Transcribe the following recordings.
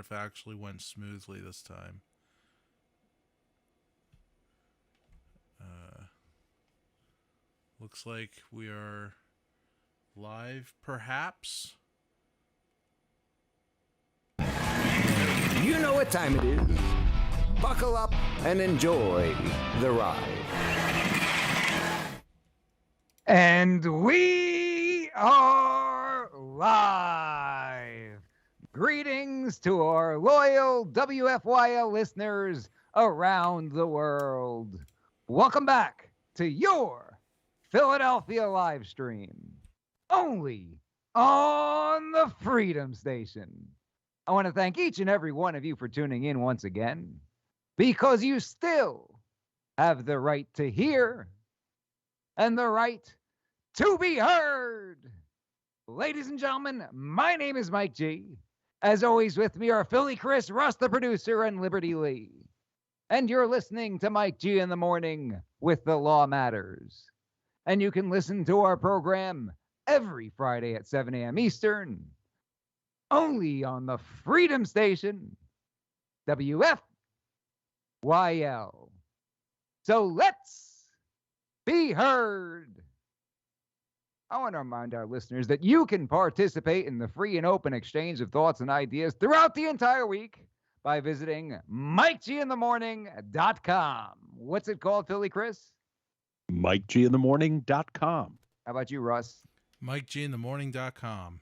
if it actually went smoothly this time. Looks like we are live, perhaps. You know what time it is. Buckle up and enjoy the ride. And we are live. Greetings to our loyal WFYL listeners around the world. Welcome back to your Philadelphia live stream, only on the Freedom Station. I want to thank each and every one of you for tuning in once again, because you still have the right to hear and the right to be heard. Ladies and gentlemen, my name is Mike G. As always, with me are Philly Chris, Russ the producer, and Liberty Lee. And you're listening to Mike G in the Morning with The Law Matters. And you can listen to our program every Friday at 7 a.m. Eastern, only on the Freedom Station, WFYL. So let's be heard. I want to remind our listeners that you can participate in the free and open exchange of thoughts and ideas throughout the entire week by visiting MikeGinthemorning.com. What's it called, Philly Chris? MikeGinthemorning.com. How about you, Russ? MikeGinthemorning.com.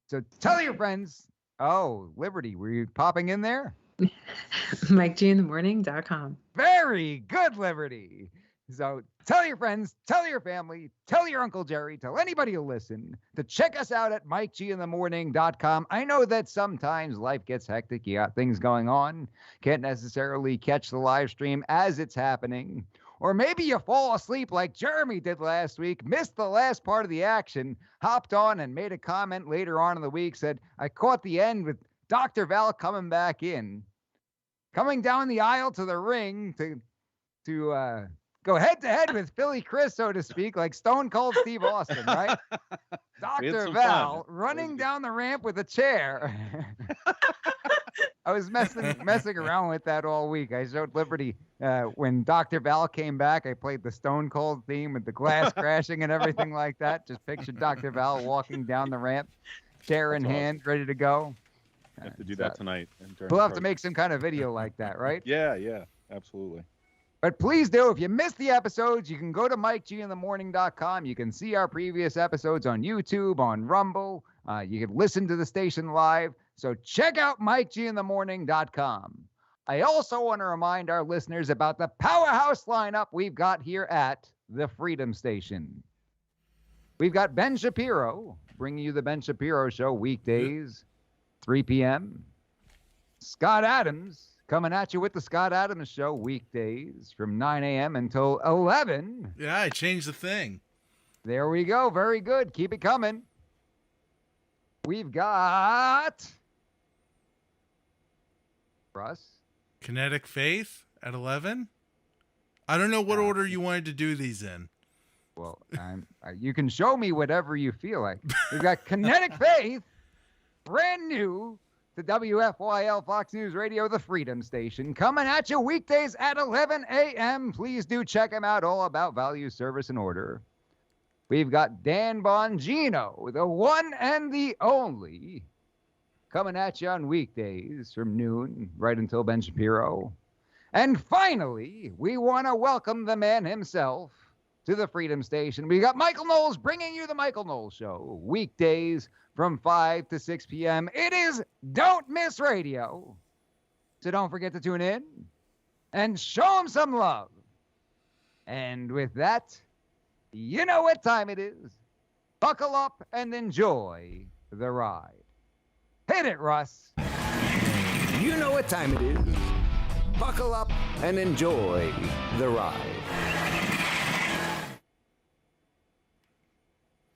So tell your friends. Oh, Liberty, were you popping in there? MikeGinthemorning.com. Very good, Liberty. So tell your friends, tell your family, tell your Uncle Jerry, tell anybody who listen to check us out at MikeGinthemorning.com. I know that sometimes life gets hectic. You got things going on. Can't necessarily catch the live stream as it's happening. Or maybe you fall asleep like Jeremy did last week, missed the last part of the action, hopped on and made a comment later on in the week, said, I caught the end with Dr. Val coming back in, coming down the aisle to the ring to go head-to-head with Philly Chris, so to speak, like Stone Cold Steve Austin, right? Dr. Val running down the ramp with a chair. I was messing around with that all week. I showed Liberty when Dr. Val came back. I played the Stone Cold theme with the glass crashing and everything like that. Just pictured Dr. Val walking down the ramp, chair in hand, ready to go. I have to do that tonight. We'll have to make some kind of video like that, right? Yeah, absolutely. But please do, if you missed the episodes, you can go to MikeGinthemorning.com. You can see our previous episodes on YouTube, on Rumble. You can listen to the station live. So check out MikeGinthemorning.com. I also want to remind our listeners about the powerhouse lineup we've got here at the Freedom Station. We've got Ben Shapiro bringing you the Ben Shapiro Show weekdays, 3 p.m. Scott Adams coming at you with the Scott Adams Show weekdays from 9 a.m. until 11. Yeah, I changed the thing. There we go. Very good. Keep it coming. We've got Russ. Kinetic Faith at 11. I don't know what order you wanted to do these in. Well, you can show me whatever you feel like. We've got Kinetic Faith, brand new to WFYL Fox News Radio, the Freedom Station, coming at you weekdays at 11 a.m. Please do check them out, all about value, service, and order. We've got Dan Bongino, the one and the only, coming at you on weekdays from noon right until Ben Shapiro. And finally, we want to welcome the man himself to the Freedom Station. We got Michael Knowles bringing you the Michael Knowles Show, weekdays from 5 to 6 p.m. It is Don't Miss Radio. So don't forget to tune in and show him some love. And with that, you know what time it is. Buckle up and enjoy the ride. Hit it, Russ. You know what time it is. Buckle up and enjoy the ride.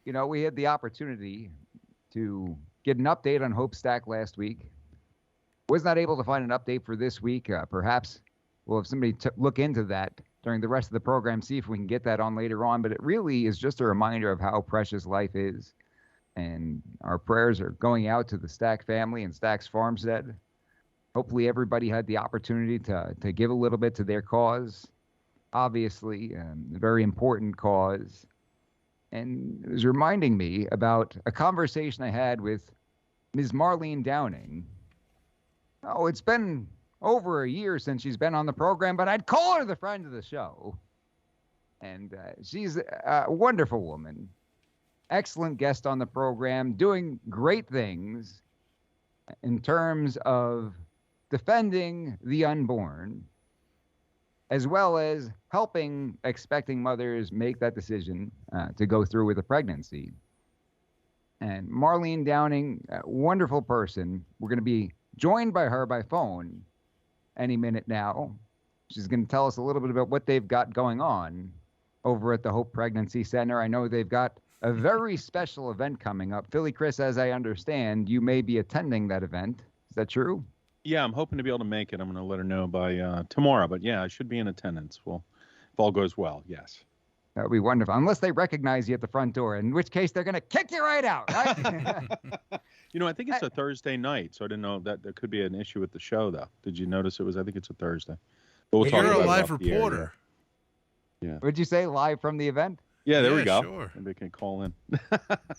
You know, we had the opportunity to get an update on Hope Stack last week. Was not able to find an update for this week. Perhaps we'll have somebody look into that during the rest of the program, see if we can get that on later on. But it really is just a reminder of how precious life is. And our prayers are going out to the Stack family and Stack's farmstead. Hopefully everybody had the opportunity to give a little bit to their cause. Obviously, a very important cause. And it was reminding me about a conversation I had with Ms. Marlene Downing. Oh, it's been over a year since she's been on the program, but I'd call her the friend of the show. And she's a wonderful woman, excellent guest on the program, doing great things in terms of defending the unborn, as well as helping expecting mothers make that decision to go through with a pregnancy. And Marlene Downing, a wonderful person. We're going to be joined by her by phone any minute now. She's going to tell us a little bit about what they've got going on over at the Hope Pregnancy Center. I know they've got a very special event coming up. Philly Chris, as I understand, you may be attending that event. Is that true? Yeah, I'm hoping to be able to make it. I'm going to let her know by tomorrow. But yeah, I should be in attendance. Well, if all goes well, yes. That would be wonderful. Unless they recognize you at the front door, in which case they're going to kick you right out, right? I think it's a Thursday night, so I didn't know that there could be an issue with the show, though. Did you notice it was? I think it's a Thursday. But we'll talk You're about a it live off the air, reporter. Yeah. Would you say live from the event? Yeah, there we Yeah, go. sure. Maybe I can call in.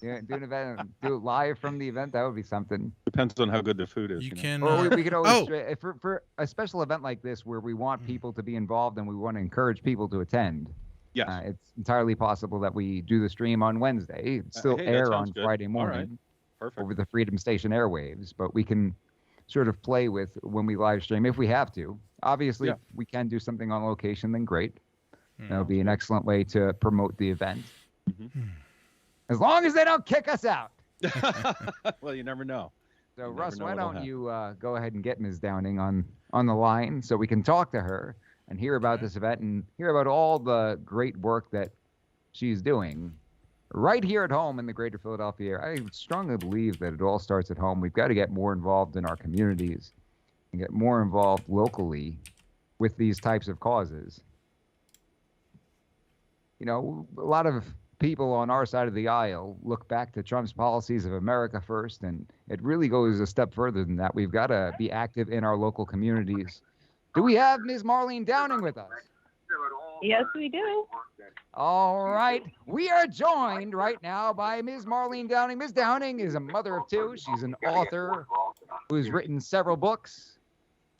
Yeah, do an event, do it live from the event. That would be something. Depends on how good the food is. You know. can. Or we could always, Oh, for a special event like this where we want people to be involved and we want to encourage people to attend. Yes. It's entirely possible that we do the stream on Wednesday. It's still Hey, that air sounds on good. Friday All morning right. Perfect. over the Freedom Station airwaves, but we can sort of play with when we live stream if we have to. Obviously, Yeah. if we can do something on location, then great. Hmm. That would be an excellent way to promote the event. Mm-hmm. As long as they don't kick us out. Well, you never know. So, You never Russ, know why what'll don't happen. you go ahead and get Ms. Downing on the line so we can talk to her and hear about Okay. this event and hear about all the great work that she's doing right here at home in the greater Philadelphia area. I strongly believe that it all starts at home. We've got to get more involved in our communities and get more involved locally with these types of causes. You know, a lot of people on our side of the aisle look back to Trump's policies of America first, and it really goes a step further than that. We've got to be active in our local communities. Do we have Ms. Marlene Downing with us? Yes, we do. All right. We are joined right now by Ms. Marlene Downing. Ms. Downing is a mother of two. She's an author who's written several books.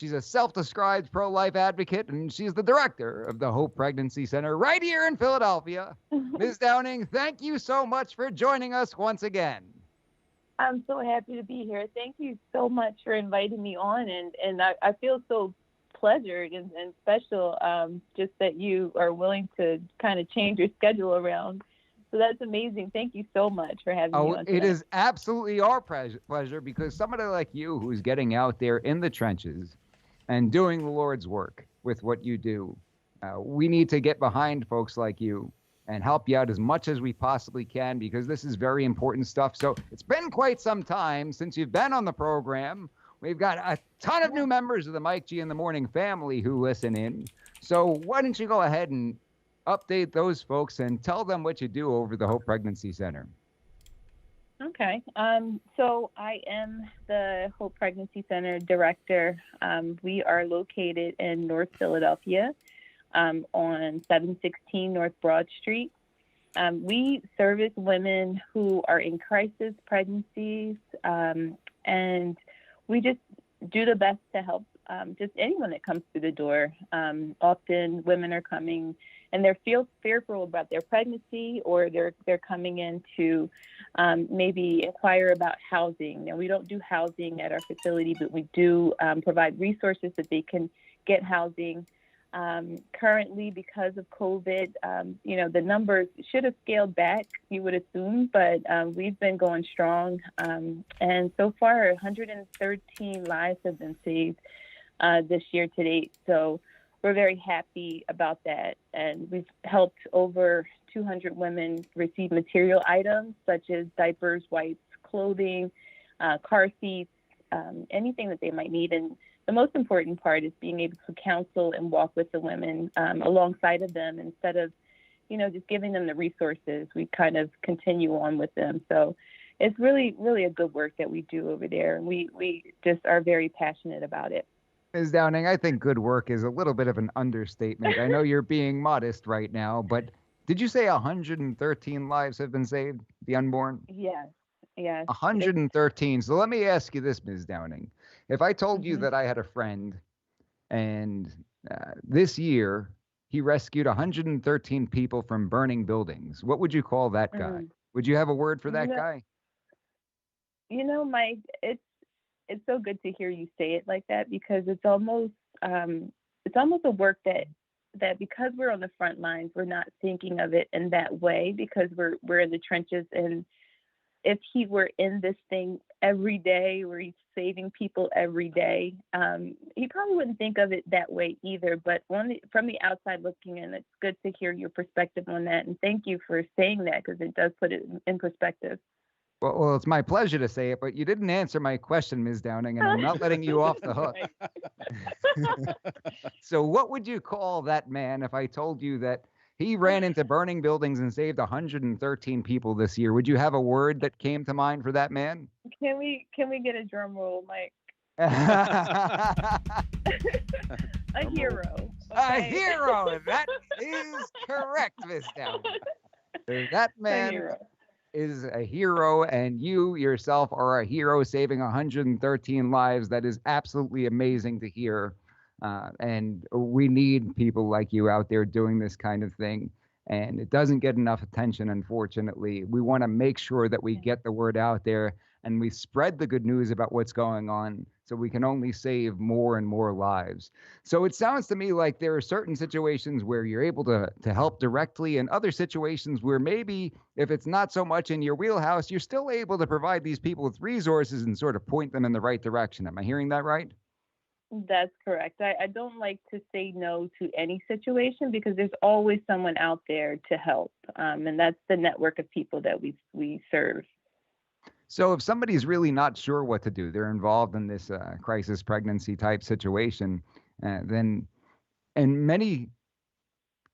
She's a self-described pro-life advocate, and she's the director of the Hope Pregnancy Center right here in Philadelphia. Ms. Downing, thank you so much for joining us once again. I'm so happy to be here. Thank you so much for inviting me on, and I feel so pleasured and special just that you are willing to kind of change your schedule around. So that's amazing. Thank you so much for having me on It tonight. is absolutely our pleasure because somebody like you who's getting out there in the trenches and doing the Lord's work with what you do, we need to get behind folks like you and help you out as much as we possibly can because this is very important stuff. So it's been quite some time since you've been on the program. We've got a ton of new members of the Mike G in the Morning family who listen in. So why don't you go ahead and update those folks and tell them what you do over the Hope Pregnancy Center. Okay. So I am the Hope Pregnancy Center director. We are located in North Philadelphia on 716 North Broad Street. We service women who are in crisis pregnancies, and we just do the best to help just anyone that comes through the door. Often women are coming and they're fearful about their pregnancy, or they're coming in to maybe inquire about housing. Now, we don't do housing at our facility, but we do provide resources that they can get housing. Currently, because of COVID, the numbers should have scaled back, you would assume, but we've been going strong. And so far, 113 lives have been saved this year to date. So we're very happy about that. And we've helped over 200 women receive material items such as diapers, wipes, clothing, car seats, anything that they might need. And the most important part is being able to counsel and walk with the women alongside of them instead of, just giving them the resources. We kind of continue on with them. So it's really, really a good work that we do over there. And we just are very passionate about it. Ms. Downing, I think good work is a little bit of an understatement. I know you're being modest right now, but did you say 113 lives have been saved? The unborn? Yes, yes. It's 113. So let me ask you this, Ms. Downing. If I told you mhm. that I had a friend and this year he rescued 113 people from burning buildings, what would you call that guy? Mm. Would you have a word for that No, guy? Mike, it's so good to hear you say it like that because it's almost a work that because we're on the front lines, we're not thinking of it in that way because we're in the trenches. And if he were in this thing every day, where he's saving people every day, he probably wouldn't think of it that way either. But from the outside looking in, it's good to hear your perspective on that. And thank you for saying that because it does put it in perspective. Well, it's my pleasure to say it, but you didn't answer my question, Ms. Downing, and I'm not letting you off the hook. Right. So, what would you call that man if I told you that he ran into burning buildings and saved 113 people this year? Would you have a word that came to mind for that man? Can we get a drum roll, Mike? A A hero. Okay? hero. That is correct, Miss Downing. That A man hero. is a hero, and you yourself are a hero saving 113 lives. That is absolutely amazing to hear. And we need people like you out there doing this kind of thing. And it doesn't get enough attention, unfortunately. We want to make sure that we get the word out there and we spread the good news about what's going on so we can only save more and more lives. So it sounds to me like there are certain situations where you're able to help directly, and other situations where maybe if it's not so much in your wheelhouse, you're still able to provide these people with resources and sort of point them in the right direction. Am I hearing that right? That's correct. I don't like to say no to any situation because there's always someone out there to help. And that's the network of people that we serve. So if somebody's really not sure what to do, they're involved in this crisis pregnancy type situation, then in many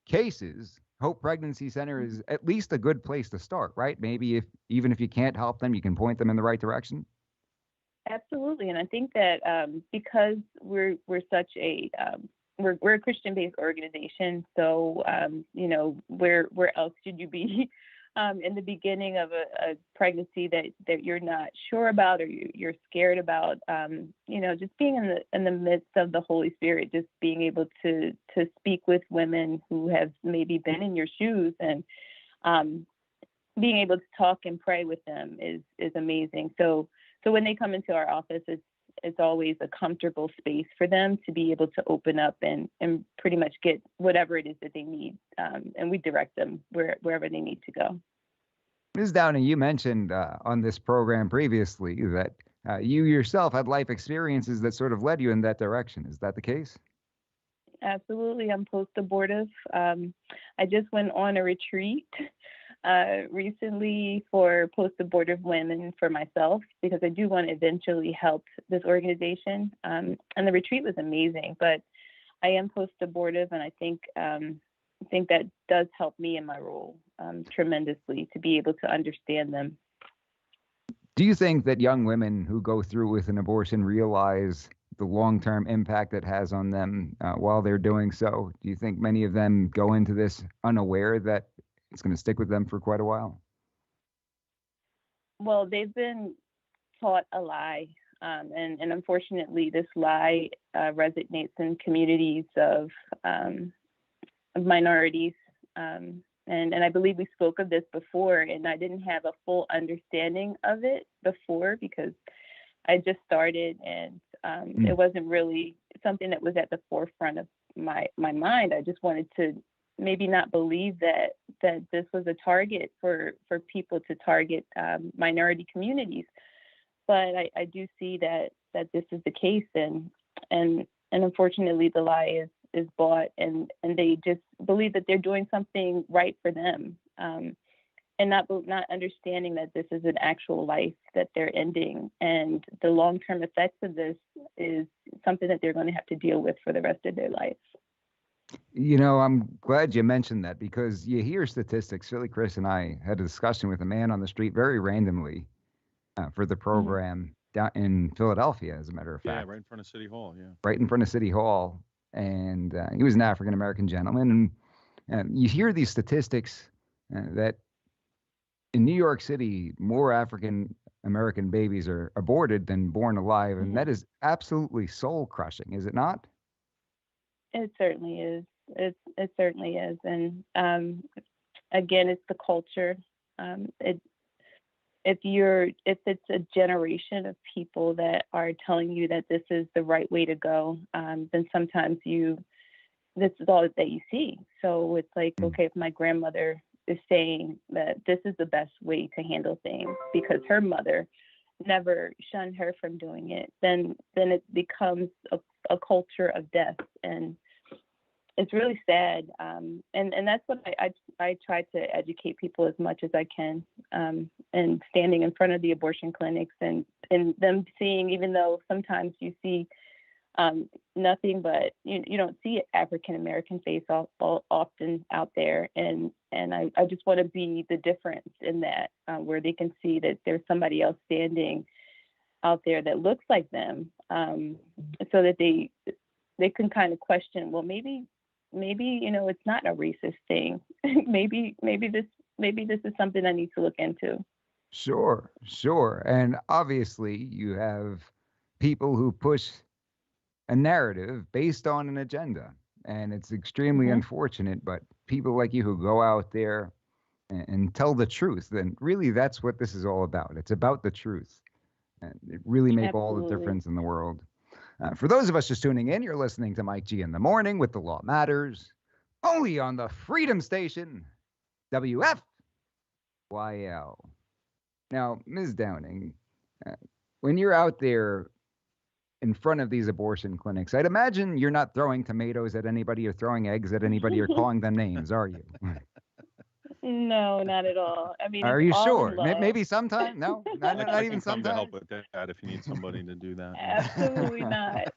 cases, Hope Pregnancy Center is at least a good place to start, right? Maybe even if you can't help them, you can point them in the right direction. Absolutely. And I think that because we're such a we're a Christian-based organization, so where else should you be in the beginning of a pregnancy that you're not sure about or you're scared about? Just being in the midst of the Holy Spirit, just being able to speak with women who have maybe been in your shoes and being able to talk and pray with them is amazing. So when they come into our office, it's always a comfortable space for them to be able to open up and pretty much get whatever it is that they need. And we direct them wherever they need to go. Ms. Downing, you mentioned on this program previously that you yourself had life experiences that sort of led you in that direction. Is that the case? Absolutely. I'm post-abortive. I just went on a retreat recently for post-abortive women for myself because I do want to eventually help this organization. And the retreat was amazing, but I am post-abortive, and I think that does help me in my role tremendously to be able to understand them. Do you think that young women who go through with an abortion realize the long-term impact it has on them while they're doing so? Do you think many of them go into this unaware that it's going to stick with them for quite a while? Well, they've been taught a lie. And unfortunately, this lie resonates in communities of minorities. And I believe we spoke of this before, and I didn't have a full understanding of it before because I just started, and it wasn't really something that was at the forefront of my mind. I just wanted to maybe not believe that this was a target for people to target minority communities. But I do see that this is the case, and unfortunately the lie is bought, and they just believe that they're doing something right for them, and not understanding that this is an actual life that they're ending, and the long-term effects of this is something that they're going to have to deal with for the rest of their life. I'm glad you mentioned that because you hear statistics. Philly Chris and I had a discussion with a man on the street very randomly for the program. down in Philadelphia, as a matter of Yeah, fact, right in front of City Hall. Yeah. right in front of City Hall. And he was an African American gentleman. And you hear these statistics that in New York City, more African American babies are aborted than born alive. And that is absolutely soul crushing, is it not? It certainly is. It certainly is. And again, it's the culture. If it's a generation of people that are telling you that this is the right way to go, then sometimes this is all that you see. So it's like, okay, if my grandmother is saying that this is the best way to handle things because her mother never shunned her from doing it, then it becomes a culture of death. And it's really sad. And that's what I try to educate people as much as I can. And standing in front of the abortion clinics and them seeing, even though sometimes you see nothing but you don't see African American face often out there, and I just want to be the difference in that, where they can see that there's somebody else standing out there that looks like them, so that they can kind of question, well, maybe it's not a racist thing. maybe this is something I need to look into. Sure. And obviously, you have people who push a narrative based on an agenda. And it's extremely unfortunate, but people like you who go out there and tell the truth, then really that's what this is all about. It's about the truth. And it really make all the difference in the world. For those of us just tuning in, you're listening to Mike G in the Morning with The Law Matters, only on the Freedom Station, WFYL. Now, Ms. Downing, when you're out there in front of these abortion clinics, I'd imagine you're not throwing tomatoes at anybody or throwing eggs at anybody or calling them names, are you? No, not at all. I mean, are it's you all sure? in love. Maybe sometime? No, not I even can come to sometimes. help with that if you need somebody to do that. Absolutely not.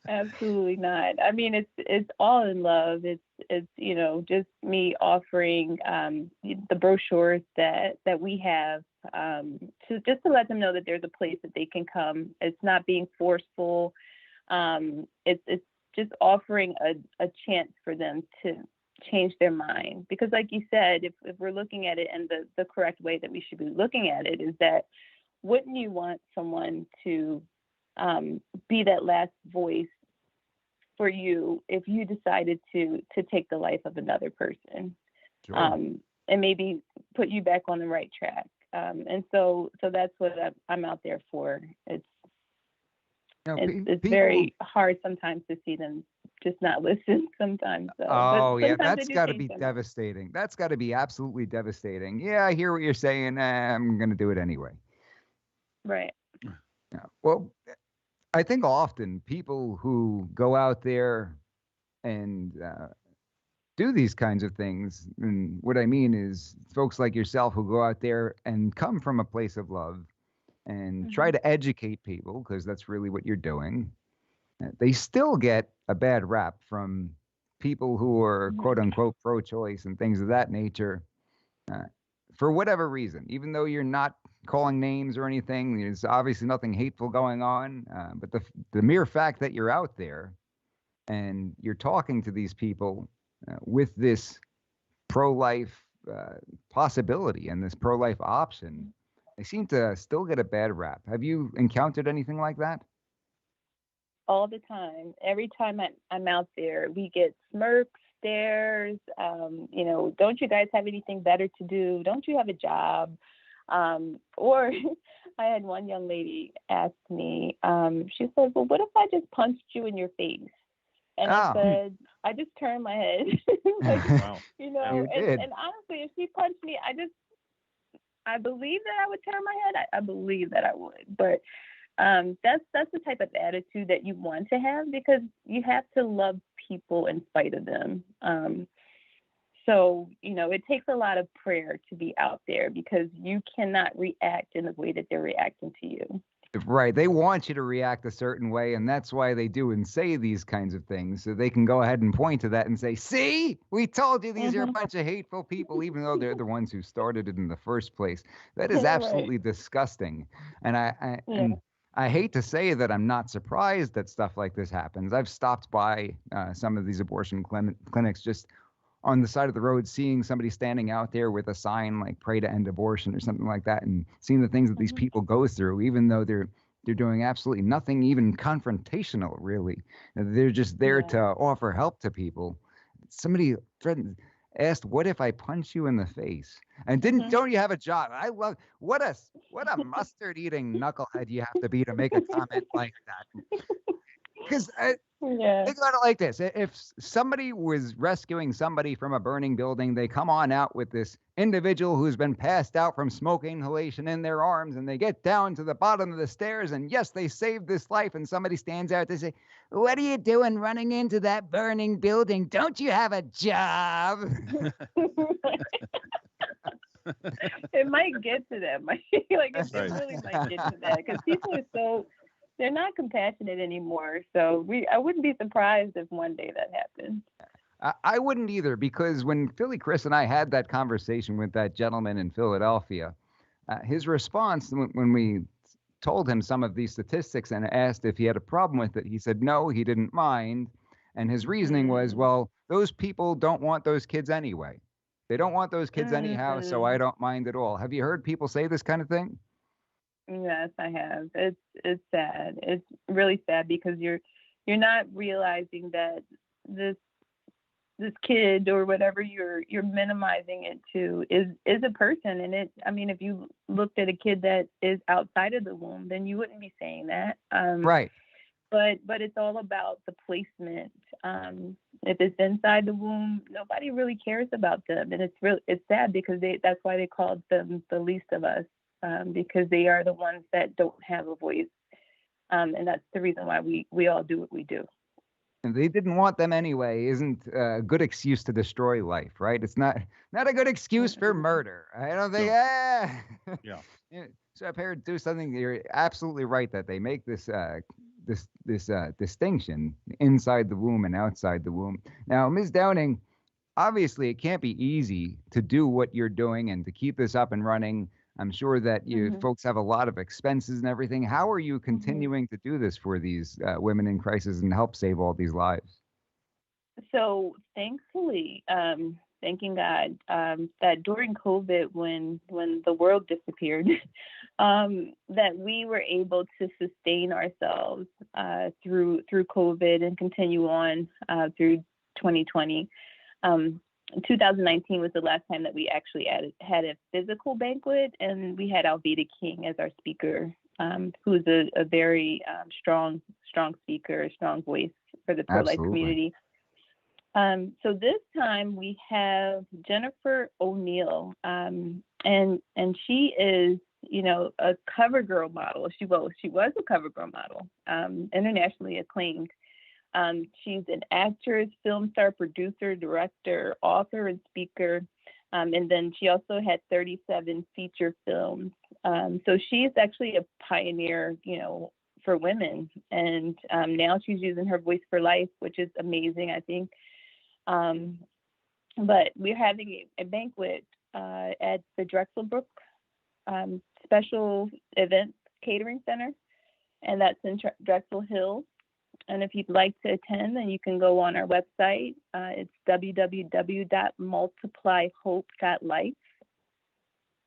Absolutely not. I mean, it's all in love. It's just me offering the brochures that we have, to let them know that there's a place that they can come. It's not being forceful. It's just offering a chance for them to change their mind, because like you said, if we're looking at it in the correct way that we should be looking at it, is that wouldn't you want someone to be that last voice for you if you decided to take the life of another person? Sure. And maybe put you back on the right track. And so that's what I'm out there for. It's people, very hard sometimes to see them just not listen sometimes. Yeah, that's got to be devastating. That's got to be absolutely devastating. Yeah, I hear what you're saying. I'm going to do it anyway. Right. Yeah. Well, I think often people who go out there and do these kinds of things, and what I mean is folks like yourself who go out there and come from a place of love and try to educate people, because that's really what you're doing. They still get a bad rap from people who are quote unquote pro-choice and things of that nature, for whatever reason. Even though you're not calling names or anything, there's obviously nothing hateful going on. But the mere fact that you're out there and you're talking to these people with this pro-life possibility and this pro-life option, they seem to still get a bad rap. Have you encountered anything like that? All the time. Every time I'm out there, we get smirks, stares. Don't you guys have anything better to do? Don't you have a job? Or I had one young lady ask me, she said, well, what if I just punched you in your face? And I said, I just turned my head. Wow. You did. And honestly, if she punched me, I believe that I would turn my head. I believe that I would. But that's the type of attitude that you want to have, because you have to love people in spite of them. So, it takes a lot of prayer to be out there, because you cannot react in the way that they're reacting to you. Right. They want you to react a certain way, and that's why they do and say these kinds of things, so they can go ahead and point to that and say, see, we told you these are a bunch of hateful people, even though they're the ones who started it in the first place. That is absolutely disgusting. And I hate to say that I'm not surprised that stuff like this happens. I've stopped by some of these abortion clinics just on the side of the road, seeing somebody standing out there with a sign like "Pray to End Abortion" or something like that, and seeing the things that these people go through, even though they're doing absolutely nothing, even confrontational. Really, they're just there to offer help to people. Somebody asked, "What if I punch you in the face?" And don't you have a job? I love what a mustard eating knucklehead you have to be to make a comment like that. Because think about it like this: if somebody was rescuing somebody from a burning building, they come on out with this individual who's been passed out from smoke inhalation in their arms, and they get down to the bottom of the stairs, and yes, they saved this life. And somebody stands out, they say, "What are you doing running into that burning building? Don't you have a job?" It might get to that. It really might get to that because people are they're not compassionate anymore. So I wouldn't be surprised if one day that happens. I wouldn't either, because when Philly Chris and I had that conversation with that gentleman in Philadelphia, his response when we told him some of these statistics and asked if he had a problem with it, he said no, he didn't mind. And his reasoning was, well, those people don't want those kids anyway. They don't want those kids anyhow, so I don't mind at all. Have you heard people say this kind of thing? Yes, I have. It's sad. It's really sad because you're not realizing that this kid or whatever you're minimizing it to is a person. And if you looked at a kid that is outside of the womb, then you wouldn't be saying that. Right. But it's all about the placement. If it's inside the womb, nobody really cares about them, and it's sad because that's why they called them the least of us, because they are the ones that don't have a voice, and that's the reason why we all do what we do. And they didn't want them anyway isn't a good excuse to destroy life, right? It's not a good excuse for murder. I don't think. No. Yeah. So a parent do something. You're absolutely right that they make this distinction inside the womb and outside the womb. Now, Ms. Downing, obviously it can't be easy to do what you're doing and to keep this up and running. I'm sure that you folks have a lot of expenses and everything. How are you continuing to do this for these women in crisis and help save all these lives? So thankfully, thanking God, that during COVID, when the world disappeared, that we were able to sustain ourselves through COVID and continue on through 2020. 2019 was the last time that we actually had a physical banquet, and we had Alveda King as our speaker, who's a very strong speaker, a strong voice for the pro-life community. So this time we have Jennifer O'Neill, and she is, a cover girl model. She was a cover girl model, internationally acclaimed. She's an actress, film star, producer, director, author, and speaker. And then she also had 37 feature films. So she's actually a pioneer, for women. And now she's using her voice for life, which is amazing, I think. But we're having a banquet at the Drexelbrook Special Events Catering Center, and that's in Drexel Hill. And if you'd like to attend, then you can go on our website. It's www.multiplyhope.life,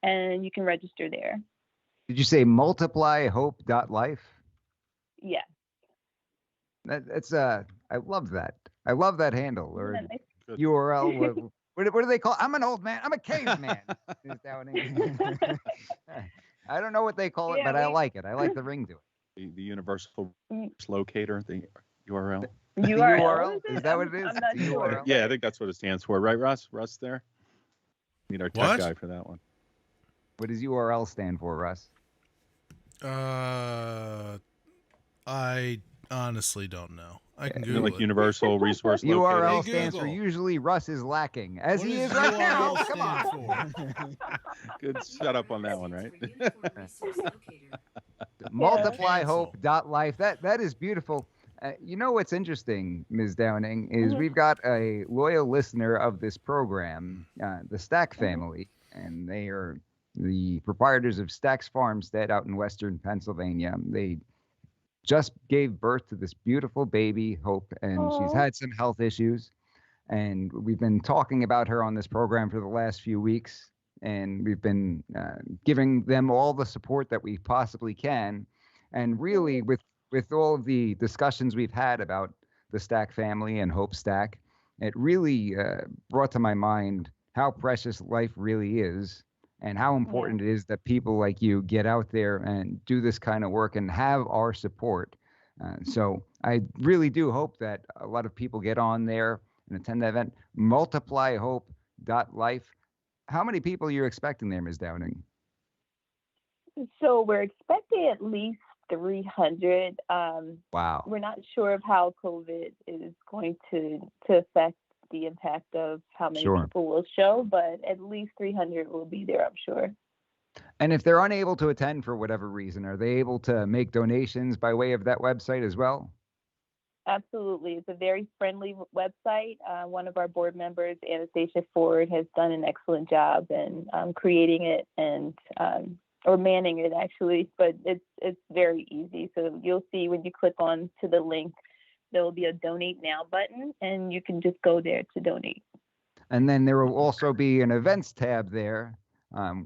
and you can register there. Did you say multiplyhope.life? Yes. That's I love that. I love that handle or URL. What do they call? I'm an old man. I'm a caveman. I don't know what they call it, but I like it. I like the ring to it. The universal locator, the URL. URL? Is that what it is? I'm not sure. Yeah, I think that's what it stands for, right, Russ? Russ there? Need our tech guy for that one. What does URL stand for, Russ? I honestly don't know. I can Google like it. Universal Resource Locator. URL stands for usually Russ is lacking, as he is right now. Come on. Good setup on that one, right? Multiplyhope.life. That is beautiful. You know what's interesting, Ms. Downing, is we've got a loyal listener of this program, the Stack family, and they are the proprietors of Stack's Farmstead out in western Pennsylvania. They just gave birth to this beautiful baby, Hope, and she's Oh, had some health issues. And we've been talking about her on this program for the last few weeks, and we've been giving them all the support that we possibly can. And really, with all of the discussions we've had about the Stack family and Hope Stack, it really brought to my mind how precious life really is, and how yeah. important it is that people like you get out there and do this kind of work and have our support. So I really do hope that a lot of people get on there and attend the event. Multiplyhope.life. How many people are you expecting there, Ms. Downing? So we're expecting at least 300. Wow. We're not sure of how COVID is going to affect the impact of how many Sure. people will show, but at least 300 will be there, I'm sure. And if they're unable to attend for whatever reason, are they able to make donations by way of that website as well? Absolutely. It's a very friendly website. One of our board members, Anastasia Ford, has done an excellent job in creating it and or manning it actually, but it's very easy. So you'll see when you click on to the link, there will be a donate now button and you can just go there to donate. And then there will also be an events tab there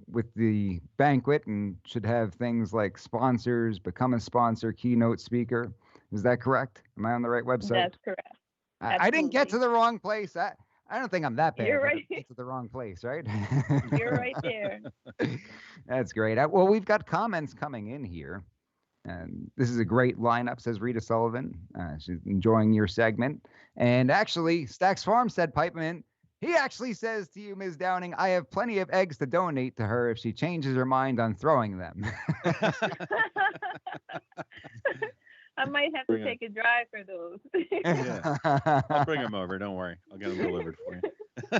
with the banquet, and should have things like sponsors, become a sponsor, keynote speaker. Is that correct? Am I on the right website? That's correct. I didn't get to Absolutely. the wrong place. I don't think I'm that bad. You're but I right. Get to the wrong place, right? You're right there. That's great. Well, we've got comments coming in here. And this is a great lineup, says Rita Sullivan. She's enjoying your segment. And actually, Stacks Farm said, pipe him in. He actually says to you, Ms. Downing, I have plenty of eggs to donate to her if she changes her mind on throwing them. I might have to take a drive for those. Yeah. I'll bring them over. Don't worry. I'll get them delivered for you.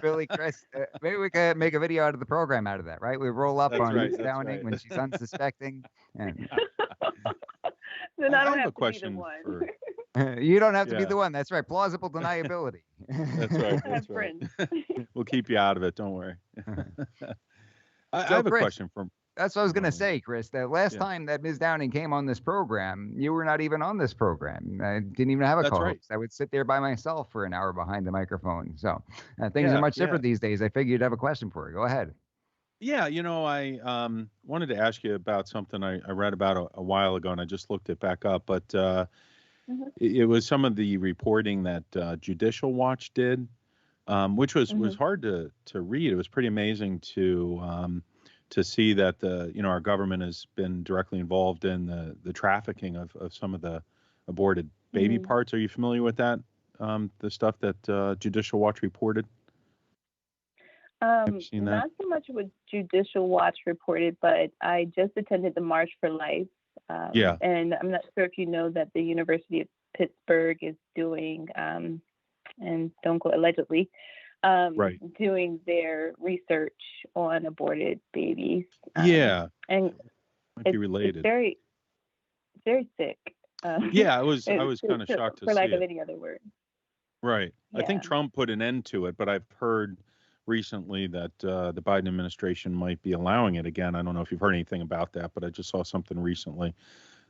Really, Chris, maybe we could make a video out of the program out of that, right? We roll up That's on right, Ms. that's Downing right. when she's unsuspecting. And Then I don't have a have to be the question one. for. you don't have to be Yeah. the one. That's right. Plausible deniability. That's right. I have That's right. friends. We'll keep you out of it. Don't worry. I So, have a Chris, question from. That's what I was going to Oh, say, Chris. The last yeah. time that Ms. Downing came on this program, you were not even on this program. I didn't even have a That's co-host. right. I would sit there by myself for an hour behind the microphone. So things are Yeah, much yeah. different these days. I figured you'd have a question for her. Go ahead. Yeah, I wanted to ask you about something I read about a while ago, and I just looked it back up. But Mhm. it was some of the reporting that Judicial Watch did, which was hard to read. It was pretty amazing to see that our government has been directly involved in the trafficking of some of the aborted baby parts. Are you familiar with that? The stuff that Judicial Watch reported? Have you seen that? Not so much what Judicial Watch reported, but I just attended the March for Life. Yeah. And I'm not sure if you know that the University of Pittsburgh is doing, and don't go allegedly, Right. doing their research on aborted babies. Yeah. And Might be it's related. very, very sick. Yeah, I was kind of shocked to for see lack of it. any other word. Right. I think Yeah. Trump put an end to it, but I've heard recently that the Biden administration might be allowing it again. I don't know if you've heard anything about that, but I just saw something recently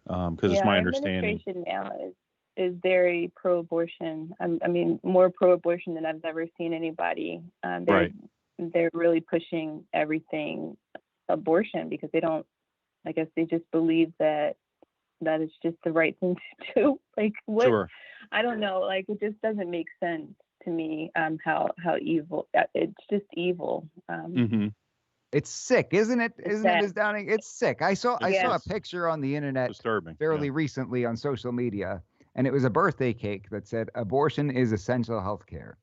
because it's my our understanding. administration now is very pro-abortion. I mean, more pro-abortion than I've ever seen anybody. Right. They're really pushing everything abortion because they don't. I guess they just believe that it's just the right thing to do. Like what? Sure. I don't know. Like it just doesn't make sense to me. How evil? It's just evil. Mm-hmm. It's sick, isn't it? It's Isn't it, sad. Ms. Downing? It's sick. I saw a Yes. picture on the internet Disturbing. fairly Yeah. recently on social media, and it was a birthday cake that said abortion is essential health care.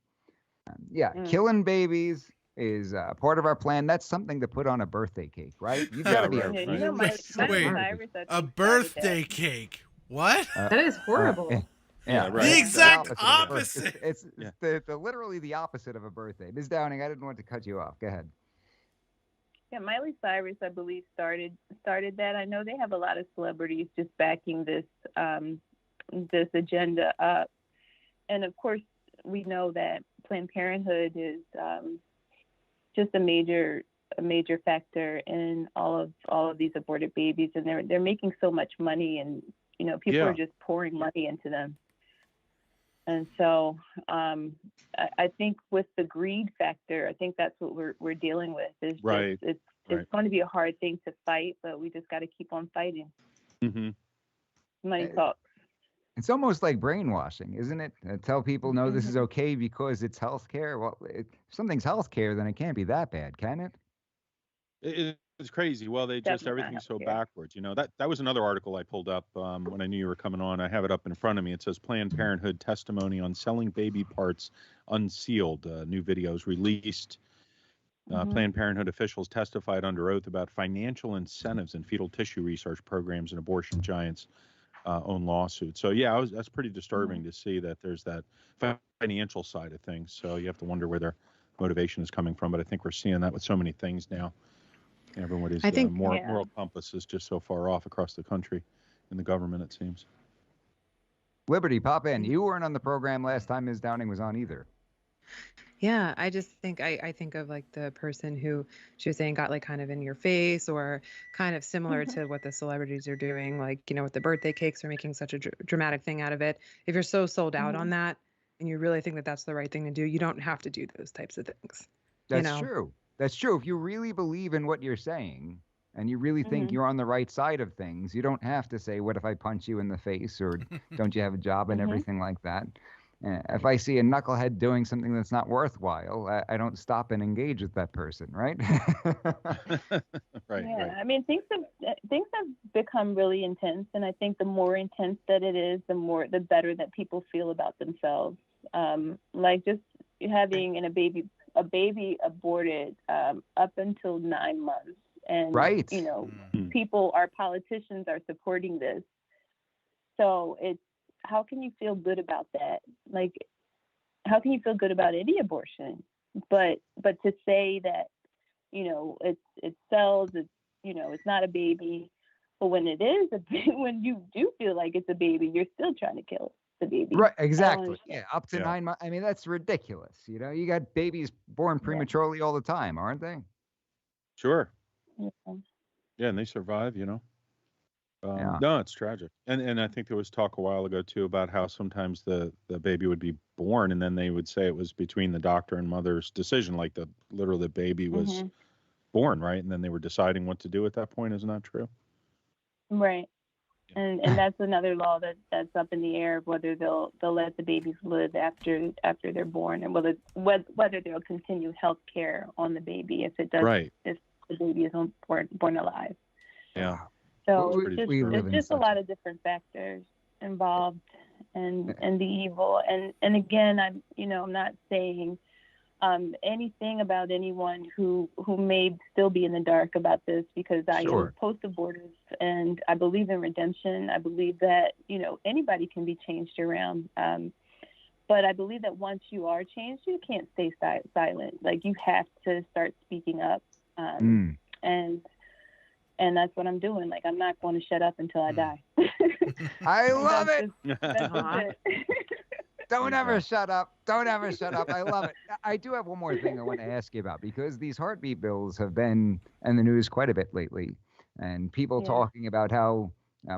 Killing babies is part of our plan. That's something to put on a birthday cake, right? You've got to be right, a right. You know, really Miley sick Wait, person. Cyrus, I A think, started birthday that. cake. What? That is horrible. Yeah, right. The it's exact of a birthday. opposite. It's Yeah. the literally the opposite of a birthday. Ms. Downing, I didn't want to cut you off. Go ahead. Yeah, Miley Cyrus, I believe, started that. I know they have a lot of celebrities just backing this this agenda up, and of course, we know that Planned Parenthood is just a major factor in all of these aborted babies, and they're making so much money, and people Yeah. are just pouring money into them. And so I think with the greed factor, I think that's what we're dealing with. Is Right. just, Right. it's going to be a hard thing to fight, but we just got to keep on fighting. Hmm. Money talks. It's almost like brainwashing, isn't it? Tell people, no, this is Mhm. okay because it's healthcare. Well, if something's healthcare, then it can't be that bad, can it? It's crazy. Well, they just Definitely not everything's so healthcare. backwards. That was another article I pulled up when I knew you were coming on. I have it up in front of me. It says Planned Parenthood testimony on selling baby parts unsealed. New videos released. Mhm. Planned Parenthood officials testified under oath about financial incentives in fetal tissue research programs and abortion giants' own lawsuits. So yeah, that's pretty disturbing to see that there's that financial side of things. So you have to wonder where their motivation is coming from. But I think we're seeing that with so many things now. Everybody's I think moral compass is just so far off across the country and the government, it seems. Liberty, pop in. You weren't on the program last time Ms. Downing was on either. Yeah, I just think I think of like the person who she was saying got like kind of in your face, or kind of similar to what the celebrities are doing, like, with the birthday cakes, are making such a dramatic thing out of it. If you're so sold out on that and you really think that that's the right thing to do, you don't have to do those types of things. That's true. That's true. If you really believe in what you're saying and you really think Mhm. you're on the right side of things, you don't have to say, what if I punch you in the face, or don't you have a job, and Mhm. everything like that. If I see a knucklehead doing something that's not worthwhile, I don't stop and engage with that person, right? Right, Yeah, right. I mean, things have become really intense, and I think the more intense that it is, the better that people feel about themselves. Like just having a baby aborted up until 9 months, and Right. our politicians are supporting this. So how can you feel good about that? Like, how can you feel good about any abortion? But to say that, it sells, it's not a baby. But when it is when you do feel like it's a baby, you're still trying to kill the baby. Right, I don't exactly. understand. Yeah, up to Yeah. 9 months. I mean, that's ridiculous. You got babies born prematurely all the time, aren't they? Sure. Yeah. Yeah, and they survive, Yeah. No, it's tragic. And I think there was talk a while ago too about how sometimes the baby would be born and then they would say it was between the doctor and mother's decision, like literally the baby was Mhm. born, right? And then they were deciding what to do at that point. Isn't that true? Right. Yeah. And that's another law that's up in the air, whether they'll let the babies live after they're born, and whether they'll continue health care on the baby if the baby is born alive. Yeah. So We live it's in just a such lot of different factors involved, and the evil. And again, I'm not saying anything about anyone who may still be in the dark about this, because I am post-abortive and I believe in redemption. I believe that anybody can be changed around. But I believe that once you are changed, you can't stay silent. Like, you have to start speaking up. And that's what I'm doing. Like, I'm not going to shut up until I die. I love it. That's just it. Don't ever shut up. Don't ever shut up. I love it. I do have one more thing I want to ask you about, because these heartbeat bills have been in the news quite a bit lately, and people talking about how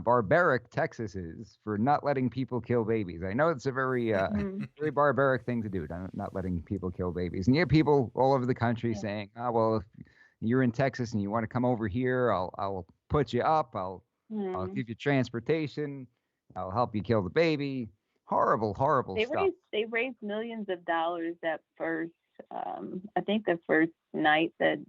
barbaric Texas is for not letting people kill babies. I know it's a very, very barbaric thing to do, not letting people kill babies. And you have people all over the country saying, "Oh, well, if you're in Texas and you want to come over here, I'll put you up. I'll give you transportation. I'll help you kill the baby." Horrible stuff. They raised millions of dollars that first. I think the first night that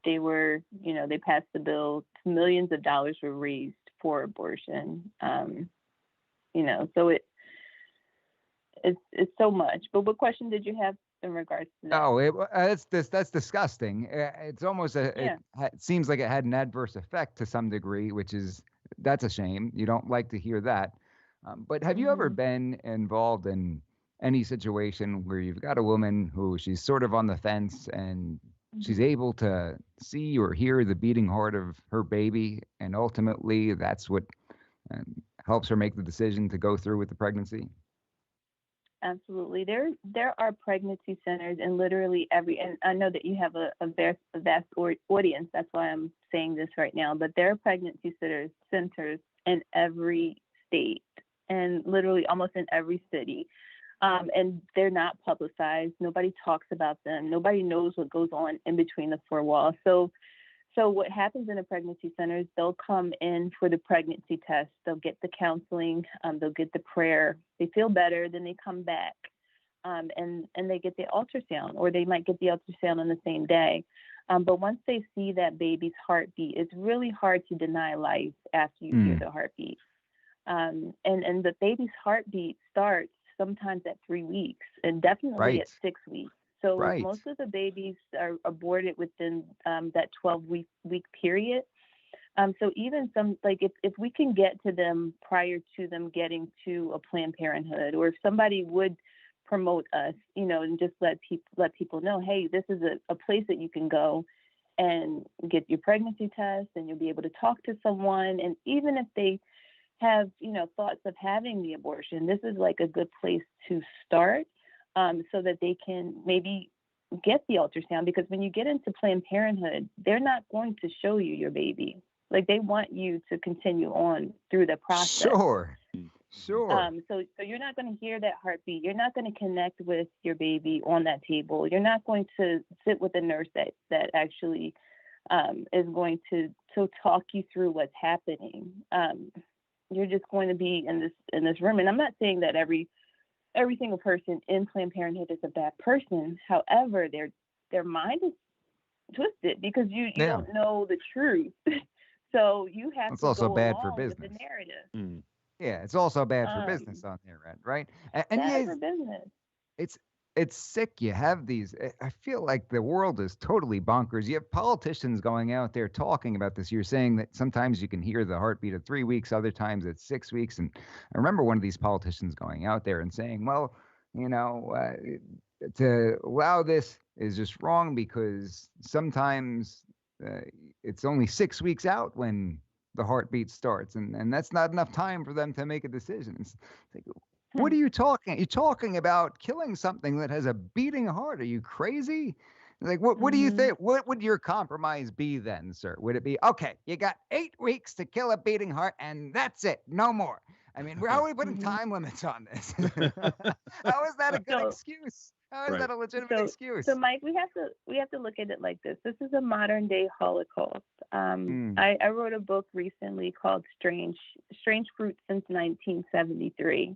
they were, they passed the bill, millions of dollars were raised for abortion. So it's so much. But what question did you have in regards to that? Oh, that's disgusting. It's almost it seems like it had an adverse effect to some degree, that's a shame. You don't like to hear that. But have you ever been involved in any situation where you've got a woman who she's sort of on the fence, and she's able to see or hear the beating heart of her baby, and ultimately that's what helps her make the decision to go through with the pregnancy? Absolutely. There are pregnancy centers in literally and I know that you have a vast audience. That's why I'm saying this right now. But there are pregnancy centers in every state and literally almost in every city. And they're not publicized. Nobody talks about them. Nobody knows what goes on in between the four walls. So what happens in a pregnancy center is they'll come in for the pregnancy test. They'll get the counseling. They'll get the prayer. They feel better. Then they come back and they get the ultrasound, or they might get the ultrasound on the same day. But once they see that baby's heartbeat, it's really hard to deny life after you hear the heartbeat. And the baby's heartbeat starts sometimes at 3 weeks and definitely at 6 weeks. So most of the babies are aborted within that 12-week period. So even some, like if we can get to them prior to them getting to a Planned Parenthood, or if somebody would promote us, and just let people know, hey, this is a place that you can go and get your pregnancy test, and you'll be able to talk to someone. And even if they have, thoughts of having the abortion, this is like a good place to start, so that they can maybe get the ultrasound. Because when you get into Planned Parenthood, they're not going to show you your baby. Like, they want you to continue on through the process. Sure. So you're not going to hear that heartbeat. You're not going to connect with your baby on that table. You're not going to sit with a nurse that actually is going to talk you through what's happening. You're just going to be in this room. And I'm not saying that every single person in Planned Parenthood is a bad person. However, their mind is twisted because you don't know the truth. So you have it's to also go bad along for with business. the narrative. Yeah, it's also bad for business on their end, right? And bad for business. It's sick. You have these. I feel like the world is totally bonkers. You have politicians going out there talking about this. You're saying that sometimes you can hear the heartbeat at 3 weeks, other times it's 6 weeks. And I remember one of these politicians going out there and saying, well, to allow this is just wrong because sometimes it's only 6 weeks out when the heartbeat starts, and that's not enough time for them to make a decision. It's like, what are you talking? You're talking about killing something that has a beating heart. Are you crazy? Like, what do you think? What would your compromise be then, sir? Would it be, okay, you got 8 weeks to kill a beating heart, and that's it, no more? I mean, how are we putting time limits on this? How is that a good excuse? How is that a legitimate excuse? So, Mike, we have to look at it like this. This is a modern day Holocaust. I wrote a book recently called Strange Fruit since 1973.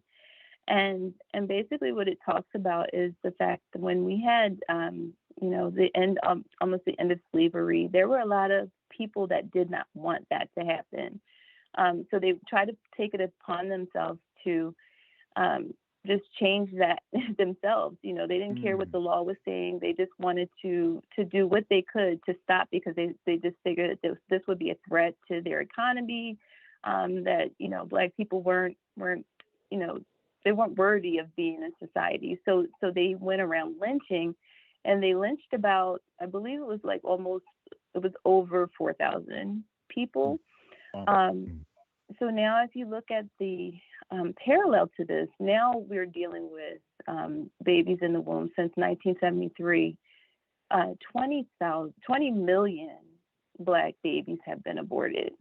And basically what it talks about is the fact that when we had, the end, almost the end of slavery, there were a lot of people that did not want that to happen. So they tried to take it upon themselves to just change that themselves. They didn't care what the law was saying. They just wanted to do what they could to stop, because they just figured that this would be a threat to their economy, that, Black people weren't they weren't worthy of being in society. So they went around lynching, and they lynched about, I believe it was over 4,000 people. So now if you look at the parallel to this, now we're dealing with babies in the womb since 1973. 20 million Black babies have been aborted.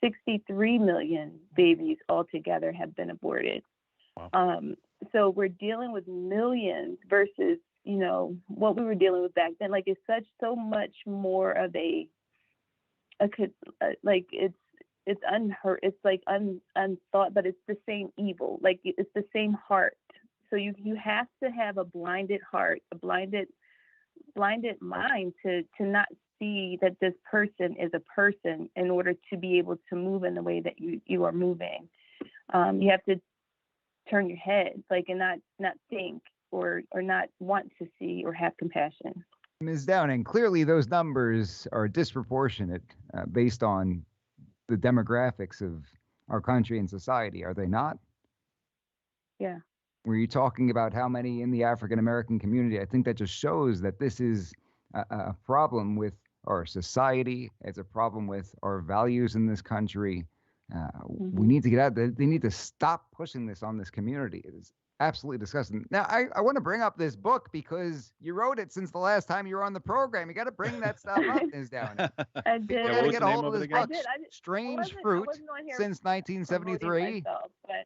63 million babies altogether have been aborted. So we're dealing with millions versus, what we were dealing with back then. Like, it's so much more of it's unheard. It's like unthought, but it's the same evil. Like, it's the same heart. So you have to have a blinded heart, a blinded mind to not see that this person is a person in order to be able to move in the way that you are moving. You have to turn your head, and not think or not want to see or have compassion. Ms. Downing, clearly those numbers are disproportionate based on the demographics of our country and society, are they not? Yeah. Were you talking about how many in the African American community? I think that just shows that this is a problem with our society. It's a problem with our values in this country. We need to get out. They need to stop pushing this on this community. absolutely disgusting. Now, I want to bring up this book because you wrote it since the last time you were on the program. You got to bring that stuff up, Ms. Downing. I People did. got what to was get the a name hold of of it this again? book, I Strange I Fruit, wasn't on here since promoting 1973. myself, but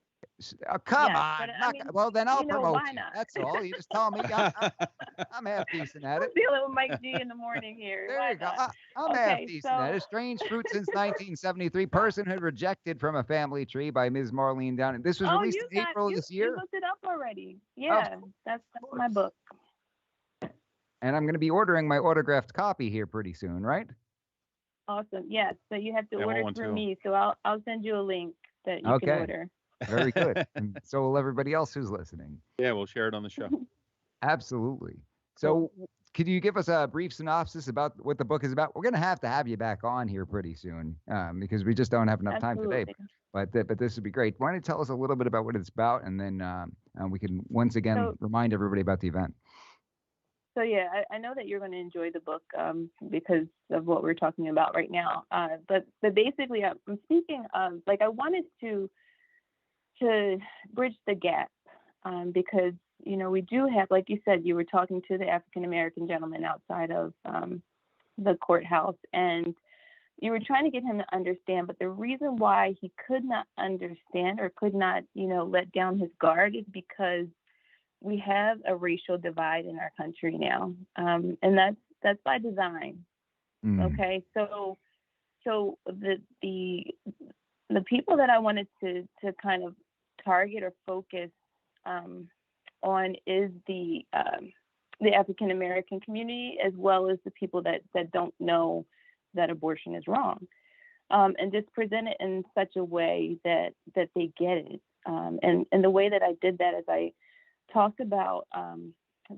Oh, come yes, on. but I Not, mean, well, then I'll promote why you. not? That's all. You just tell me I'm half decent at I'm it. dealing with Mike G in the morning here. There Why you go. not? I'm half Okay, decent at so it. Strange Fruit since 1973. Personhood Rejected from a Family Tree by Ms. Marlene Downing. This was oh, released you in got April of you this you year. looked it up already. Of Yeah, that's course. my book. And I'm going to be ordering my autographed copy here pretty soon, right? Awesome. Yes. So you have to Yeah, I want order one through too. me. So I'll send you a link that you can Okay. order. Very good. And so will everybody else who's listening. Yeah, we'll share it on the show. Absolutely. So, could you give us a brief synopsis about what the book is about? We're going to have you back on here pretty soon because we just don't have enough time today. Absolutely. But this would be great. Why don't you tell us a little bit about what it's about, and then we can once again So- remind everybody about the event. So yeah, I know that you're going to enjoy the book because of what we're talking about right now. But basically, I'm speaking of I wanted to bridge the gap because we do have, like you said, you were talking to the African American gentleman outside of the courthouse, and you were trying to get him to understand. But the reason why he could not understand or could not let down his guard is because we have a racial divide in our country now, and that's by design. Okay, so the people that I wanted to kind of target or focus on is the African American community, as well as the people that don't know that abortion is wrong, and just present it in such a way that they get it. And the way that I did that is I talked about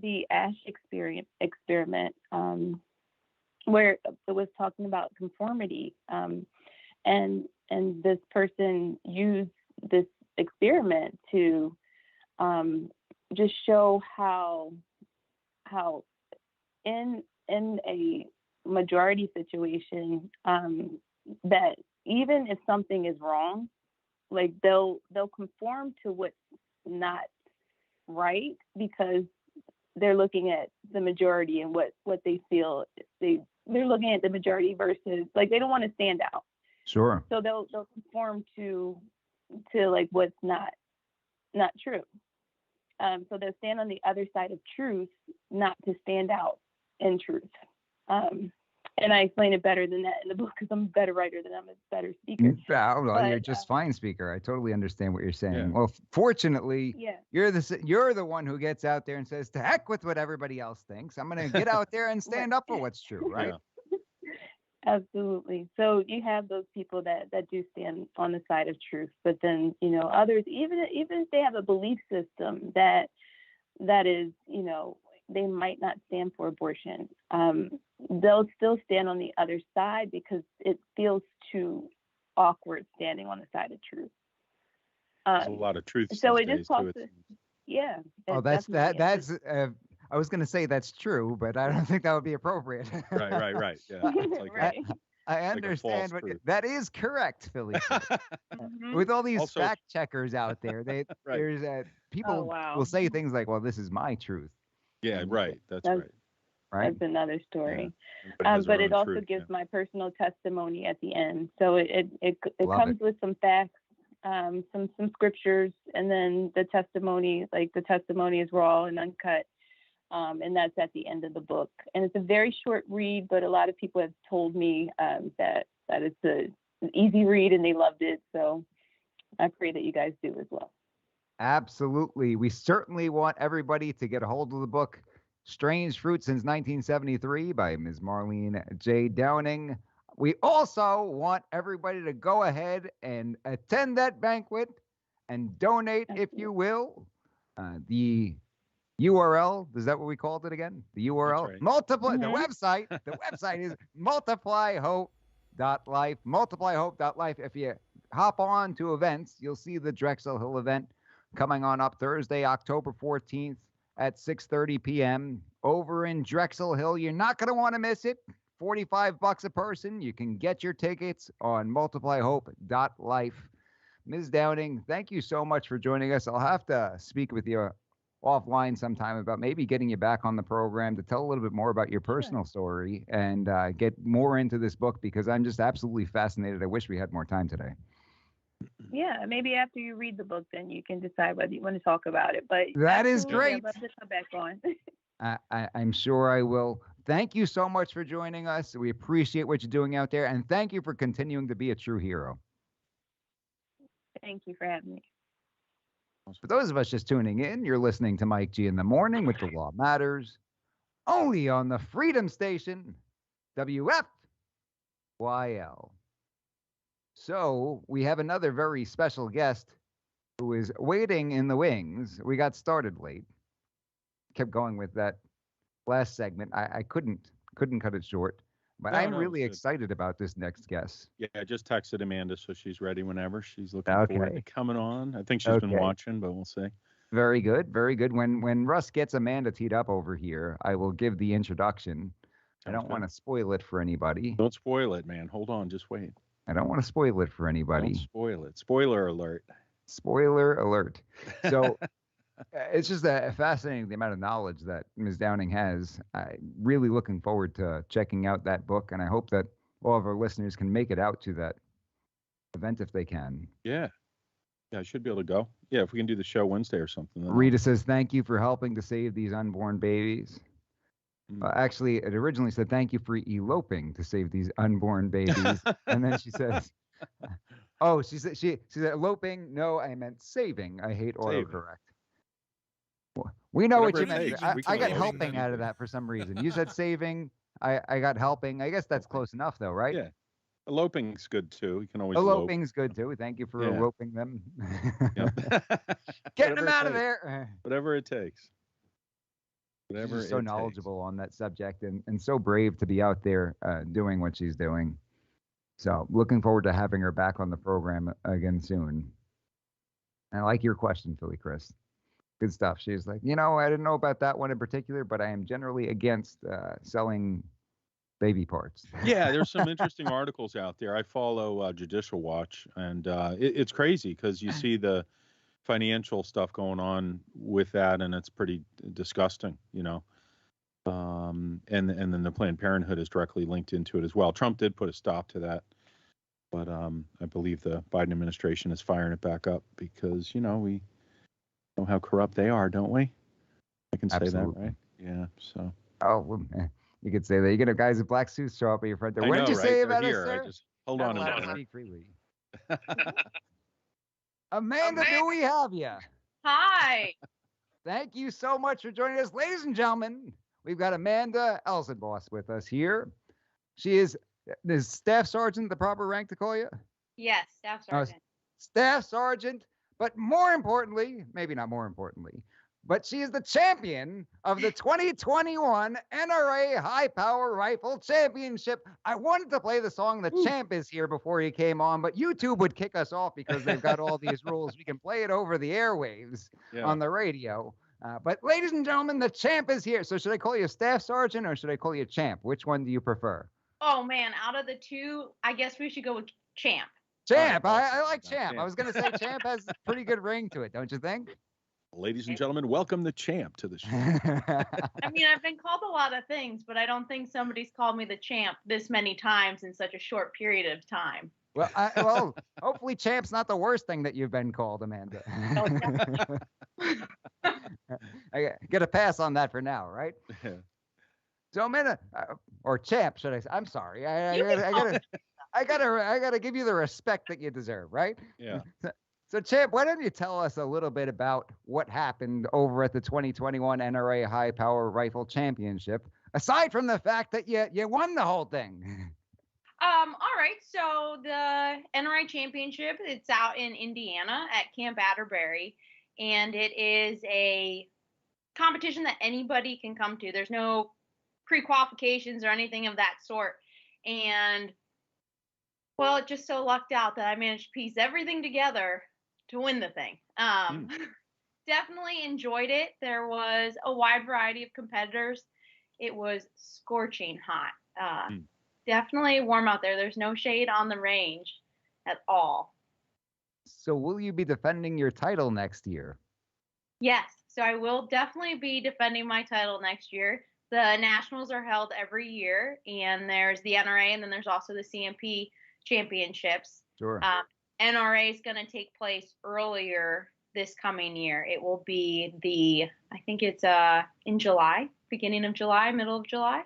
the Ash experiment, where it was talking about conformity, and this person used this experiment to just show how in a majority situation that even if something is wrong, they'll conform to what's not right because they're looking at the majority and what they feel they're looking at the majority versus they don't want to stand out. Sure. So they'll conform to what's not true. So they'll stand on the other side of truth, not to stand out in truth. And I explain it better than that in the book because I'm a better writer than I'm a better speaker. Well, you're just fine speaker. I totally understand what you're saying. Yeah. Well, fortunately, Yeah. you're the one who gets out there and says, "To heck with what everybody else thinks. I'm going to get out there and stand up for what's true." Right? Yeah. Absolutely. So you have those people that do stand on the side of truth, but then others, even if they have a belief system that is they might not stand for abortion, they'll still stand on the other side because it feels too awkward standing on the side of truth. There's a lot of truth. So these it just days, talks. too, Yeah. Oh, it that's definitely is. I was going to say that's true, but I don't think that would be appropriate. Right. Yeah. It's like Right. I a understand false what truth. that is correct, Philly. Mhm. With all these Also- fact checkers out there, Right. there's people wow. will say things like, "Well, this is my truth." Yeah, right. That's That's- right. Right? That's another story. Everybody has their But it own also truth, gives yeah. my personal testimony at the end. So it Love comes with some facts, some scriptures, and then the testimony. The testimony is raw and uncut, and that's at the end of the book. And it's a very short read, but a lot of people have told me that it's an easy read and they loved it. So I pray that you guys do as well. Absolutely. We certainly want everybody to get a hold of the book, Strange Fruit since 1973 by Ms. Marlene J. Downing. We also want everybody to go ahead and attend that banquet and donate, if you will. The URL, is that what we called it again? The URL? right. Multiply, the Mhm. website is multiplyhope.life, multiplyhope.life. If you hop on to events, you'll see the Drexel Hill event coming on up Thursday, October 14th at 6:30 p.m. over in Drexel Hill. You're not going to want to miss it. $45 a person. You can get your tickets on multiplyhope.life. Ms. Downing, thank you so much for joining us. I'll have to speak with you offline sometime about maybe getting you back on the program to tell a little bit more about your personal story and get more into this book because I'm just absolutely fascinated. I wish we had more time today. Yeah, maybe after you read the book, then you can decide whether you want to talk about it. But that is absolutely, great. I'd love to come back on. I'm sure I will. Thank you so much for joining us. We appreciate what you're doing out there, and thank you for continuing to be a true hero. Thank you for having me. For those of us just tuning in, you're listening to Mike G in the Morning with The Law Matters, only on the Freedom Station, WFYL. So we have another very special guest who is waiting in the wings. We got started late. Kept going with that last segment. I couldn't cut it short, but I'm really excited about this next guest. Yeah, I just texted Amanda, so she's ready whenever. She's looking forward to coming on. I think she's been watching, but we'll see. Very good, very good. When Russ gets Amanda teed up over here, I will give the introduction. I don't want to spoil it for anybody. Don't spoil it, man. Hold on, just wait. I don't want to spoil it for anybody. Don't spoil it. Spoiler alert. Spoiler alert. So it's just fascinating the amount of knowledge that Ms. Downing has. I'm really looking forward to checking out that book, and I hope that all of our listeners can make it out to that event if they can. Yeah. Yeah, I should be able to go. Yeah, if we can do the show Wednesday or something. Rita says, thank you for helping to save these unborn babies. Actually, it originally said, thank you for eloping to save these unborn babies. And then she says, she said eloping. No, I meant saving. I hate autocorrect. We know what you meant. I got helping out of that for some reason. You said saving. I got helping. I guess that's close enough, though, right? Yeah. Eloping's good, too. You can always eloping's good, too. Thank you for eloping them. Getting them out of there. Whatever it takes. She's so knowledgeable on that subject and so brave to be out there doing what she's doing. So looking forward to having her back on the program again soon. And I like your question, Philly Chris. Good stuff. She's like, I didn't know about that one in particular, but I am generally against selling baby parts. Yeah, there's some interesting articles out there. I follow Judicial Watch, and it's crazy because you see the financial stuff going on with that, and it's pretty disgusting, and then the Planned Parenthood is directly linked into it as well. Trump did put a stop to that, but I believe the Biden administration is firing it back up because we know how corrupt they are, don't we? I can say that, right? Yeah. So. Oh, well, you could say that. You get guys in black suits show up at your front door. What did you say about us, sir? Hold on a minute. Speak freely. Amanda, do we have you? Hi. Thank you so much for joining us. Ladies and gentlemen, we've got Amanda Elsenboss with us here. She is Staff Sergeant the proper rank to call you? Yes, Staff Sergeant. Staff Sergeant, but more importantly, maybe not more importantly, but she is the champion of the 2021 NRA High Power Rifle Championship. I wanted to play the song The Champ Is Here before he came on, but YouTube would kick us off because they've got all these rules. We can play it over the airwaves on the radio. But ladies and gentlemen, the champ is here. So should I call you Staff Sergeant or should I call you Champ? Which one do you prefer? Oh, man, out of the two, I guess we should go with Champ. Champ. I like Champ. I was going to say Champ has a pretty good ring to it, don't you think? Ladies and gentlemen, welcome the Champ to the show. I mean, I've been called a lot of things, but I don't think somebody's called me the Champ this many times in such a short period of time. Well, hopefully Champ's not the worst thing that you've been called, Amanda. I get a pass on that for now, right? Yeah. So Amanda, or Champ, should I say? I'm sorry. I gotta give you the respect that you deserve, right? Yeah. So, Champ, why don't you tell us a little bit about what happened over at the 2021 NRA High Power Rifle Championship, aside from the fact that you won the whole thing? All right. So the NRA Championship, it's out in Indiana at Camp Atterbury, and it is a competition that anybody can come to. There's no pre-qualifications or anything of that sort. And, well, it just so lucked out that I managed to piece everything together to win the thing. Definitely enjoyed it. There was a wide variety of competitors. It was scorching hot. Definitely warm out there. There's no shade on the range at all. So will you be defending your title next year? Yes, so I will definitely be defending my title next year. The nationals are held every year, and there's the NRA, and then there's also the CMP championships. Sure. NRA is going to take place earlier this coming year. It will be I think it's in July, beginning of July, middle of July.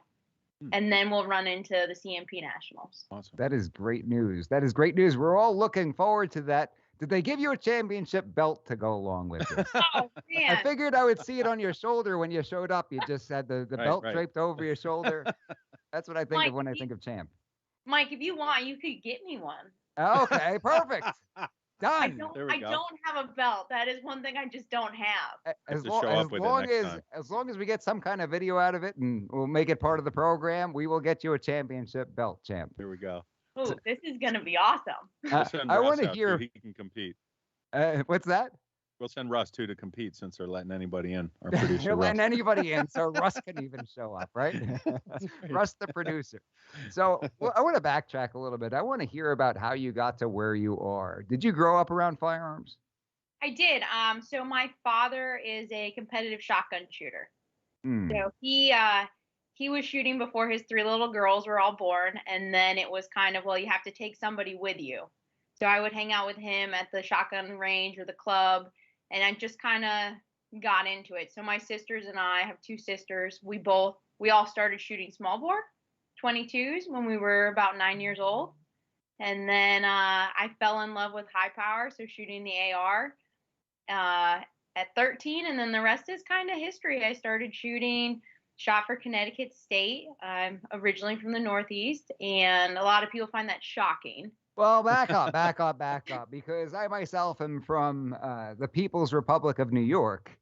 And then we'll run into the CMP nationals. Awesome. That is great news. That is great news. We're all looking forward to that. Did they give you a championship belt to go along with this? Oh, man. I figured I would see it on your shoulder when you showed up. You just had the Right, belt right. draped over your shoulder. That's what I think Mike, of when I think of champ. Mike, if you want, you could get me one. Okay, perfect. I Done. don't There we go. don't have a belt. That is one thing I just don't have. As, to lo- show as up with it long next as time. as long as we get some kind of video out of it and we'll make it part of the program, we will get you a championship belt, champ. Here we go. Ooh, this is gonna be awesome. We'll send I Russ want to out, too. hear. He can compete. What's that? We'll send Russ too to compete since they're letting anybody in. Our producer You're Russ. letting anybody in, so Russ can even show up, right? Russ, the producer. So I want to backtrack a little bit. I want to hear about how you got to where you are. Did you grow up around firearms? I did. So my father is a competitive shotgun shooter. Hmm. So he was shooting before his 3 little girls were all born, and then it was kind of, well, you have to take somebody with you. So I would hang out with him at the shotgun range or the club, and I just kind of got into it. So my sisters and I have 2 sisters. We all started shooting small bore 22s when we were about 9 years old. And then I fell in love with high power, so shooting the AR at 13, and then the rest is kind of history. I started shooting, shot for Connecticut State. I'm originally from the Northeast, and a lot of people find that shocking. Well, back up, because I myself am from the People's Republic of New York,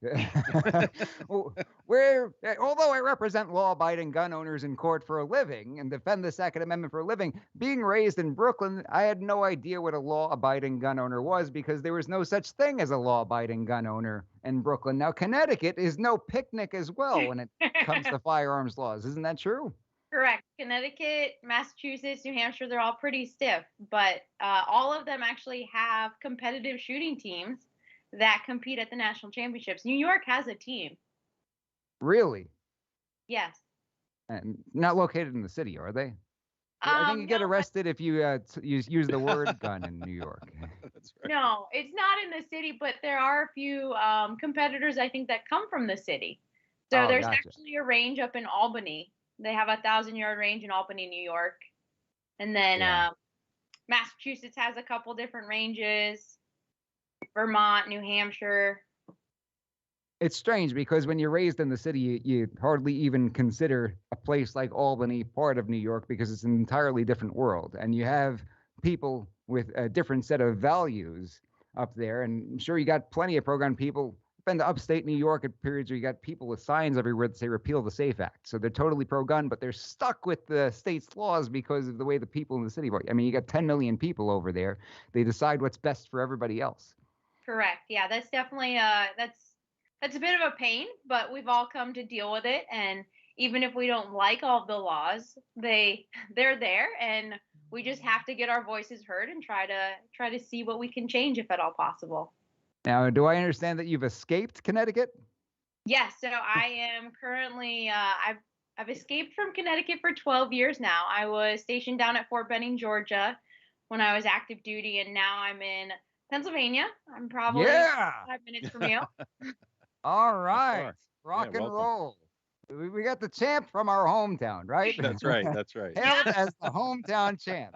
where, although I represent law-abiding gun owners in court for a living and defend the Second Amendment for a living, being raised in Brooklyn, I had no idea what a law-abiding gun owner was because there was no such thing as a law-abiding gun owner in Brooklyn. Now, Connecticut is no picnic as well when it comes to firearms laws. Isn't that true? Correct. Connecticut, Massachusetts, New Hampshire, they're all pretty stiff, but all of them actually have competitive shooting teams that compete at the national championships. New York has a team. Really? Yes. And not located in the city, are they? I think you get No, arrested if you use the word gun in New York. That's right. no, it's not in the city, but there are a few competitors, I think, that come from the city. So Oh, there's gotcha. actually a range up in Albany. They have a 1,000-yard range in Albany, New York. And then Yeah. Massachusetts has a couple different ranges. Vermont, New Hampshire. It's strange because when you're raised in the city, you hardly even consider a place like Albany part of New York because it's an entirely different world. And you have people with a different set of values up there. And I'm sure you got plenty of program people. Been to upstate New York at periods where you got people with signs everywhere that say repeal the SAFE Act. So they're totally pro-gun, but they're stuck with the state's laws because of the way the people in the city vote. I mean, you got 10 million people over there. They decide what's best for everybody else. Correct. Yeah, that's definitely that's a bit of a pain, but we've all come to deal with it. And even if we don't like all of the laws, they're there, and we just have to get our voices heard and try to see what we can change if at all possible. Now, do I understand that you've escaped Connecticut? Yes, so I am currently I've escaped from Connecticut for 12 years now. I was stationed down at Fort Benning, Georgia when I was active duty, and now I'm in Pennsylvania. I'm probably Yeah. 5 minutes from you. All right. far. Rock Yeah, and welcome. roll. We got the champ from our hometown, right? That's right. That's right. Hailed as the hometown champ.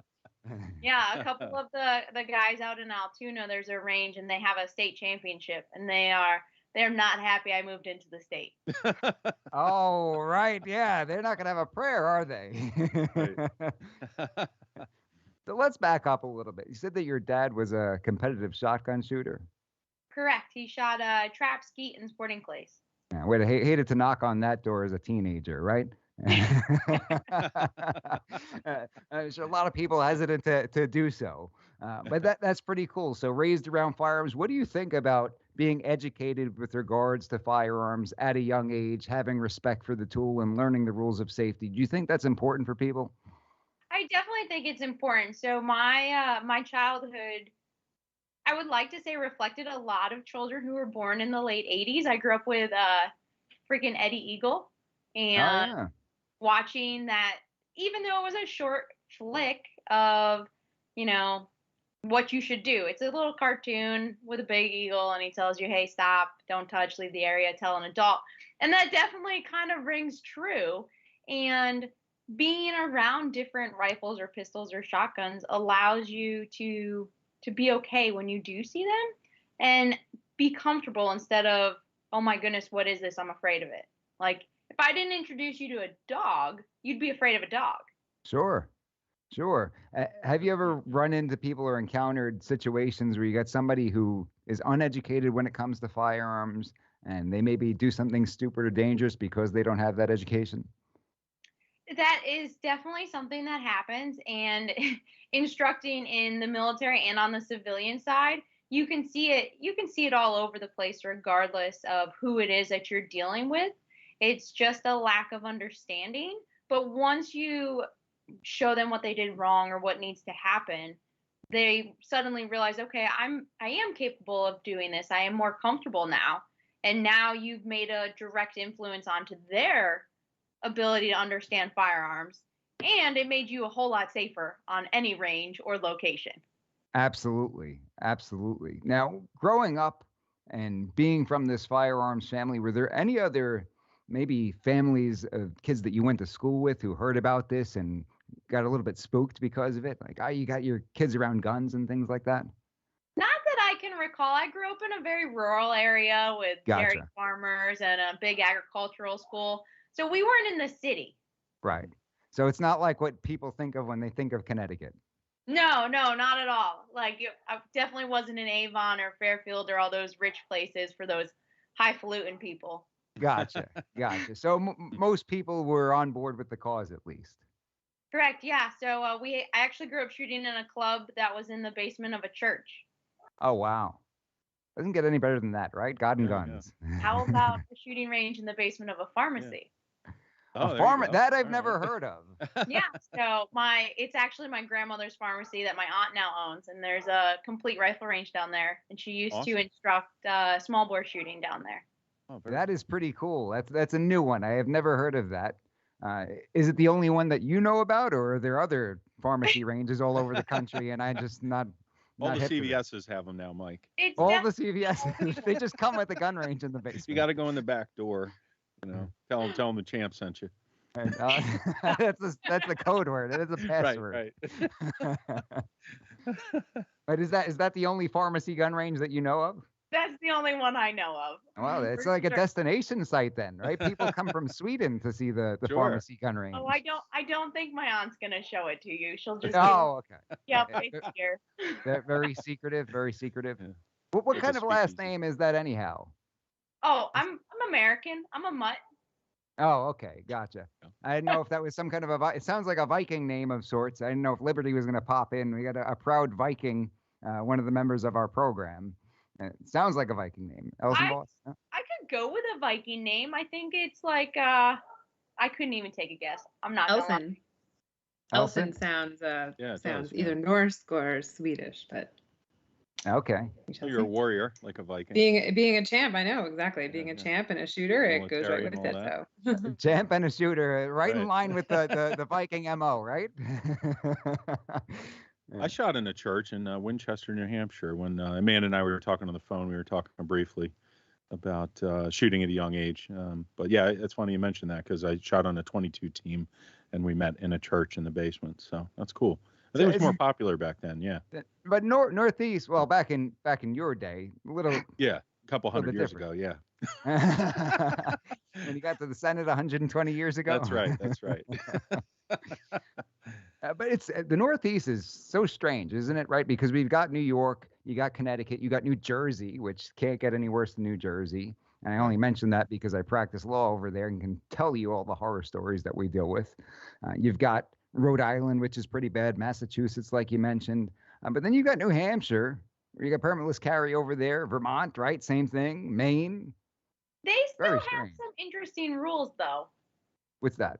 Yeah, a couple of the guys out in Altoona, there's a range, and they have a state championship, and they're not happy I moved into the state. Oh, right. Yeah. They're not going to have a prayer, are they? So let's back up a little bit. You said that your dad was a competitive shotgun shooter. Correct. He shot trap, skeet, and sporting clays. Yeah, would have hated to knock on that door as a teenager, right? I'm sure a lot of people hesitant to do so. But that's pretty cool. So raised around firearms, what do you think about being educated with regards to firearms at a young age, having respect for the tool and learning the rules of safety? Do you think that's important for people? I definitely think it's important. So my childhood I would like to say reflected a lot of children who were born in the late 80s. I grew up with freaking Eddie Eagle Oh and yeah. watching that, even though it was a short flick of, you know, what you should do. It's a little cartoon with a big eagle, and he tells you, hey, stop, don't touch, leave the area, tell an adult. And that definitely kind of rings true. And being around different rifles or pistols or shotguns allows you to be okay when you do see them and be comfortable instead of, oh my goodness, what is this? I'm afraid of it. Like, if I didn't introduce you to a dog, you'd be afraid of a dog. Sure. Sure. Have you ever run into people or encountered situations where you got somebody who is uneducated when it comes to firearms and they maybe do something stupid or dangerous because they don't have that education? That is definitely something that happens. And instructing in the military and on the civilian side, you can see it. You can see it all over the place, regardless of who it is that you're dealing with. It's just a lack of understanding. But once you show them what they did wrong or what needs to happen, they suddenly realize, okay, I am capable of doing this. I am more comfortable now. And now you've made a direct influence onto their ability to understand firearms, and it made you a whole lot safer on any range or location. Absolutely. Absolutely. Now, growing up and being from this firearms family, were there any other maybe families of kids that you went to school with who heard about this and got a little bit spooked because of it? Like, oh, you got your kids around guns and things like that? Not that I can recall. I grew up in a very rural area with dairy Gotcha. farmers and a big agricultural school. So we weren't in the city. Right. So it's not like what people think of when they think of Connecticut. No, no, not at all. Like, I definitely wasn't in Avon or Fairfield or all those rich places for those highfalutin people. Gotcha. Gotcha. So most people were on board with the cause at least. Correct. Yeah. So I actually grew up shooting in a club that was in the basement of a church. Oh, wow. Doesn't get any better than that, right? God and Yeah, guns. How about a shooting range in the basement of a pharmacy? Oh, A there you farmer go. that I've All never right. heard of. Yeah. So it's actually my grandmother's pharmacy that my aunt now owns, and there's a complete rifle range down there, and she used to Awesome. instruct small bore shooting down there. Oh, very That is pretty cool. That's a new one. I have never heard of that. Is it the only one that you know about, or are there other pharmacy ranges all over the country and I just All not the hip to this? CVSs have them now, Mike. It's All the definitely CVS, they just come with a gun range in the You basement. got to go in the back door. Tell them the champ sent you. And, that's the code word. It is a password. Right. But is that the only pharmacy gun range that you know of? that's the only one I know of. Well, it's For like a sure. destination site then, right? People come from Sweden to see the Sure. pharmacy gun range. Oh, I don't think my aunt's gonna show it to you. She'll just Oh, okay. yep, Yeah, it's here. they're very secretive, very secretive. Yeah. What Like kind a of last speakeasy. name is that anyhow? Oh, I'm American. I'm a mutt. Oh, okay, gotcha. Yeah. I didn't know if that was some kind of it sounds like a Viking name of sorts. I didn't know if Liberty was going to pop in. We got a proud Viking, one of the members of our program. It sounds like a Viking name. Elsenboss? Yeah. I could go with a Viking name. I think it's like I couldn't even take a guess. I'm not gonna lie. Elson. Elson sounds Yeah, it sounds does, yeah. either Norse or Swedish, but Okay. we So shall you're a see. warrior, like a Viking. Being a champ, I know exactly. Yeah, Being a yeah. champ and a shooter, it goes right Military with and all it. So Champ and a shooter, right in Right. line with the Viking MO, right? I shot in a church in Winchester, New Hampshire. When Amanda and I were talking on the phone, we were talking briefly about shooting at a young age. But yeah, it's funny you mentioned that because I shot on a 22 team, and we met in a church in the basement. So that's cool. I think it was more popular back then. Yeah. But Northeast, well, back in your day, a little Yeah. A couple Little hundred bit years different. ago. Yeah. when you got to the Senate 120 years ago. That's right. That's right. But it's the Northeast is so strange, isn't it? Right? Because we've got New York, you got Connecticut, you got New Jersey, which can't get any worse than New Jersey. And I only mention that because I practice law over there and can tell you all the horror stories that we deal with. You've got Rhode Island, which is pretty bad, Massachusetts, like you mentioned. But then you got New Hampshire, where you got permitless carry over there, Vermont, right? Same thing, Maine. They still Very have strange. some interesting rules though. What's that?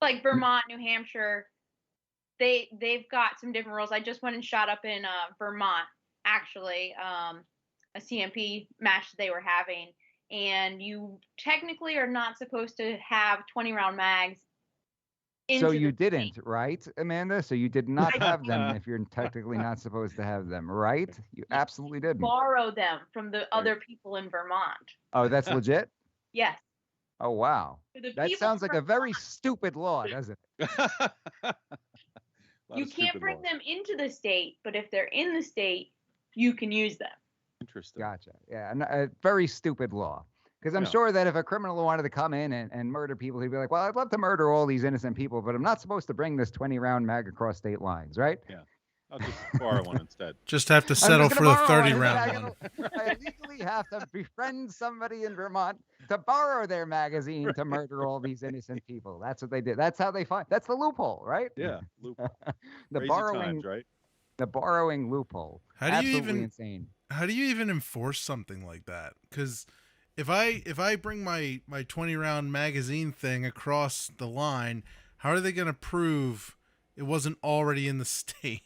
Like Vermont, New Hampshire, they've got some different rules. I just went and shot up in Vermont actually, a CMP match that they were having, and you technically are not supposed to have 20-round mags. So into you the state. didn't, right, Amanda? So you did not I have them if you're technically not supposed to have them, right? You absolutely didn't. Borrow them from the other people in Vermont. Oh, that's legit? Yes. Oh, wow. So the That people sounds in like a very Vermont, stupid law, doesn't it? you can't bring them into the state, but if they're in the state, you can use them. Interesting. Gotcha. Yeah, a very stupid law. Because I'm sure that if a criminal wanted to come in and murder people, he'd be like, well, I'd love to murder all these innocent people, but I'm not supposed to bring this 20-round mag across state lines, right? Yeah. I'll just borrow one instead. Just have to I'm settle just for gonna the borrow 30-round one. I legally have to befriend somebody in Vermont to borrow their magazine to murder all these innocent people. That's what they did. That's how they find. That's the loophole, right? Yeah. Loophole. the Crazy borrowing, times, right? the borrowing loophole. How do you Absolutely even insane. How do you even enforce something like that? Because if I bring my 20-round magazine thing across the line, how are they going to prove it wasn't already in the state?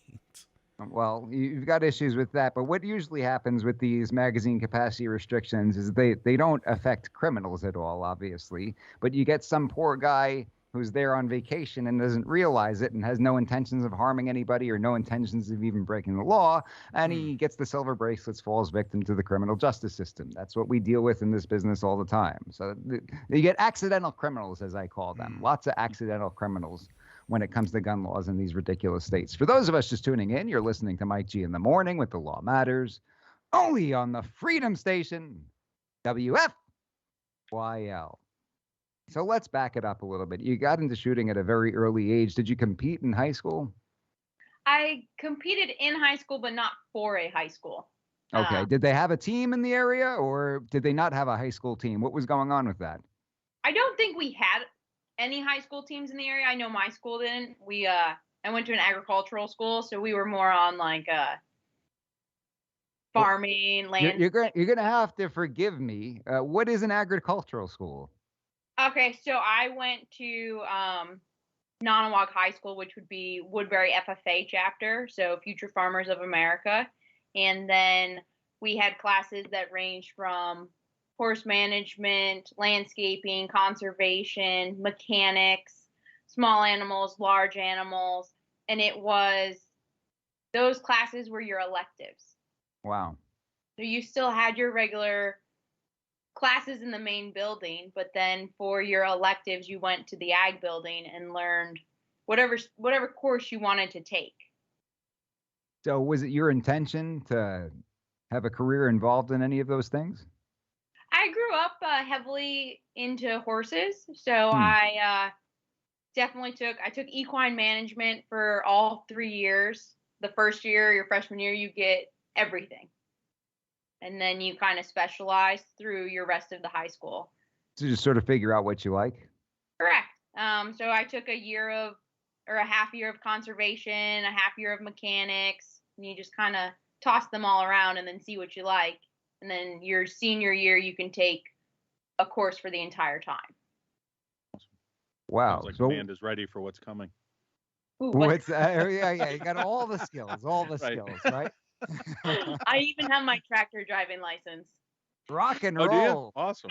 Well, you've got issues with that, but what usually happens with these magazine capacity restrictions is they don't affect criminals at all, obviously, but you get some poor guy who's there on vacation and doesn't realize it and has no intentions of harming anybody or no intentions of even breaking the law, and he gets the silver bracelets, falls victim to the criminal justice system. That's what we deal with in this business all the time. So you get accidental criminals, as I call them. Lots of accidental criminals when it comes to gun laws in these ridiculous states. For those of us just tuning in, you're listening to Mike G in the Morning with The Law Matters, only on the Freedom Station, WFYL. So let's back it up a little bit. You got into shooting at a very early age. Did you compete in high school? I competed in high school, but not for a high school. Okay. Did they have a team in the area, or did they not have a high school team? What was going on with that? I don't think we had any high school teams in the area. I know my school didn't. I went to an agricultural school, so we were more on like farming, land. You're gonna have to forgive me. What is an agricultural school? Okay, so I went to Nonawag High School, which would be Woodbury FFA chapter, so Future Farmers of America. And then we had classes that ranged from horse management, landscaping, conservation, mechanics, small animals, large animals. And those classes were your electives. Wow. So you still had your regular classes in the main building, but then for your electives, you went to the ag building and learned whatever course you wanted to take. So was it your intention to have a career involved in any of those things? I grew up heavily into horses, so I definitely took equine management for all 3 years. The first year, your freshman year, you get everything. And then you kind of specialize through your rest of the high school. To just sort of figure out what you like? Correct. So I took a half year of conservation, a half year of mechanics, and you just kind of toss them all around and then see what you like. And then your senior year, you can take a course for the entire time. Wow. Sounds like Amanda's ready for what's coming. Ooh, yeah, you got all the skills, skills, right? I even have my tractor driving license. Rock and Oh, do you? roll. Awesome.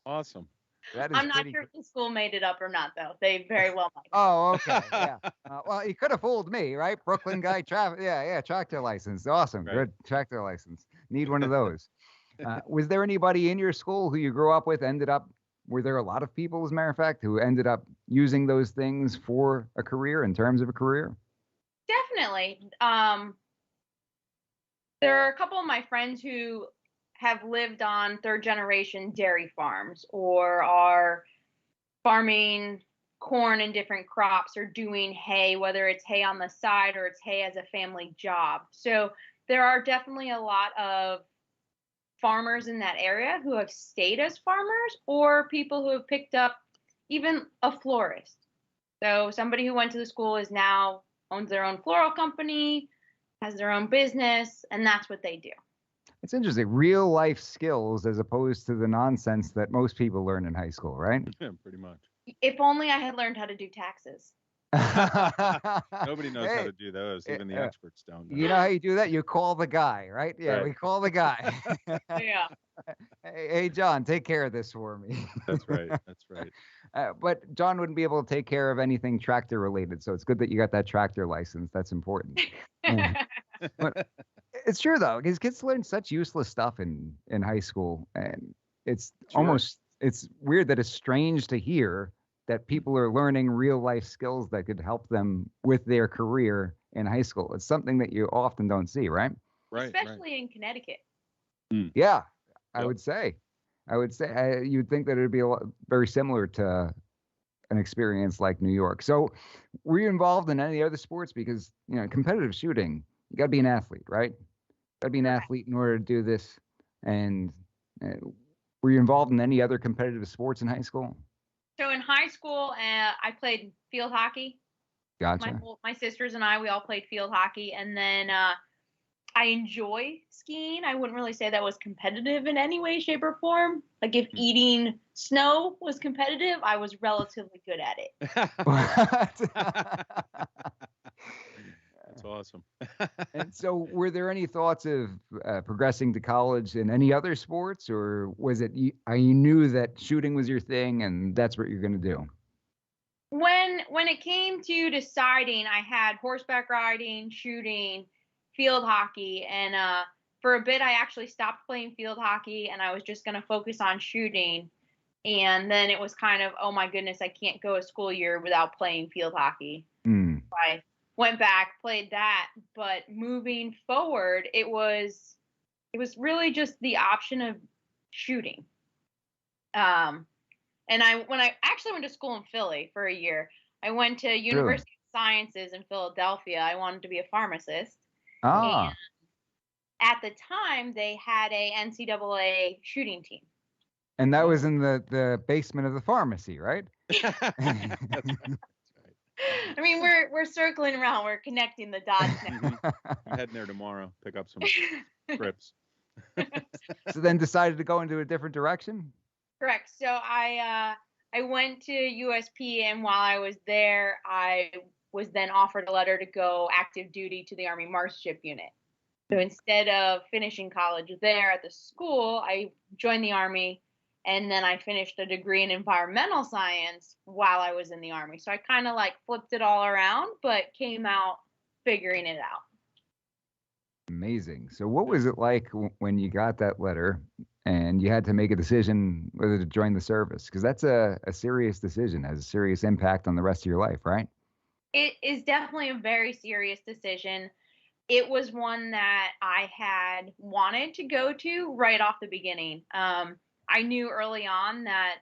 Awesome. That is I'm not sure if the school made it up or not, though. They very well might. Oh, okay. Yeah. Well, you could have fooled me, right? Brooklyn guy, tractor license. Awesome. Right. Good tractor license. Need one of those. Was there anybody in your school who you grew up with were there a lot of people, as a matter of fact, who ended up using those things for a career, in terms of a career? Definitely. There are a couple of my friends who have lived on third generation dairy farms or are farming corn and different crops or doing hay, whether it's hay on the side or it's hay as a family job. So there are definitely a lot of farmers in that area who have stayed as farmers, or people who have picked up even a florist. So somebody who went to the school owns their own floral company, has their own business, and that's what they do. It's interesting. Real life skills as opposed to the nonsense that most people learn in high school, right? Yeah, pretty much. If only I had learned how to do taxes. Nobody knows how Hey, to do those. Even the uh, experts don't you know. know how you do that? You call the guy, right? Yeah, Right. we call the guy. Yeah. Hey, John, take care of this for me. That's right. That's right. But John wouldn't be able to take care of anything tractor related, so it's good that you got that tractor license. That's important. Yeah. But it's true though, because kids learn such useless stuff in high school, and it's Sure. almost it's weird that it's strange to hear that people are learning real life skills that could help them with their career in high school. It's something that you often don't see, right? Right. Especially in Connecticut. Yeah, I Yep. would say. You'd think that it'd be very similar to an experience like New York. So, were you involved in any other sports? Because competitive shooting, you got to be an athlete, right? Got to be an Correct. athlete in order to do this. And were you involved in any other competitive sports in high school? So in high school, I played field hockey. Gotcha. My sisters and I, we all played field hockey, and then I enjoy skiing. I wouldn't really say that was competitive in any way, shape, or form. Like if eating snow was competitive, I was relatively good at it. That's awesome. And so, were there any thoughts of progressing to college in any other sports, or was it you knew that shooting was your thing and that's what you're going to do? When it came to deciding, I had horseback riding, shooting, field hockey, and for a bit I actually stopped playing field hockey and I was just going to focus on shooting. And then it was kind of, oh my goodness, I can't go a school year without playing field hockey. Mm. I went back, played that, but moving forward, it was really just the option of shooting. And when I actually went to school in Philly for a year, I went to University of Sciences in Philadelphia. I wanted to be a pharmacist. Ah, And at the time, they had a NCAA shooting team. and that was in the basement of the pharmacy, right? That's right. I mean, we're circling around. We're connecting the dots now. I'm heading there tomorrow. Pick up some scripts. So then decided to go into a different direction? Correct. So I went to USP, and while I was there, I was then offered a letter to go active duty to the Army Marksmanship Unit. So instead of finishing college there at the school, I joined the Army, and then I finished a degree in environmental science while I was in the Army. So I kind of like flipped it all around, but came out figuring it out. Amazing. So what was it like when you got that letter and you had to make a decision whether to join the service? Because that's a serious decision, has a serious impact on the rest of your life, right? It is definitely a very serious decision. It was one that I had wanted to go to right off the beginning. I knew early on that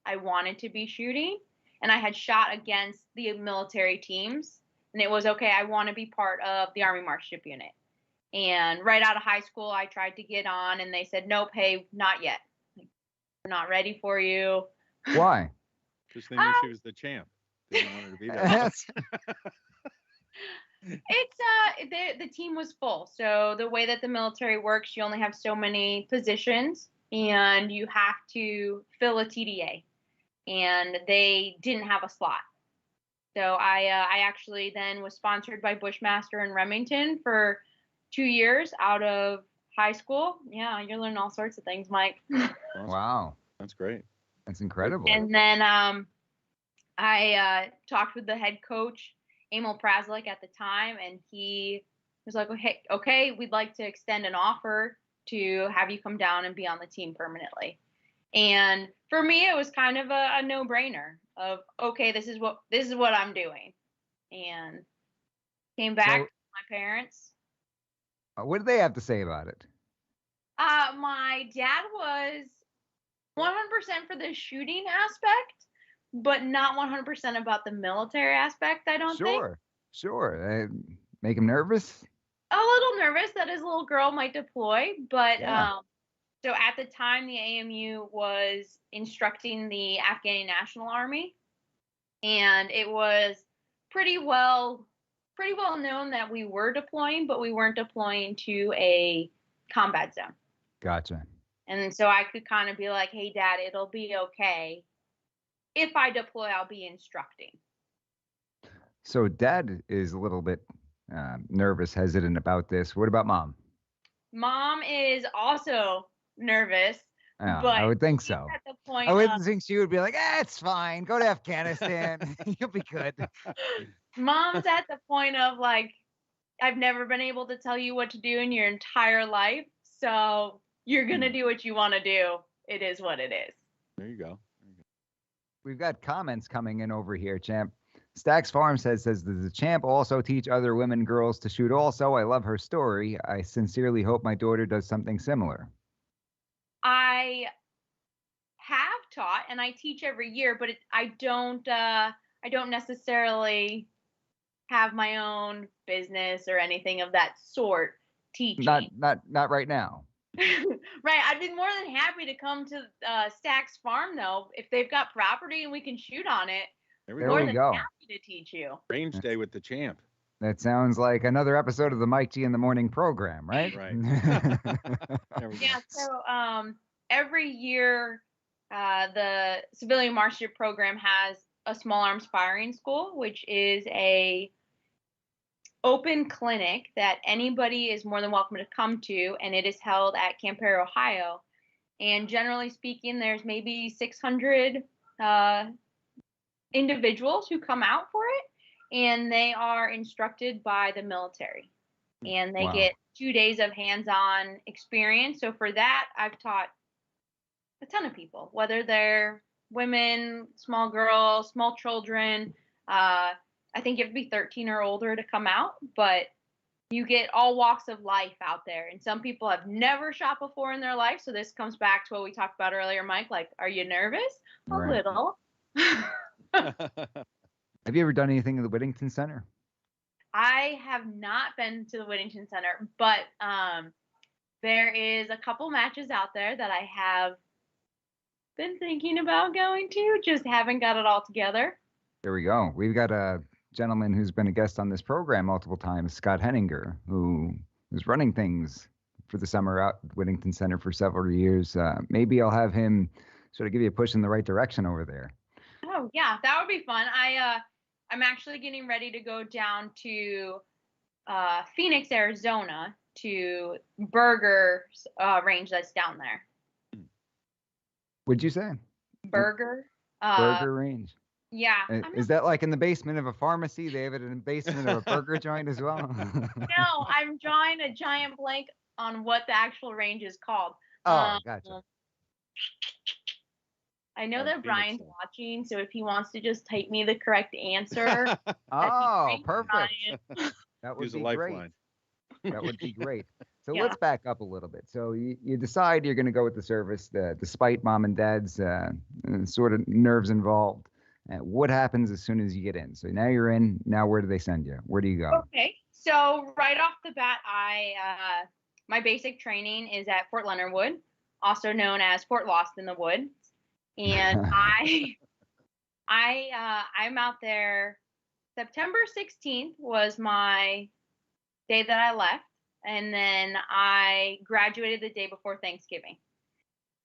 I wanted to be shooting, and I had shot against the military teams, and it was okay, I want to be part of the Army Marksmanship Unit. And right out of high school, I tried to get on, and they said, nope, hey, not yet. We're not ready for you. Why? Because they knew she was the champ. They didn't want her to be there. It's the team was full. So the way that the military works, you only have so many positions, and you have to fill a TDA, and they didn't have a slot. So I actually then was sponsored by Bushmaster in Remington for 2 years out of high school. Yeah, you're learning all sorts of things, Mike. Awesome. Wow. That's great. That's incredible. And then I talked with the head coach, Emil Praslik, at the time, and he was like, okay, we'd like to extend an offer to have you come down and be on the team permanently. And for me, it was kind of a no-brainer of, okay, this is what I'm doing. And came back to my parents. What did they have to say about it? My dad was 100% for the shooting aspect, but not 100% about the military aspect, I don't think. Sure. Make him nervous? A little nervous that his little girl might deploy, but Yeah. so at the time the AMU was instructing the Afghani National Army, and it was pretty well known that we were deploying, but we weren't deploying to a combat zone. Gotcha. And so I could kind of be like, hey, Dad, it'll be okay. If I deploy, I'll be instructing. So Dad is a little bit nervous, hesitant about this. What about Mom? Mom is also nervous, Yeah, but I would think she's so. at the point I of wouldn't think she would be like, it's fine. Go to Afghanistan. You'll be good. Mom's at the point of like, I've never been able to tell you what to do in your entire life, so you're gonna do what you want to do. It is what it is. There you go. We've got comments coming in over here, Champ. Stacks Farm says, does the Champ also teach other women girls to shoot also? I love her story. I sincerely hope my daughter does something similar. I have taught and I teach every year, but I don't necessarily have my own business or anything of that sort teaching. Not right now. Right. I'd be more than happy to come to Stacks Farm though. If they've got property and we can shoot on it, There more we than go. happy to teach you. Range day with the Champ. That sounds like another episode of the Mike G in the Morning program, right? Right. There we go. Yeah. So every year, the Civilian Marksmanship Program has a small arms firing school, which is a open clinic that anybody is more than welcome to come to, and it is held at Camp Perry, Ohio. And generally speaking, there's maybe 600 individuals who come out for it, and they are instructed by the military, and they Wow. get 2 days of hands-on experience. So for that, I've taught a ton of people, whether they're women, small girls, small children. I think you have to be 13 or older to come out, but you get all walks of life out there. And some people have never shot before in their life. So this comes back to what we talked about earlier, Mike. Like, are you nervous? Right. A little. Have you ever done anything at the Whittington Center? I have not been to the Whittington Center, but there is a couple matches out there that I have been thinking about going to, just haven't got it all together. There we go. We've got a gentleman who's been a guest on this program multiple times, Scott Henninger, who was running things for the summer out at Whittington Center for several years. Maybe I'll have him sort of give you a push in the right direction over there. Oh yeah, that would be fun. I'm actually getting ready to go down to Phoenix, Arizona, to Berger's range that's down there. What'd you say? Burger. Burger range. Yeah. Is that like in the basement of a pharmacy? They have it in the basement of a burger joint as well? No, I'm drawing a giant blank on what the actual range is called. Oh, gotcha. I know that Phoenix, Brian's then. watching, so if he wants to just type me the correct answer. Oh, great, perfect. Brian. That would Use a be lifeline. great. That would be great. So Yeah. let's back up a little bit. So you decide you're going to go with the service, despite Mom and Dad's sort of nerves involved. What happens as soon as you get in? So now you're in. Now where do they send you? Where do you go? Okay, so right off the bat, my basic training is at Fort Leonard Wood, also known as Fort Lost in the Woods, and I'm out there. September 16th was my day that I left, and then I graduated the day before Thanksgiving.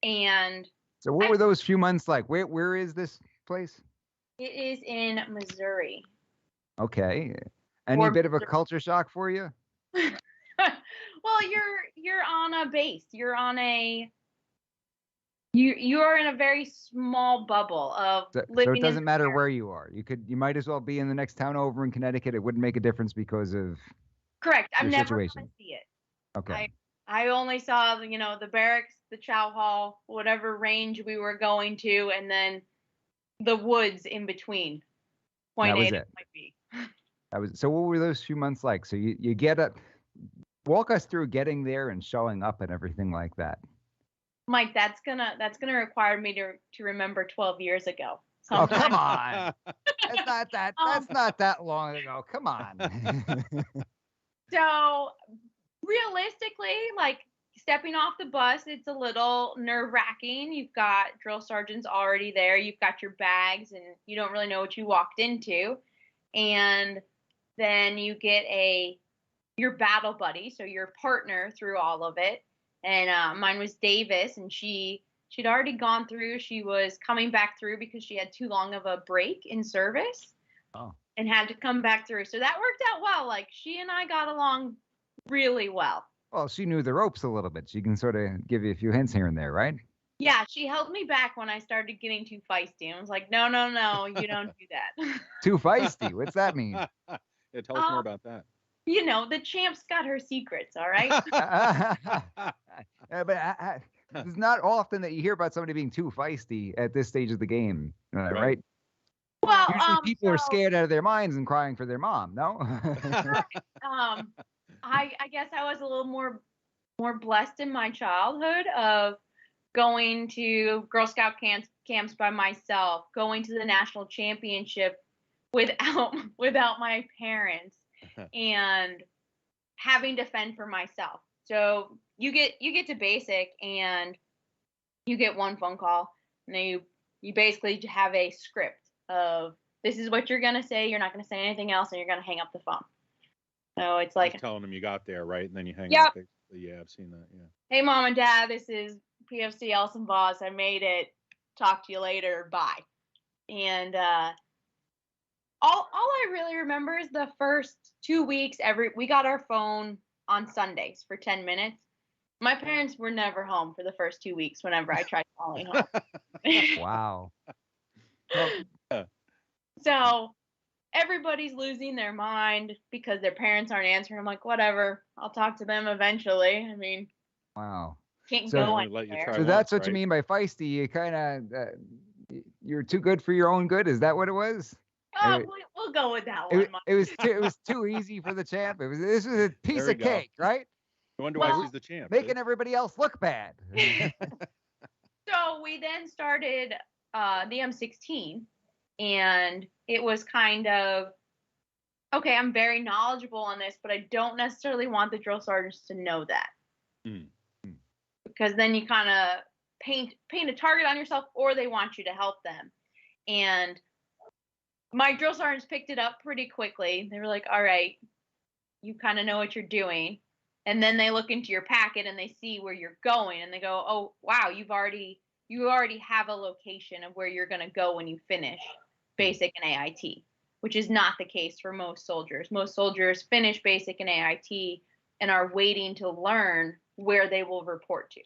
And So what were those few months like? Where is this place? it is in Missouri. Okay. Any bit of a culture shock for you? Well, you're on a base. You're on a you're in a very small bubble of So living. it doesn't in matter where you are. You might as well be in the next town over in Connecticut. It wouldn't make a difference because of Correct. I've your never situation. gonna see it. okay. I only saw the barracks, the chow hall, whatever range we were going to, and then the woods in between. Point That was A to it. point B. So what were those few months like? So you get up, walk us through getting there and showing up and everything like that. Mike, that's gonna require me to remember 12 years ago. Oh, come Sometime. on. That's not that long ago. Come on. So realistically, like stepping off the bus, it's a little nerve-wracking. You've got drill sergeants already there. You've got your bags, and you don't really know what you walked into. And then you get your battle buddy, so your partner through all of it. And mine was Davis, and she'd already gone through. She was coming back through because she had too long of a break in service. Oh. and had to come back through. So that worked out well. Like she and I got along really well. Well, she knew the ropes a little bit. She can sort of give you a few hints here and there, right? Yeah, she held me back when I started getting too feisty. I was like, no, you don't do that. Too feisty. What's that mean? Yeah, tell us more about that. You know, the champ's got her secrets, all right? But it's not often that you hear about somebody being too feisty at this stage of the game, right? Well, Usually people are scared out of their minds and crying for their mom, no? I guess I was a little more blessed in my childhood of going to Girl Scout camps by myself, going to the national championship without my parents, and having to fend for myself. So you get to basic and you get one phone call, and then you basically have a script of this is what you're gonna say. You're not gonna say anything else, and you're gonna hang up the phone. So it's like just telling them you got there, right? And then you hang Yep. up. Yeah, I've seen that. Yeah. Hey, Mom and Dad, this is PFC Elsenboss. I made it. Talk to you later. Bye. And all I really remember is the first 2 weeks. We got our phone on Sundays for 10 minutes. My parents were never home for the first 2 weeks whenever I tried calling home. Wow. So everybody's losing their mind because their parents aren't answering. I'm like, whatever. I'll talk to them eventually. I mean, Wow. can't So- go Only let you anywhere. try So that's once, what you right? mean by feisty. You kind of you're too good for your own good. Is that what it was? We'll go with that It, one. it was too easy for the champ. This was a piece There we of go. cake, right? I wonder Well, why she's the champ. Making everybody else look bad. So we then started the M16, and it was kind of, okay, I'm very knowledgeable on this, but I don't necessarily want the drill sergeants to know that. Mm. Because then you kind of paint a target on yourself, or they want you to help them. And my drill sergeants picked it up pretty quickly. They were like, all right, you kind of know what you're doing. And then they look into your packet and they see where you're going, and they go, oh, wow, you already have a location of where you're going to go when you finish basic and AIT, which is not the case for most soldiers. Most soldiers finish basic and AIT and are waiting to learn where they will report to.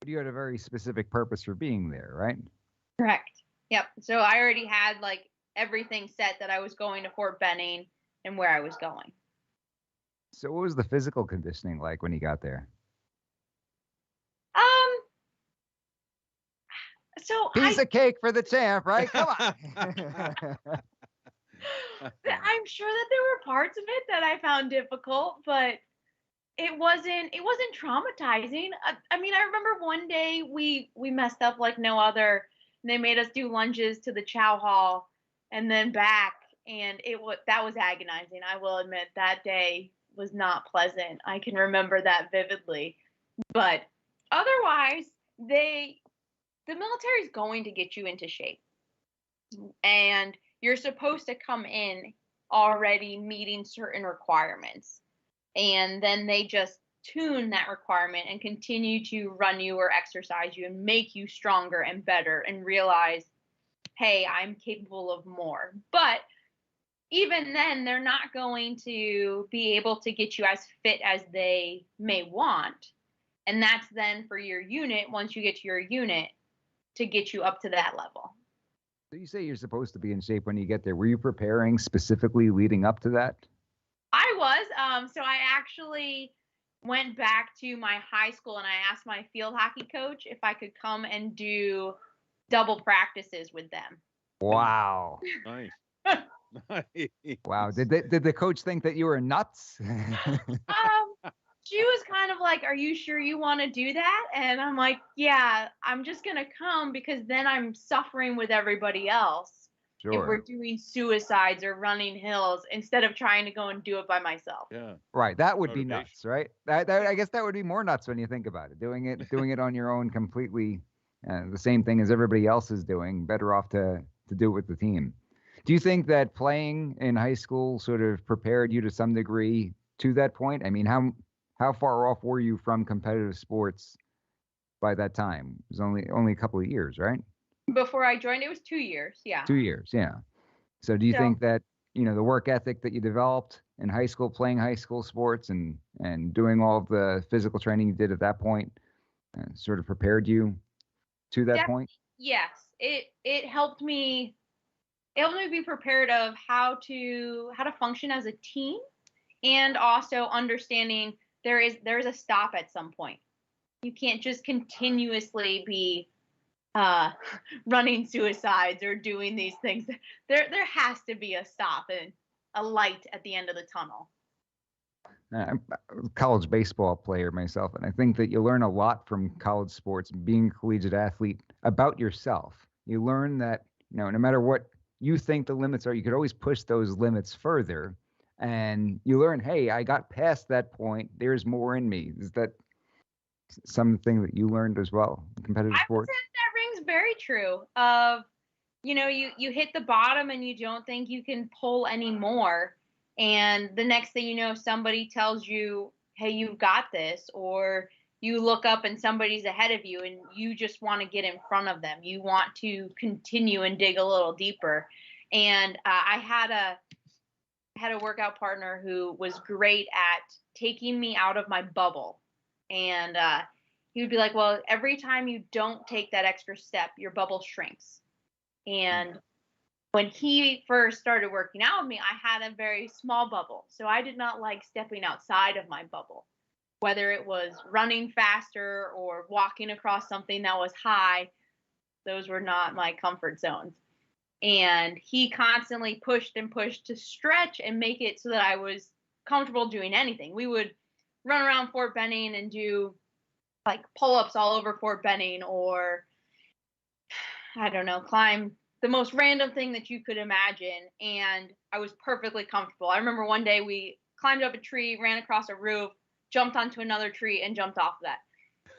You had a very specific purpose for being there, right? Correct. Yep. So I already had like everything set that I was going to Fort Benning and where I was going. So what was the physical conditioning like when you got there? So Piece of cake for the champ, right? Come on. I'm sure that there were parts of it that I found difficult, but it wasn't traumatizing. I mean, I remember one day we messed up like no other, and they made us do lunges to the chow hall and then back, and that was agonizing. I will admit that day was not pleasant. I can remember that vividly. But otherwise, the military is going to get you into shape. And you're supposed to come in already meeting certain requirements. And then they just tune that requirement and continue to run you or exercise you and make you stronger and better and realize, hey, I'm capable of more. But even then, they're not going to be able to get you as fit as they may want. And that's then for your unit, once you get to your unit, to get you up to that level. So you say you're supposed to be in shape when you get there. Were you preparing specifically leading up to that? I was. So I actually went back to my high school and I asked my field hockey coach if I could come and do double practices with them. Wow. Nice. Wow. Did the coach think that you were nuts? She was kind of like, are you sure you want to do that? And I'm like, yeah, I'm just going to come because then I'm suffering with everybody else. Sure. If we're doing suicides or running hills instead of trying to go and do it by myself. Yeah. Right. That would be Motivation. nuts, right? I guess that would be more nuts when you think about it. Doing it on your own completely, the same thing as everybody else is doing. Better off to do it with the team. Do you think that playing in high school sort of prepared you to some degree to that point? I mean, how far off were you from competitive sports by that time? It was only a couple of years, right? Before I joined, it was 2 years. Yeah. 2 years, yeah. So do you So think that, the work ethic that you developed in high school, playing high school sports and doing all of the physical training you did at that point, sort of prepared you to that Definitely, point? yes. It helped me. It helped me be prepared of how to function as a team, and also understanding there is a stop at some point. You can't just continuously be uh, running suicides or doing these things. There has to be a stop and a light at the end of the tunnel. I'm a college baseball player myself, and I think that you learn a lot from college sports, being a collegiate athlete, about yourself. You learn that, no matter what you think the limits are, you could always push those limits further. And you learn, hey, I got past that point. There's more in me. Is that something that you learned as well in competitive I would sports? say that rings very true. Of you hit the bottom and you don't think you can pull any more, and the next thing you know, somebody tells you, "Hey, you've got this," or you look up and somebody's ahead of you, and you just want to get in front of them. You want to continue and dig a little deeper. And I had a workout partner who was great at taking me out of my bubble. And he would be like, well, every time you don't take that extra step, your bubble shrinks. And when he first started working out with me, I had a very small bubble. So I did not like stepping outside of my bubble, whether it was running faster or walking across something that was high. Those were not my comfort zones. And he constantly pushed and pushed to stretch and make it so that I was comfortable doing anything. We would run around Fort Benning and do like pull-ups all over Fort Benning, or I don't know, climb the most random thing that you could imagine, and I was perfectly comfortable. I remember one day we climbed up a tree, ran across a roof, jumped onto another tree, and jumped off of that.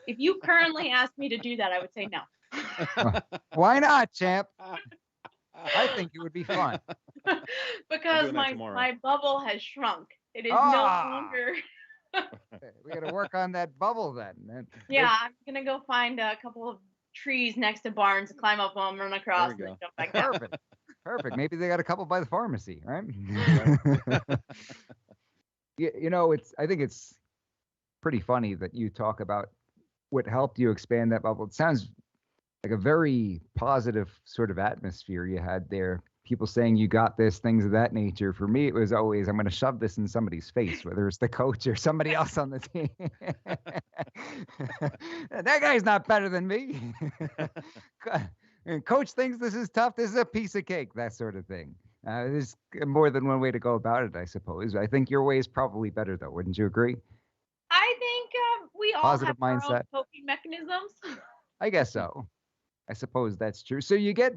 If you currently asked me to do that, I would say no. Why not, champ? I think it would be fun. Because doing that my tomorrow. my bubble has shrunk. It is no Ah. longer. We got to work on that bubble then. Yeah, I'm gonna go find a couple of trees next to barns, climb up them, run across, There and we then jump back down. Perfect. Perfect. Maybe they got a couple by the pharmacy, right? I think it's pretty funny that you talk about what helped you expand that bubble. It sounds like a very positive sort of atmosphere you had there. People saying you got this, things of that nature. For me, it was always, I'm going to shove this in somebody's face, whether it's the coach or somebody else on the team. That guy's not better than me. And coach thinks this is tough. This is a piece of cake, that sort of thing. There's more than one way to go about it, I suppose. I think your way is probably better, though. Wouldn't you agree? I think we all Positive have our own mindset. coping mechanisms. I guess so. I suppose that's true. So you get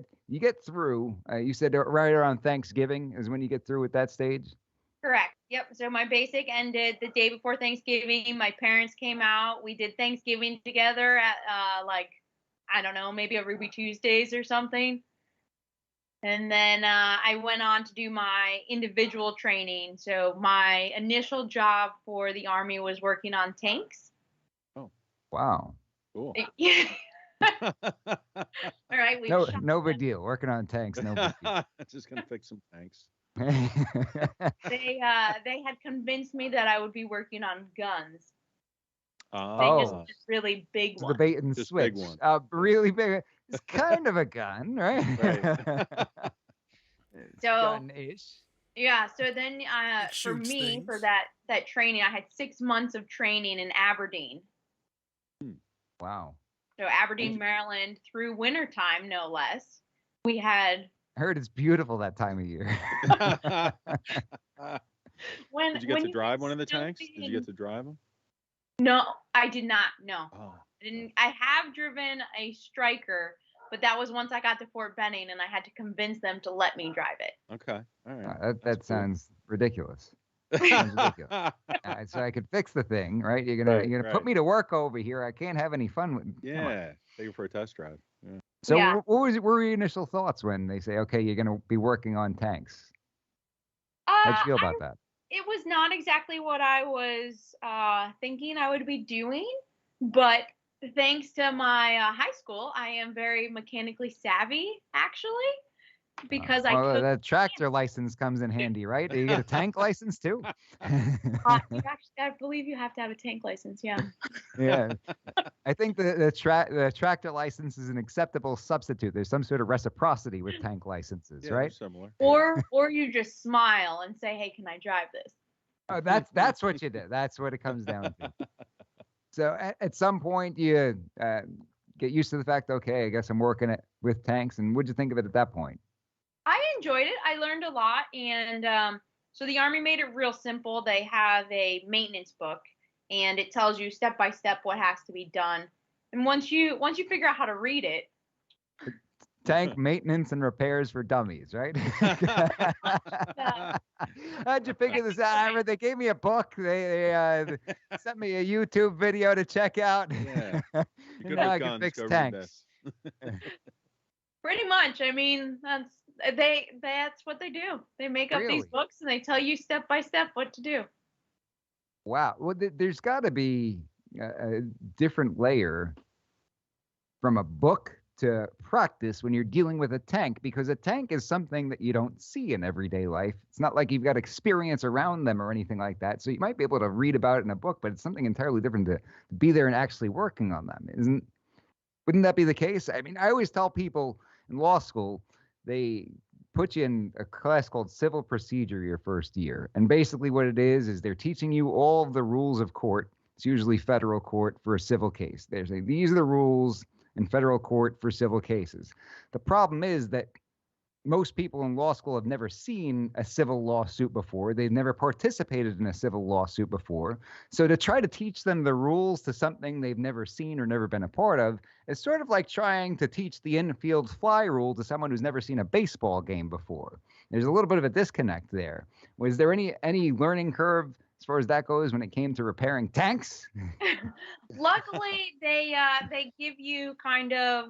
through. You said right around Thanksgiving is when you get through with that stage. Correct. Yep. So my basic ended the day before Thanksgiving. My parents came out. We did Thanksgiving together at I don't know, maybe a Ruby Tuesdays or something. And then I went on to do my individual training. So my initial job for the Army was working on tanks. Oh, wow. Cool. Yeah. All right. No big deal. Working on tanks, no big deal. Just gonna fix some tanks. They had convinced me that I would be working on guns. Oh, Just really big So ones. the bait and Just switch. big one. Really big. It's kind of a gun, right? Right. It's So gun-ish. yeah. So then It for shoots me, things. for that training, I had 6 months of training in Aberdeen. Wow. So Aberdeen, Maryland, through wintertime, no less. We had. I heard it's beautiful that time of year. When Did you get to drive one of the still tanks? Did you get to drive them? No, I did not. No, Oh, I didn't. I have driven a Striker, but that was once I got to Fort Benning, and I had to convince them to let me drive it. okay. All right. That That's cool. sounds ridiculous. Sounds ridiculous. So I could fix the thing, right? You're gonna put me to work over here. I can't have any fun with. Yeah. Take it for a test drive. Yeah. So Yeah. what were your initial thoughts when they say, okay, you're gonna be working on tanks? How'd you feel about that? It was not exactly what I was thinking I would be doing, but thanks to my high school, I am very mechanically savvy, actually. because I Well, took. the tractor license comes in handy, right? Do you get a tank license too? You actually, I believe you have to have a tank license. Yeah. Yeah. I think the tractor license is an acceptable substitute. There's some sort of reciprocity with tank licenses, Yeah, they're right? similar. Or you just smile and say, "Hey, can I drive this?" Oh, that's what you do. That's what it comes down to. So at some point you get used to the fact, okay, I guess I'm working it with tanks. And what'd you think of it at that point? I enjoyed it. I learned a lot, and so the Army made it real simple. They have a maintenance book, and it tells you step by step what has to be done. And once you figure out how to read it, Tank maintenance and repairs for dummies, right? How'd you figure this out? I remember they gave me a book. They sent me a YouTube video to check out. Yeah. And You're good now I with can guns. fix Go read tanks. this. pretty much, I mean, that's what they do. They make up these Really? books and they tell you step by step what to do. Wow. Well, there's got to be a different layer from a book to practice when you're dealing with a tank, because a tank is something that you don't see in everyday life. It's not like you've got experience around them or anything like that. So you might be able to read about it in a book, but it's something entirely different to be there and actually working on them. Wouldn't that be the case? I mean, I always tell people in law school, they put you in a class called civil procedure your first year. And basically what it is they're teaching you all of the rules of court. It's usually federal court for a civil case. They're saying these are the rules in federal court for civil cases. The problem is that most people in law school have never seen a civil lawsuit before. They've never participated in a civil lawsuit before. So to try to teach them the rules to something they've never seen or never been a part of is sort of like trying to teach the infield fly rule to someone who's never seen a baseball game before. There's a little bit of a disconnect there. Was there any learning curve as far as that goes when it came to repairing tanks? Luckily, they give you kind of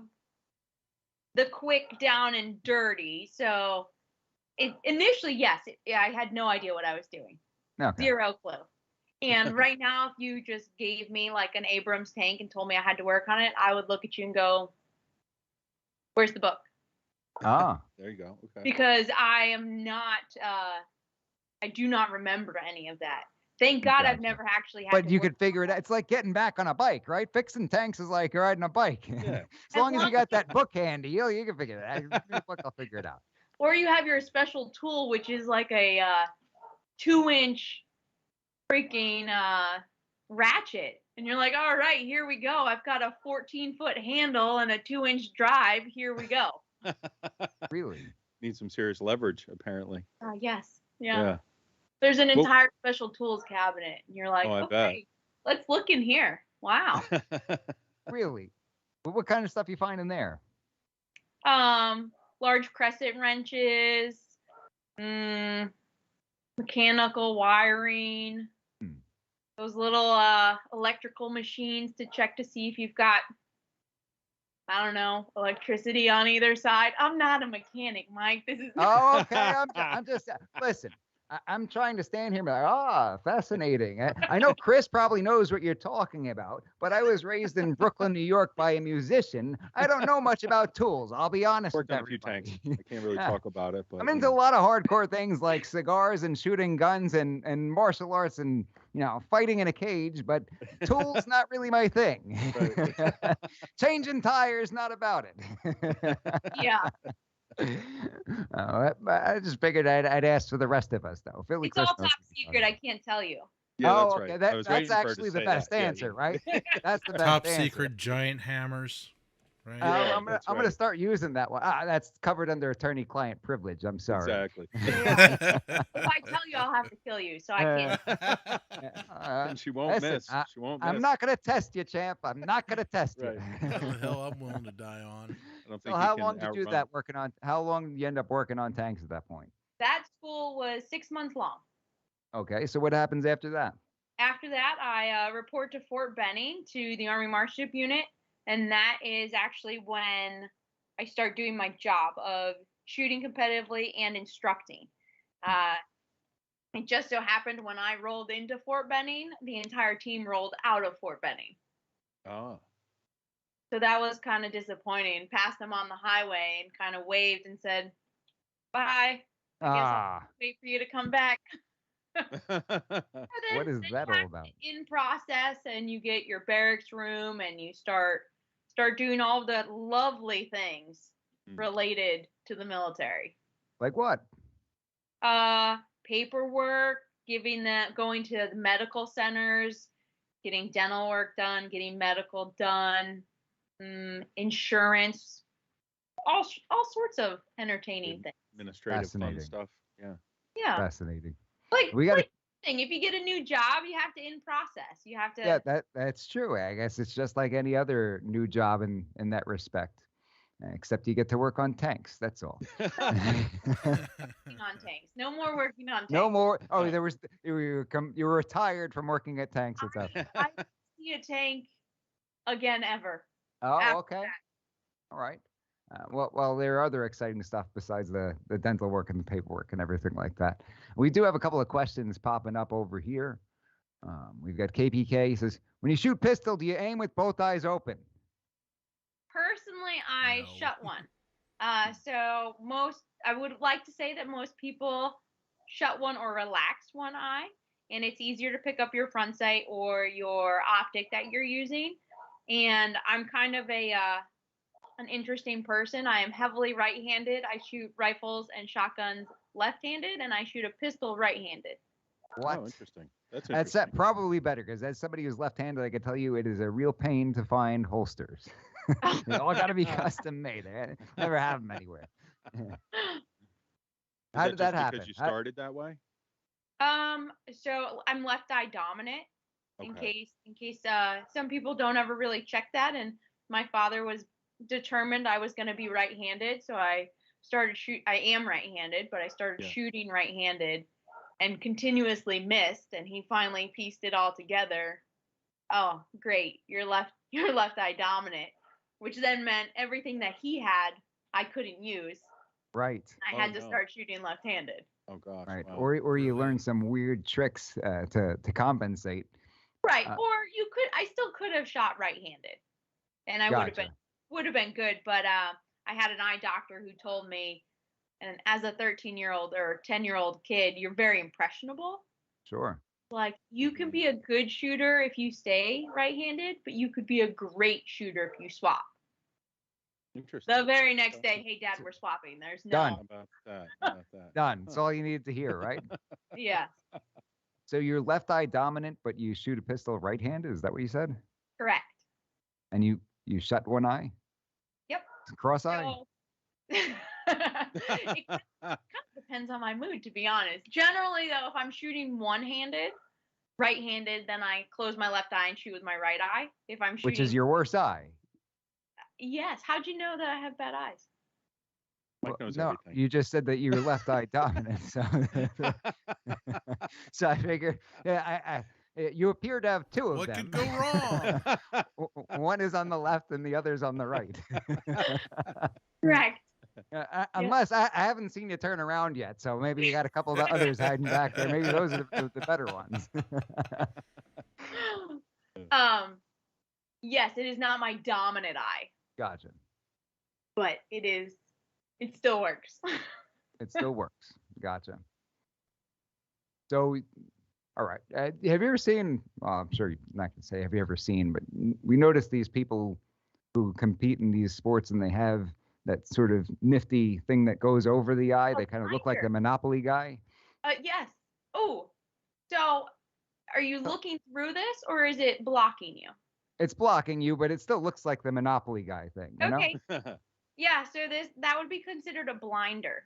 the quick down and dirty. So initially, yes, I had no idea what I was doing. Okay. Zero clue. And right now, if you just gave me like an Abrams tank and told me I had to work on it, I would look at you and go, "Where's the book?" Ah. There you go. Okay. Because I am not, I do not remember any of that. Thank God I've never actually had But to you work could figure it out. It's like getting back on a bike, right? Fixing tanks is like riding a bike. Yeah. As long as you got that book handy, you can figure it out. The book, I'll figure it out. Or you have your special tool, which is like a 2-inch freaking ratchet. And you're like, all right, here we go. I've got a 14-foot handle and a 2-inch drive. Here we go. Really? Need some serious leverage, apparently. Yes. Yeah. Yeah. There's an Well- entire special tools cabinet. And you're like, Oh, I okay, let's look in here. Wow. Really? Well, what kind of stuff you find in there? Large crescent wrenches, mechanical wiring, those little electrical machines to check to see if you've got, I don't know, electricity on either side. I'm not a mechanic, Mike. This is Oh, okay. I'm just listen. I'm trying to stand here and be like, fascinating. I know Chris probably knows what you're talking about, but I was raised in Brooklyn, New York by a musician. I don't know much about tools. I'll be honest Worked with on a few everybody. tanks. I can't really Yeah. talk about it, but I'm into a lot of hardcore things like cigars and shooting guns and martial arts and, fighting in a cage, but tools, not really my thing. Right. Changing tires, not about it. yeah. I just figured I'd ask for the rest of us, though. Philly It's all Chris knows top what he's secret. talking I can't tell you. Yeah, that's okay. right. I was That's waiting for her to actually the say best that. Yeah, answer, yeah. right? That's the best Top answer. secret giant hammers. Right. Yeah, I'm that's gonna right. start using that one. That's covered under attorney-client privilege. I'm sorry. Exactly. If I tell you, I'll have to kill you. So I can't. And she won't Listen, miss. She won't miss. I'm not gonna test you, champ. I'm not gonna test you. Right. What the hell I'm willing to die on. I don't So think how you long can did you do outrun that? How long did you end up working on tanks at that point? That school was 6 months long. Okay, so what happens after that? After that, I report to Fort Benning to the Army Marship Unit, and that is actually when I start doing my job of shooting competitively and instructing. It just so happened when I rolled into Fort Benning, the entire team rolled out of Fort Benning. Oh. So that was kind of disappointing. Passed them on the highway and kind of waved and said, Bye. I guess I'll Ah, wait for you to come back. what is Then that you all have about? to in process, and you get your barracks room, and you start doing all the lovely things Mm. related to the military. Like what? Paperwork, going to the medical centers, getting dental work done, getting medical done, insurance, all sorts of entertaining things. Administrative fun Fascinating. stuff. Yeah. Yeah, Fascinating. like We got to. thing. If you get a new job, you have to in process. You have to. Yeah, that's true. I guess it's just like any other new job in that respect, except you get to work on tanks. That's all. Working on tanks. No more working on tanks. No more. Oh, you were retired from working at tanks. It's up. I didn't see a tank again ever. Oh, after okay. that. All right. Well, there are other exciting stuff besides the dental work and the paperwork and everything like that. We do have a couple of questions popping up over here. We've got KPK. He says, when you shoot pistol, do you aim with both eyes open? Personally, I No. shut one. So I would like to say that most people shut one or relax one eye, and it's easier to pick up your front sight or your optic that you're using. And I'm kind of an interesting person. I am heavily right-handed. I shoot rifles and shotguns left-handed, and I shoot a pistol right-handed. What? Oh, interesting. That's That's interesting. probably better because as somebody who's left-handed, I can tell you it is a real pain to find holsters. They all got to be custom made. I never have them anywhere. How did that just happen? Because you started that way? So I'm left eye dominant. Okay. In case some people don't ever really check that, and my father was determined I was going to be right-handed, so I am right-handed, but I started Yeah. shooting right-handed and continuously missed, and he finally pieced it all together. Oh, great. You're left eye dominant, which then meant everything that he had I couldn't use. Right. I had to start shooting left-handed. Oh gosh. Right. Wow. Or you learn some weird tricks to compensate. Right. Or I still could have shot right-handed, and I Gotcha. would have been good, but I had an eye doctor who told me, and as a 13-year-old or 10-year-old kid, you're very impressionable. Sure. Like, you can be a good shooter if you stay right-handed, but you could be a great shooter if you swap. Interesting. The very next day, hey, Dad, we're swapping. There's no. Done. How about that? How about that? Done. That's all you needed to hear, right? Yeah, So you're left eye dominant, but you shoot a pistol right-handed. Is that what you said? correct. And you shut one eye? Yep. Cross eye? So, it kind of depends on my mood, to be honest. Generally, though, if I'm shooting right-handed, then I close my left eye and shoot with my right eye. If I'm shooting, Which is your worst eye? Yes. How'd you know that I have bad eyes? Mike knows no, everything. you just said that you were left eye dominant. So, so I figured, you appear to have two of What them. could go wrong? One is on the left and the other's on the right. Correct. Unless I haven't seen you turn around yet, so maybe you got a couple of others hiding back there. Maybe those are the better ones. Yes, it is not my dominant eye, Gotcha. but it still works. It still works. Gotcha. So, all right. Have you ever seen? Well, I'm sure you're not going to say have you ever seen, but we notice these people who compete in these sports and they have that sort of nifty thing that goes over the eye. They kind of look like the Monopoly guy. Yes. Oh, so are you looking through this or is it blocking you? It's blocking you, but it still looks like the Monopoly guy thing. You Okay. Yeah, so that would be considered a blinder.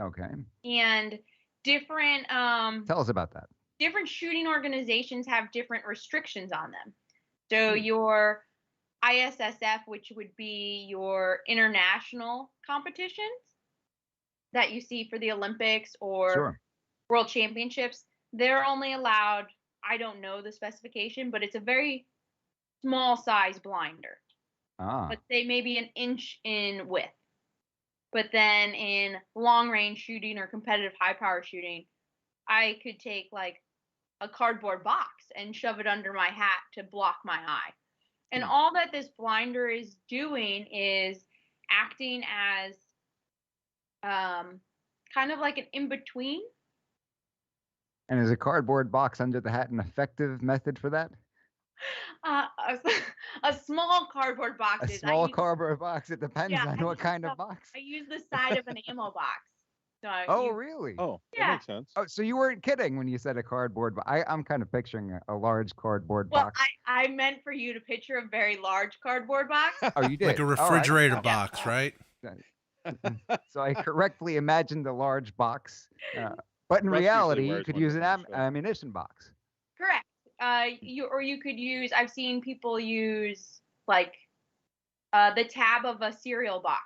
Okay. And different Tell us about that. different shooting organizations have different restrictions on them. So your ISSF, which would be your international competitions that you see for the Olympics or World Championships, they're only allowed, I don't know the specification, but it's a very small size blinder. But they may be an inch in width. But then in long range shooting or competitive high power shooting, I could take like a cardboard box and shove it under my hat to block my eye. And all that this blinder is doing is acting as kind of like an in-between. And is a cardboard box under the hat an effective method for that? A, a small cardboard box A is. small cardboard box. It depends on what kind of box. I use the side of an ammo box. So Oh, really? Oh, that Yeah. makes sense. Oh, so you weren't kidding when you said a cardboard box. I'm kind of picturing a large cardboard Well, box. I meant for you to picture a very large cardboard box. Oh, you did? Like a All right. refrigerator box, right? So I correctly imagined a large box. But in Russ usually reality, you wears could one use an before the show. ammunition box. Correct. You could use. I've seen people use like the tab of a cereal box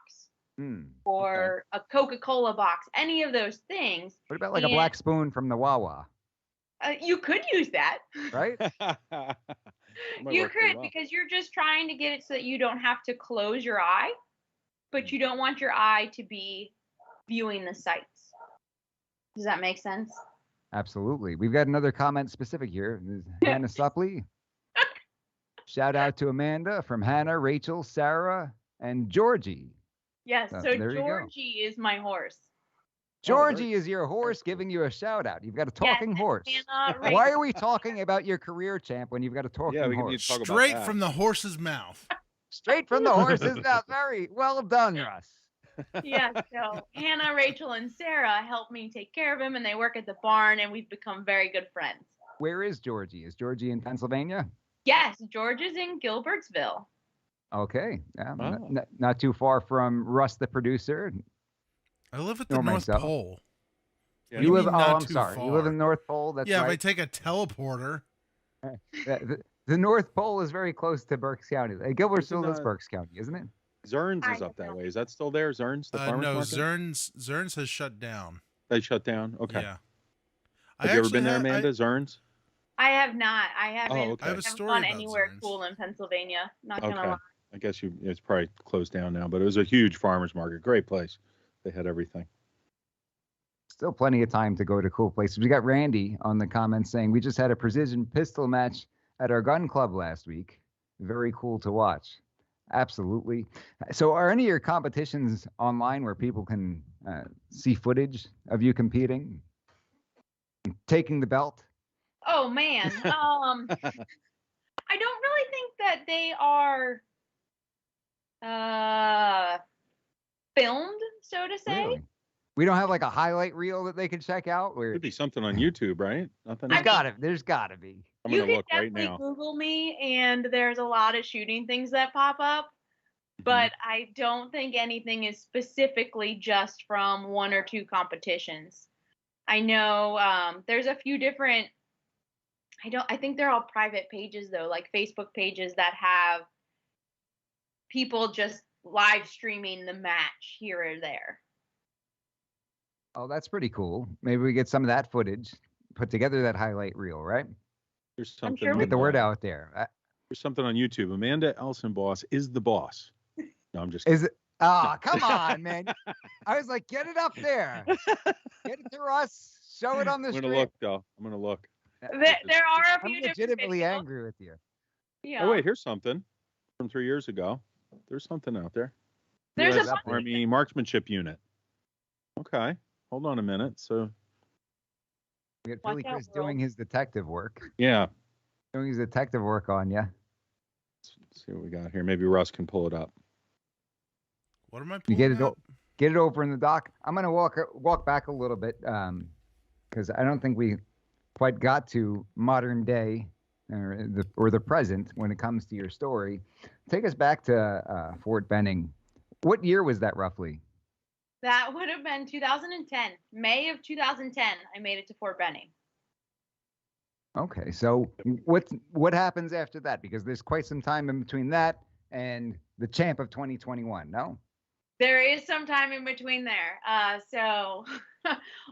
or a Coca-Cola box. Any of those things. What about like a black spoon from the Wawa? You could use that. Right? You could, because you're just trying to get it so that you don't have to close your eye, but you don't want your eye to be viewing the sights. Does that make sense? Absolutely. We've got another comment specific here. This is Hannah Supley. Shout out to Amanda from Hannah, Rachel, Sarah, and Georgie. Yes. So So there you go. Georgie is my horse. Georgie is your horse giving you a shout out. You've got a talking horse. Hannah, Why Rachel- are we talking about your career, champ, when you've got a talking we need horse? to talk about Straight that. from the horse's mouth. Straight from the horse's mouth. Very well done, Russ. Yeah, so Hannah, Rachel, and Sarah help me take care of him, and they work at the barn, and we've become very good friends. Where is Georgie? Is Georgie in Pennsylvania? Yes, George is in Gilbertsville. Okay. Yeah, Oh. not too far from Russ, the producer. I live at the Normally North so. Pole. Yeah, You What live. do Oh, you mean not I'm too sorry. You live far? in the North Pole. That's Yeah, if I right. take a teleporter. The North Pole is very close to Berks County. Gilbertsville is Isn't, Berks County, isn't it? Zerns is up that way. Is that still there? Zerns, the farmer's No, market? Zerns has shut down. They shut down? Okay. Yeah. Have you ever been there, Amanda? Zerns? I have not. I haven't. okay. I have a haven't story gone about anywhere Zerns. cool in Pennsylvania. Not gonna Okay. lie. I guess it's probably closed down now, but it was a huge farmer's market. Great place. They had everything. Still plenty of time to go to cool places. We got Randy on the comments saying we just had a precision pistol match at our gun club last week. Very cool to watch. Absolutely. So are any of your competitions online where people can see footage of you competing, taking the belt? Oh man. I don't really think that they are filmed, so to say. Really? We don't have like a highlight reel that they can check out? Where Could be something on YouTube, right? Nothing. there's gotta be. I'm You gonna can look right definitely now. Google me, and there's a lot of shooting things that pop up. But I don't think anything is specifically just from one or two competitions. I know there's a few different. I think they're all private pages though, like Facebook pages that have people just live streaming the match here or there. Oh, that's pretty cool. Maybe we get some of that footage, put together that highlight reel, right? There's I'm something. sure we Get the word out there. There's something on YouTube. Amanda Elsenboss is the boss. No, I'm just. Is it? Oh, come on, man. I was like, get it up there. Get it to us. Show it on the I'm street. gonna look though. I'm gonna look. There are a I'm few different legitimately videos. angry with you. Yeah. Oh wait, here's something from 3 years ago. There's something out there. There's a US bunch- Army marksmanship unit. Okay, hold on a minute. So We got Watch Philly out, Chris Will. doing his detective work. yeah, Doing his detective work on you. let's see what we got here. Maybe Russ can pull it up. What am I You pulling get it up? Get it over in the dock. I'm gonna walk back a little bit because I don't think we quite got to modern day or the present when it comes to your story. Take us back to Fort Benning. What year was that roughly? That would have been 2010. May of 2010, I made it to Fort Benning. Okay, so what happens after that? Because there's quite some time in between that and the champ of 2021. No. There is some time in between there. So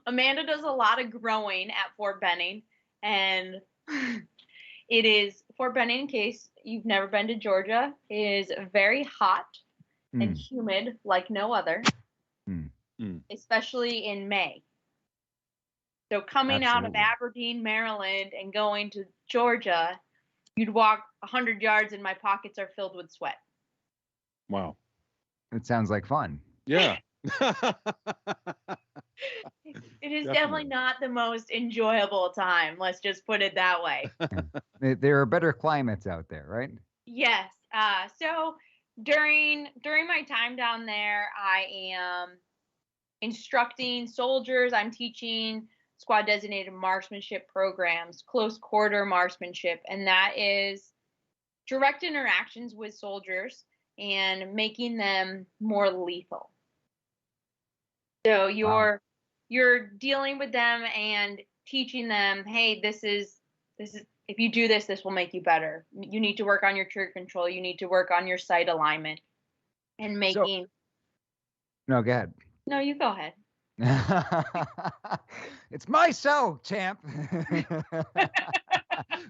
Amanda does a lot of growing at Fort Benning, and it is Fort Benning, in case you've never been to Georgia, is very hot and humid like no other, especially in May. So coming out of Absolutely. Aberdeen, Maryland, and going to Georgia, you'd walk 100 yards and my pockets are filled with sweat. Wow. It sounds like fun. Yeah. is definitely not the most enjoyable time. Let's just put it that way. There are better climates out there, right? Yes. So during my time down there, I am instructing soldiers. I'm teaching squad designated marksmanship programs, close quarter marksmanship, and that is direct interactions with soldiers and making them more lethal. So you're dealing with them and teaching them, hey, this is if you do this will make you better. You need to work on your trigger control. You need to work on your sight alignment and making. No, go ahead. No, you go ahead. It's my show, champ.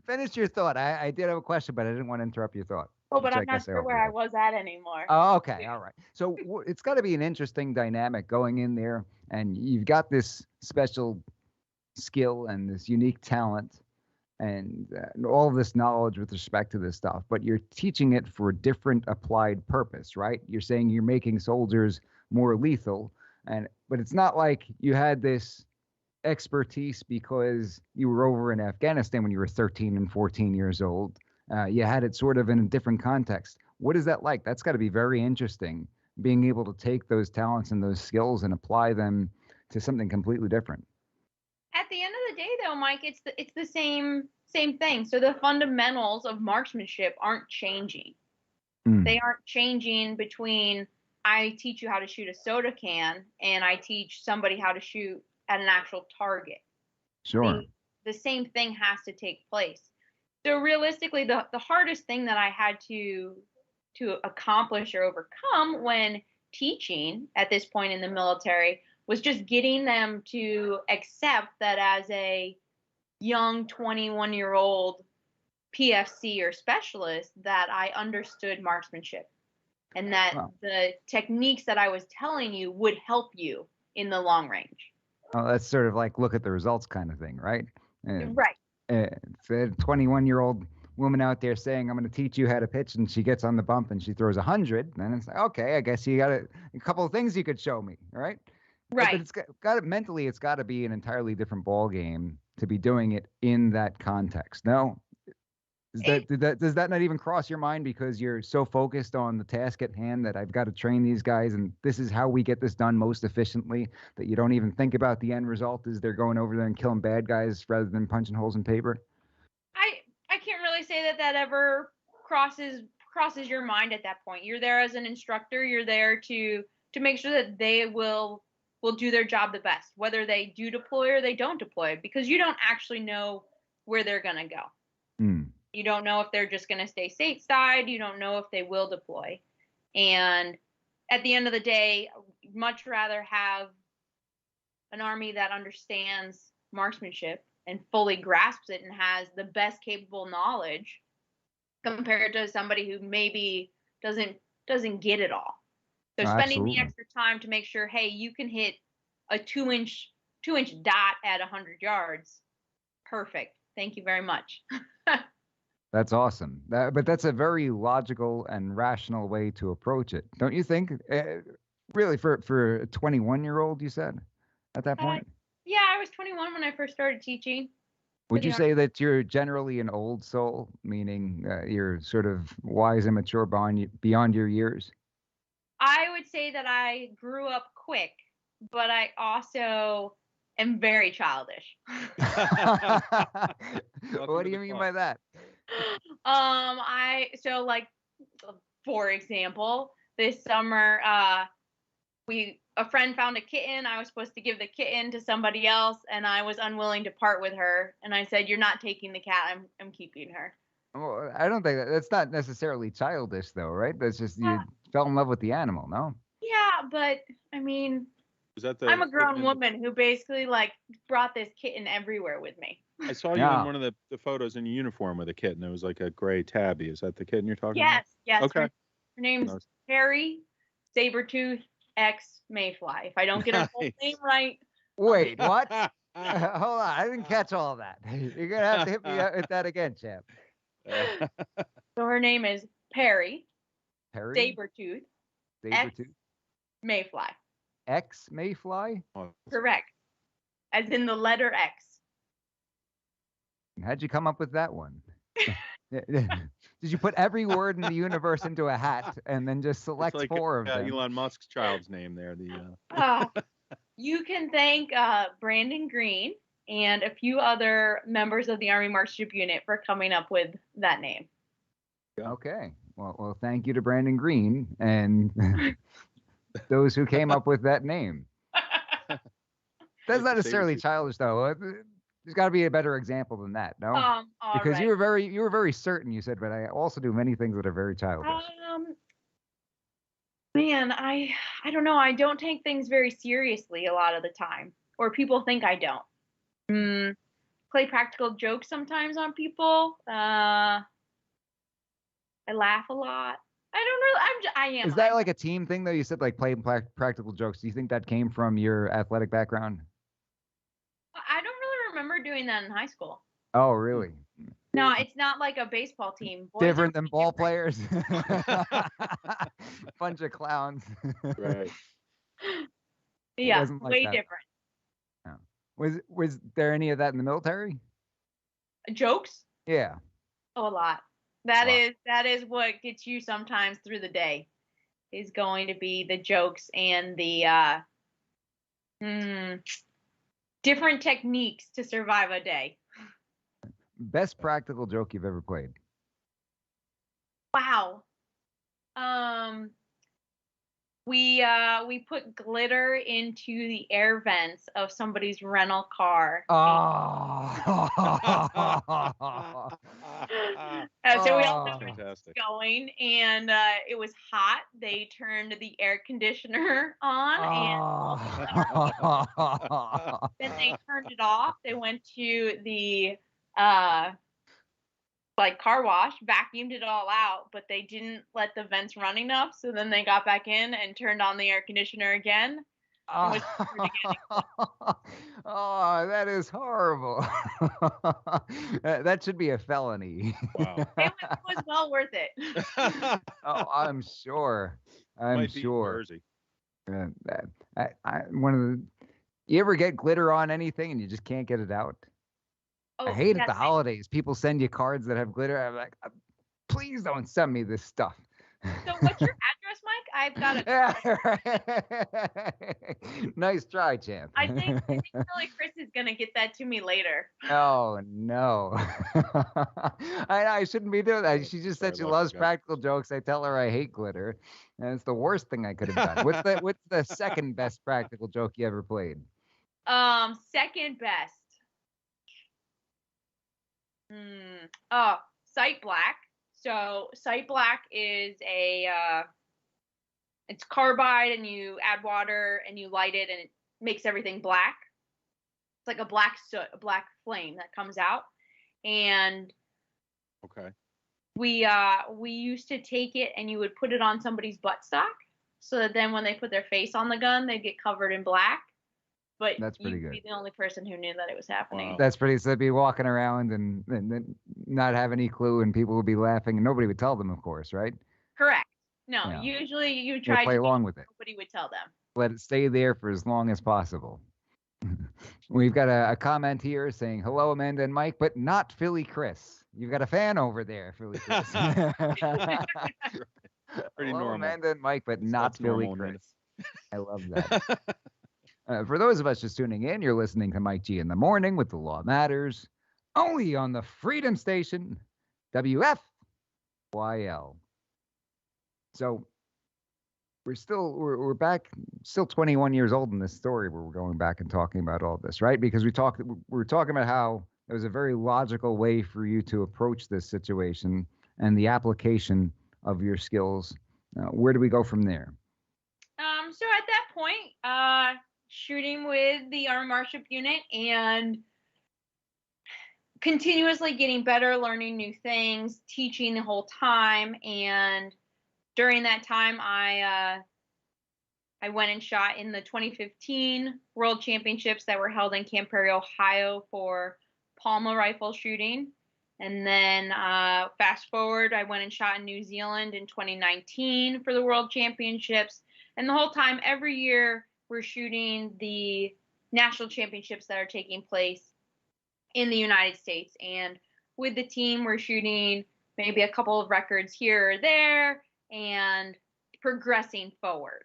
Finish your thought. I did have a question, but I didn't want to interrupt your thought. Oh, but I'm not sure where I was at anymore. Oh, okay. All right. So it's got to be an interesting dynamic going in there, and you've got this special skill and this unique talent and all of this knowledge with respect to this stuff, but you're teaching it for a different applied purpose, right? You're saying you're making soldiers more lethal, but it's not like you had this expertise because you were over in Afghanistan when you were 13 and 14 years old. You had it sort of in a different context. What is that like? That's got to be very interesting, being able to take those talents and those skills and apply them to something completely different. At the end of the day, though, Mike, it's the same thing. So the fundamentals of marksmanship aren't changing. They aren't changing between I teach you how to shoot a soda can and I teach somebody how to shoot at an actual target. Sure. The same thing has to take place. So realistically, the hardest thing that I had to accomplish or overcome when teaching at this point in the military was just getting them to accept that as a young 21-year-old PFC or specialist that I understood marksmanship and that the techniques that I was telling you would help you in the long range. Oh, that's sort of like look at the results kind of thing, right? Right. It's a 21-year-old woman out there saying, I'm going to teach you how to pitch, and she gets on the bump and she throws 100, then it's like, okay, I guess you got a couple of things you could show me, right? Right. But it's got mentally, it's got to be an entirely different ball game to be doing it in that context. No? Does that not even cross your mind because you're so focused on the task at hand that I've got to train these guys and this is how we get this done most efficiently, that you don't even think about the end result as they're going over there and killing bad guys rather than punching holes in paper? I can't really say that ever crosses your mind at that point. You're there as an instructor. You're there to make sure that they will do their job the best, whether they do deploy or they don't deploy, because you don't actually know where they're going to go. You don't know if they're just going to stay stateside. You don't know if they will deploy. And at the end of the day, much rather have an army that understands marksmanship and fully grasps it and has the best capable knowledge compared to somebody who maybe doesn't get it all. So spending the extra time to make sure, hey, you can hit a 2-inch dot at 100 yards. Perfect. Thank you very much. That's awesome. But that's a very logical and rational way to approach it, don't you think? Really, for a 21-year-old, you said at that point? Yeah, I was 21 when I first started teaching. Would you say that you're generally an old soul, meaning you're sort of wise and mature beyond your years? I would say that I grew up quick, but I also am very childish. What do you mean by that? For example, this summer, a friend found a kitten. I was supposed to give the kitten to somebody else, and I was unwilling to part with her. And I said, "You're not taking the cat. I'm keeping her." Well, I don't think that's not necessarily childish, though, right? That's just you fell in love with the animal, no? Yeah, but I mean, I'm a grown woman who basically brought this kitten everywhere with me. I saw you in one of the photos in uniform with a kitten. It was like a gray tabby. Is that the kitten you're talking about? Yes. Okay. Her name's Harry Sabertooth X Mayfly. If I don't get her whole name right. Wait, what? Hold on. I didn't catch all of that. You're going to have to hit me with that again, champ. So her name is Perry. Sabertooth. X Mayfly. X Mayfly? Correct. as in the letter X. How'd you come up with that one? Did you put every word in the universe into a hat and then just It's select like 4 of them? Elon Musk's child's name there. You can thank Brandon Green and a few other members of the Army Marksmanship Unit for coming up with that name. Okay. Well, thank you to Brandon Green and those who came up with that name. That's not necessarily childish, though. There's got to be a better example than that, no? Because right. you were very certain. You said, but I also do many things that are very childish. Man, I don't know. I don't take things very seriously a lot of the time, or people think I don't. Play practical jokes sometimes on people. I laugh a lot. I don't really. I am. Is that like a team thing though? You said like playing practical jokes. Do you think that came from your athletic background? I don't really remember doing that in high school. Oh, really? No, it's not like a baseball team. Boys different are than ball players. Bunch of clowns. Right. Yeah, wasn't like way that. different. No. Was there any of that in the military? Jokes? Yeah. Oh, a lot. That is what gets you sometimes through the day. Is going to be the jokes and the different techniques to survive a day. Best practical joke you've ever played? Wow. We put glitter into the air vents of somebody's rental car. Oh. So we all know where Fantastic. it's going, and it was hot. They turned the air conditioner on, and then they turned it off. They went to the car wash, vacuumed it all out, but they didn't let the vents run enough. So then they got back in and turned on the air conditioner again. Oh, that is horrible. That should be a felony. Wow. It was well worth it. Oh, I'm sure. I'm Might be sure. Jersey. You ever get glitter on anything and you just can't get it out? Oh, I hate yes, at the holidays. People send you cards that have glitter. I'm like, please don't send me this stuff. So what's your address, Mike? I've got it. Nice try, champ. I think really Chris is gonna get that to me later. Oh no. I shouldn't be doing that. She just said she loves practical jokes. I tell her I hate glitter. And it's the worst thing I could have done. What's the second best practical joke you ever played? Second best. Sight black. So sight black is it's carbide, and you add water and you light it and it makes everything black. It's like a black soot, a black flame that comes out. And Okay. we used to take it and you would put it on somebody's buttstock so that then when they put their face on the gun, they'd get covered in black. But that's pretty you'd good. be the only person who knew that it was happening. Wow. That's pretty. So they'd be walking around and not have any clue, and people would be laughing, and nobody would tell them, of course, right? Correct. No, Yeah. usually you try play to along with it. Nobody would tell them. Let it stay there for as long as possible. We've got a comment here saying, hello, Amanda and Mike, but not Philly Chris. You've got a fan over there, Philly Chris. Pretty hello, normal. Amanda and Mike, but not That's Philly normal, Chris. I love that. For those of us just tuning in, you're listening to Mike G in the Morning with The Law Matters, only on the Freedom Station, WFYL. So we're back, still 21 years old in this story where we're going back and talking about all this, right? Because we're talking about how there was a very logical way for you to approach this situation and the application of your skills. Where do we go from there? So at that point, shooting with the Army Marksmanship Unit and continuously getting better, learning new things, teaching the whole time. And during that time, I went and shot in the 2015 World Championships that were held in Camp Perry, Ohio for Palma rifle shooting. And then fast forward, I went and shot in New Zealand in 2019 for the World Championships. And the whole time, every year, we're shooting the national championships that are taking place in the United States. And with the team, we're shooting maybe a couple of records here or there and progressing forward.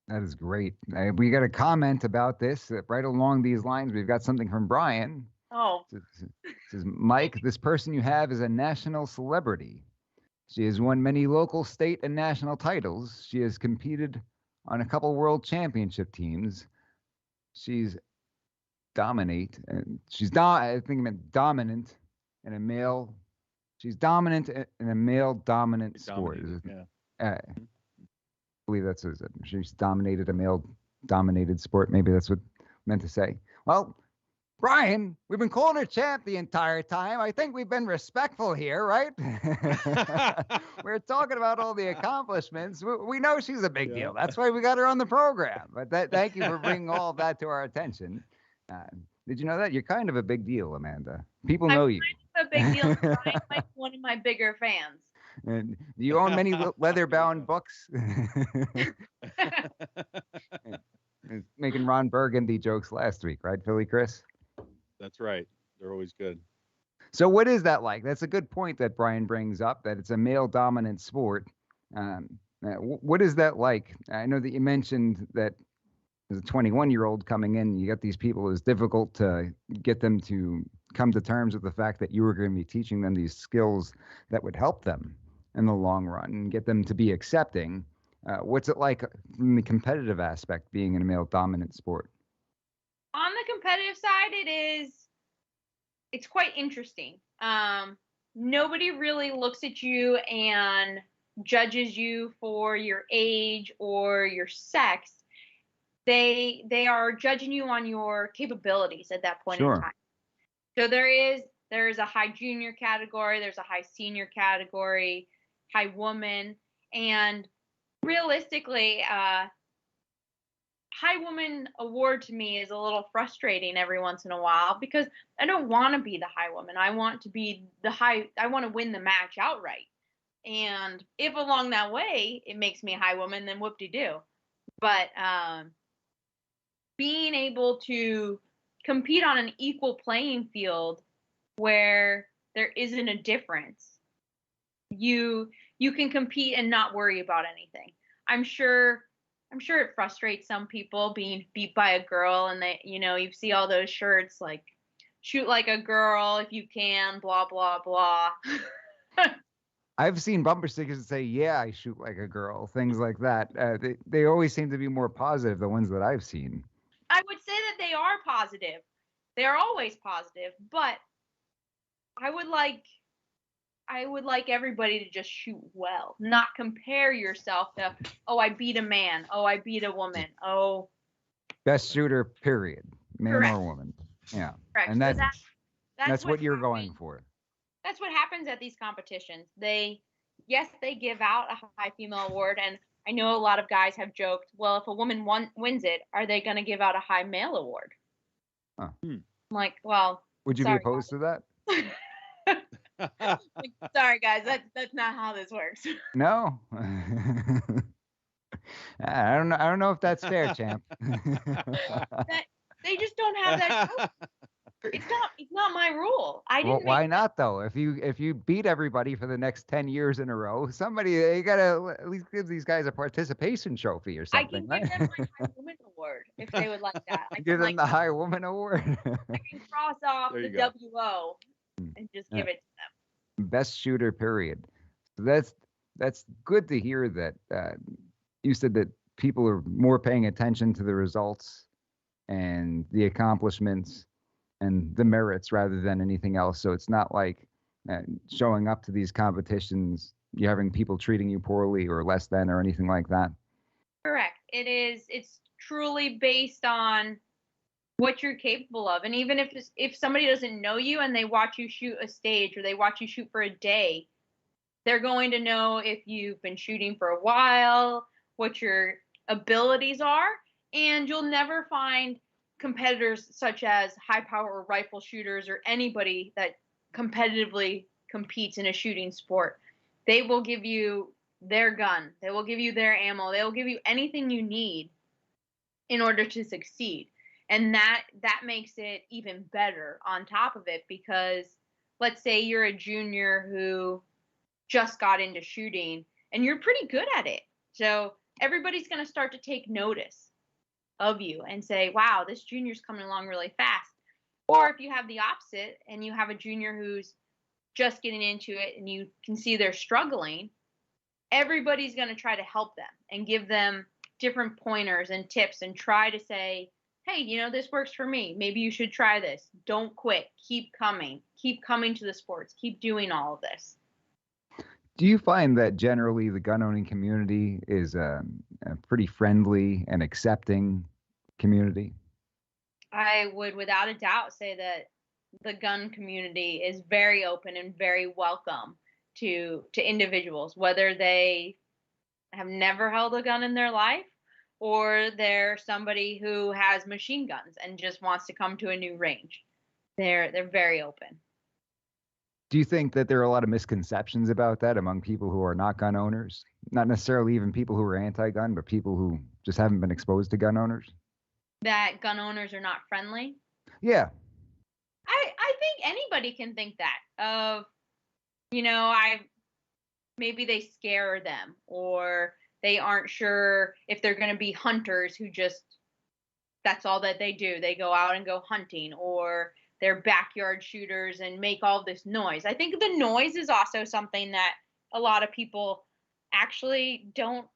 That is great. We got a comment about this right along these lines. We've got something from Brian. Oh, It says, Mike, this person you have is a national celebrity. She has won many local, state, and national titles. She has competed on a couple world championship teams. She's dominate. I think it meant dominant in a male. She's dominant in a male dominant sport. Yeah. I believe that's what it said. She's dominated a male dominated sport. Maybe that's what I meant to say. Well, Brian, we've been calling her champ the entire time. I think we've been respectful here, right? We're talking about all the accomplishments. We know she's a big deal. That's why we got her on the program. But thank you for bringing all of that to our attention. Did you know that? You're kind of a big deal, Amanda. People know you. I'm kind of a big deal. Brian might be one of my bigger fans. And do you own many leather-bound books? Making Ron Burgundy jokes last week, right, Philly Chris? That's right. They're always good. So what is that like? That's a good point that Brian brings up, that it's a male-dominant sport. What is that like? I know that you mentioned that as a 21-year-old coming in, you got these people. It's difficult to get them to come to terms with the fact that you were going to be teaching them these skills that would help them in the long run and get them to be accepting. What's it like from the competitive aspect being in a male-dominant sport? On the competitive side, it's quite interesting. Nobody really looks at you and judges you for your age or your sex. They are judging you on your capabilities at that point in time. So there's a high junior category, there's a high senior category, high woman, and realistically, high woman award to me is a little frustrating every once in a while because I don't want to be the high woman. I want to be I want to win the match outright. And if along that way it makes me a high woman, then whoop-de-doo. But being able to compete on an equal playing field where there isn't a difference, you can compete and not worry about anything. I'm sure it frustrates some people being beat by a girl, and they, you see all those shirts like shoot like a girl if you can, blah blah blah. I've seen bumper stickers that say, "Yeah, I shoot like a girl," things like that. They always seem to be more positive, the ones that I've seen. I would say that they are positive. They are always positive, but I would like everybody to just shoot well, not compare yourself to, oh, I beat a man, oh, I beat a woman, oh. Best shooter, period, man Correct. or woman. Yeah, Correct. and So that's what you're going for. That's what happens at these competitions. They give out a high female award, and I know a lot of guys have joked, well, if a woman wins it, are they going to give out a high male award? Huh. I'm like, well, would you be opposed to that? Sorry, guys, that's not how this works. No. I don't know if that's fair, champ. They just don't have that. It's not my rule. Well, why not though? If you beat everybody for the next 10 years in a row, you gotta at least give these guys a participation trophy or something. I can give them my High Woman Award if they would like that. I give them the High Woman Award. I can cross off the WO and just give it to them. Best shooter, period. So that's good to hear that you said that people are more paying attention to the results and the accomplishments and the merits rather than anything else. So it's not like showing up to these competitions, you're having people treating you poorly or less than or anything like that. Correct. It's truly based on what you're capable of. And even if somebody doesn't know you and they watch you shoot a stage or they watch you shoot for a day, they're going to know if you've been shooting for a while, what your abilities are, and you'll never find competitors such as high power rifle shooters or anybody that competitively competes in a shooting sport. They will give you their gun. They will give you their ammo. They will give you anything you need in order to succeed. And that makes it even better on top of it, because let's say you're a junior who just got into shooting and you're pretty good at it. So everybody's going to start to take notice of you and say, wow, this junior's coming along really fast. Or if you have the opposite and you have a junior who's just getting into it and you can see they're struggling, everybody's going to try to help them and give them different pointers and tips and try to say, hey, you know, this works for me. Maybe you should try this. Don't quit. Keep coming to the sports. Keep doing all of this. Do you find that generally the gun owning community is a pretty friendly and accepting community? I would without a doubt say that the gun community is very open and very welcome to individuals, whether they have never held a gun in their life or they're somebody who has machine guns and just wants to come to a new range. They're very open. Do you think that there are a lot of misconceptions about that among people who are not gun owners? Not necessarily even people who are anti-gun, but people who just haven't been exposed to gun owners? That gun owners are not friendly? Yeah. I think anybody can think that of, you know, maybe they scare them, or they aren't sure if they're going to be hunters who just, that's all that they do. They go out and go hunting, or they're backyard shooters and make all this noise. I think the noise is also something that a lot of people actually don't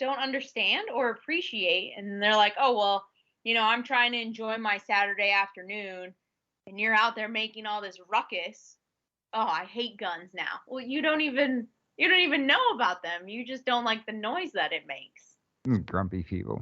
understand or appreciate. And they're like, oh, well, you know, I'm trying to enjoy my Saturday afternoon and you're out there making all this ruckus. Oh, I hate guns now. Well, you don't even know about them. You just don't like the noise that it makes. Grumpy people.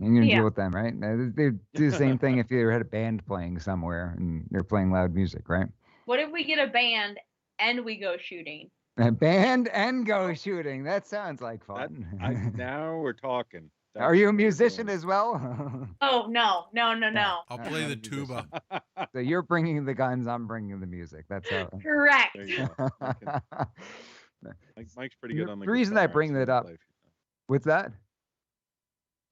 And you can deal with them, right? They do the same thing if you ever had a band playing somewhere and they're playing loud music, right? What if we get a band and we go shooting? A band and go shooting. That sounds like fun. Now we're talking. Are you a musician as well? Oh, no. I'll play the tuba. So you're bringing the guns, I'm bringing the music. That's how. Correct. There you go. Mike's pretty good on the reason guitar. I bring that up. What's that?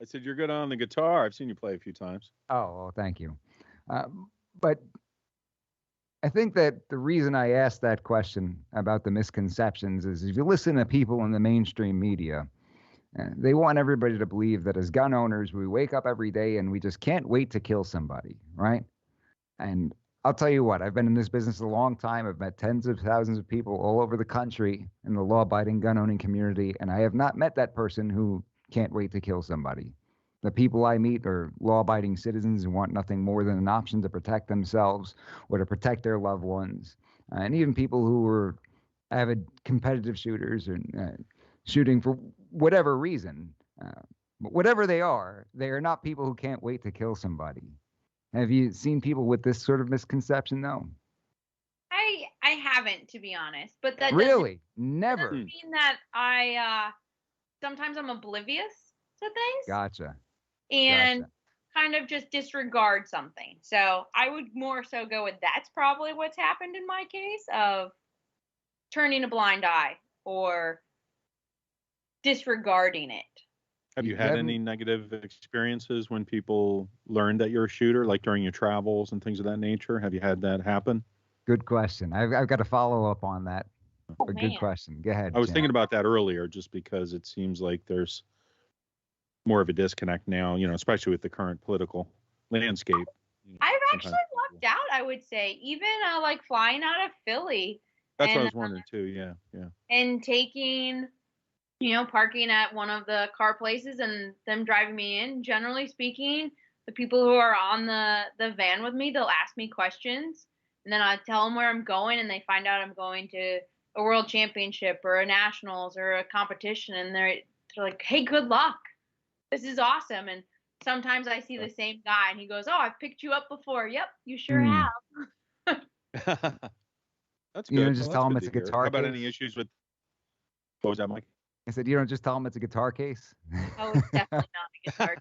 I said, you're good on the guitar. I've seen you play a few times. Oh, well, thank you. But I think that the reason I asked that question about the misconceptions is if you listen to people in the mainstream media, they want everybody to believe that as gun owners, we wake up every day and we just can't wait to kill somebody, right? And I'll tell you what, I've been in this business a long time. I've met tens of thousands of people all over the country in the law-abiding gun-owning community, and I have not met that person who can't wait to kill somebody. The people I meet are law-abiding citizens who want nothing more than an option to protect themselves or to protect their loved ones, and even people who are avid competitive shooters or shooting for whatever reason. But whatever they are not people who can't wait to kill somebody. Have you seen people with this sort of misconception, though? I haven't, to be honest. But that really never doesn't mean that I sometimes I'm oblivious to things. Gotcha. And kind of just disregard something. So I would more so go with that's probably what's happened in my case, of turning a blind eye or disregarding it. Have you had any negative experiences when people learned that you're a shooter, like during your travels and things of that nature? Have you had that happen? Good question. I've got to follow up on that. A good question. Go ahead. I was Jim. thinking about that earlier, just because it seems like there's more of a disconnect now, you know, especially with the current political landscape. You know, I've actually lucked out, I would say, even like flying out of Philly. That's what I was wondering too. Yeah. And taking, you know, parking at one of the car places and them driving me in. Generally speaking, the people who are on the van with me, they'll ask me questions, and then I tell them where I'm going, and they find out I'm going to a world championship or a nationals or a competition, and they're like, hey, good luck. This is awesome. And sometimes I see the same guy and he goes, oh, I've picked you up before. Yep, you sure have. That's good. You don't just tell them it's a hear. guitar How about case? any issues with, what was that, Mike? I said, you don't just tell them it's a guitar case? Oh, it's definitely not a guitar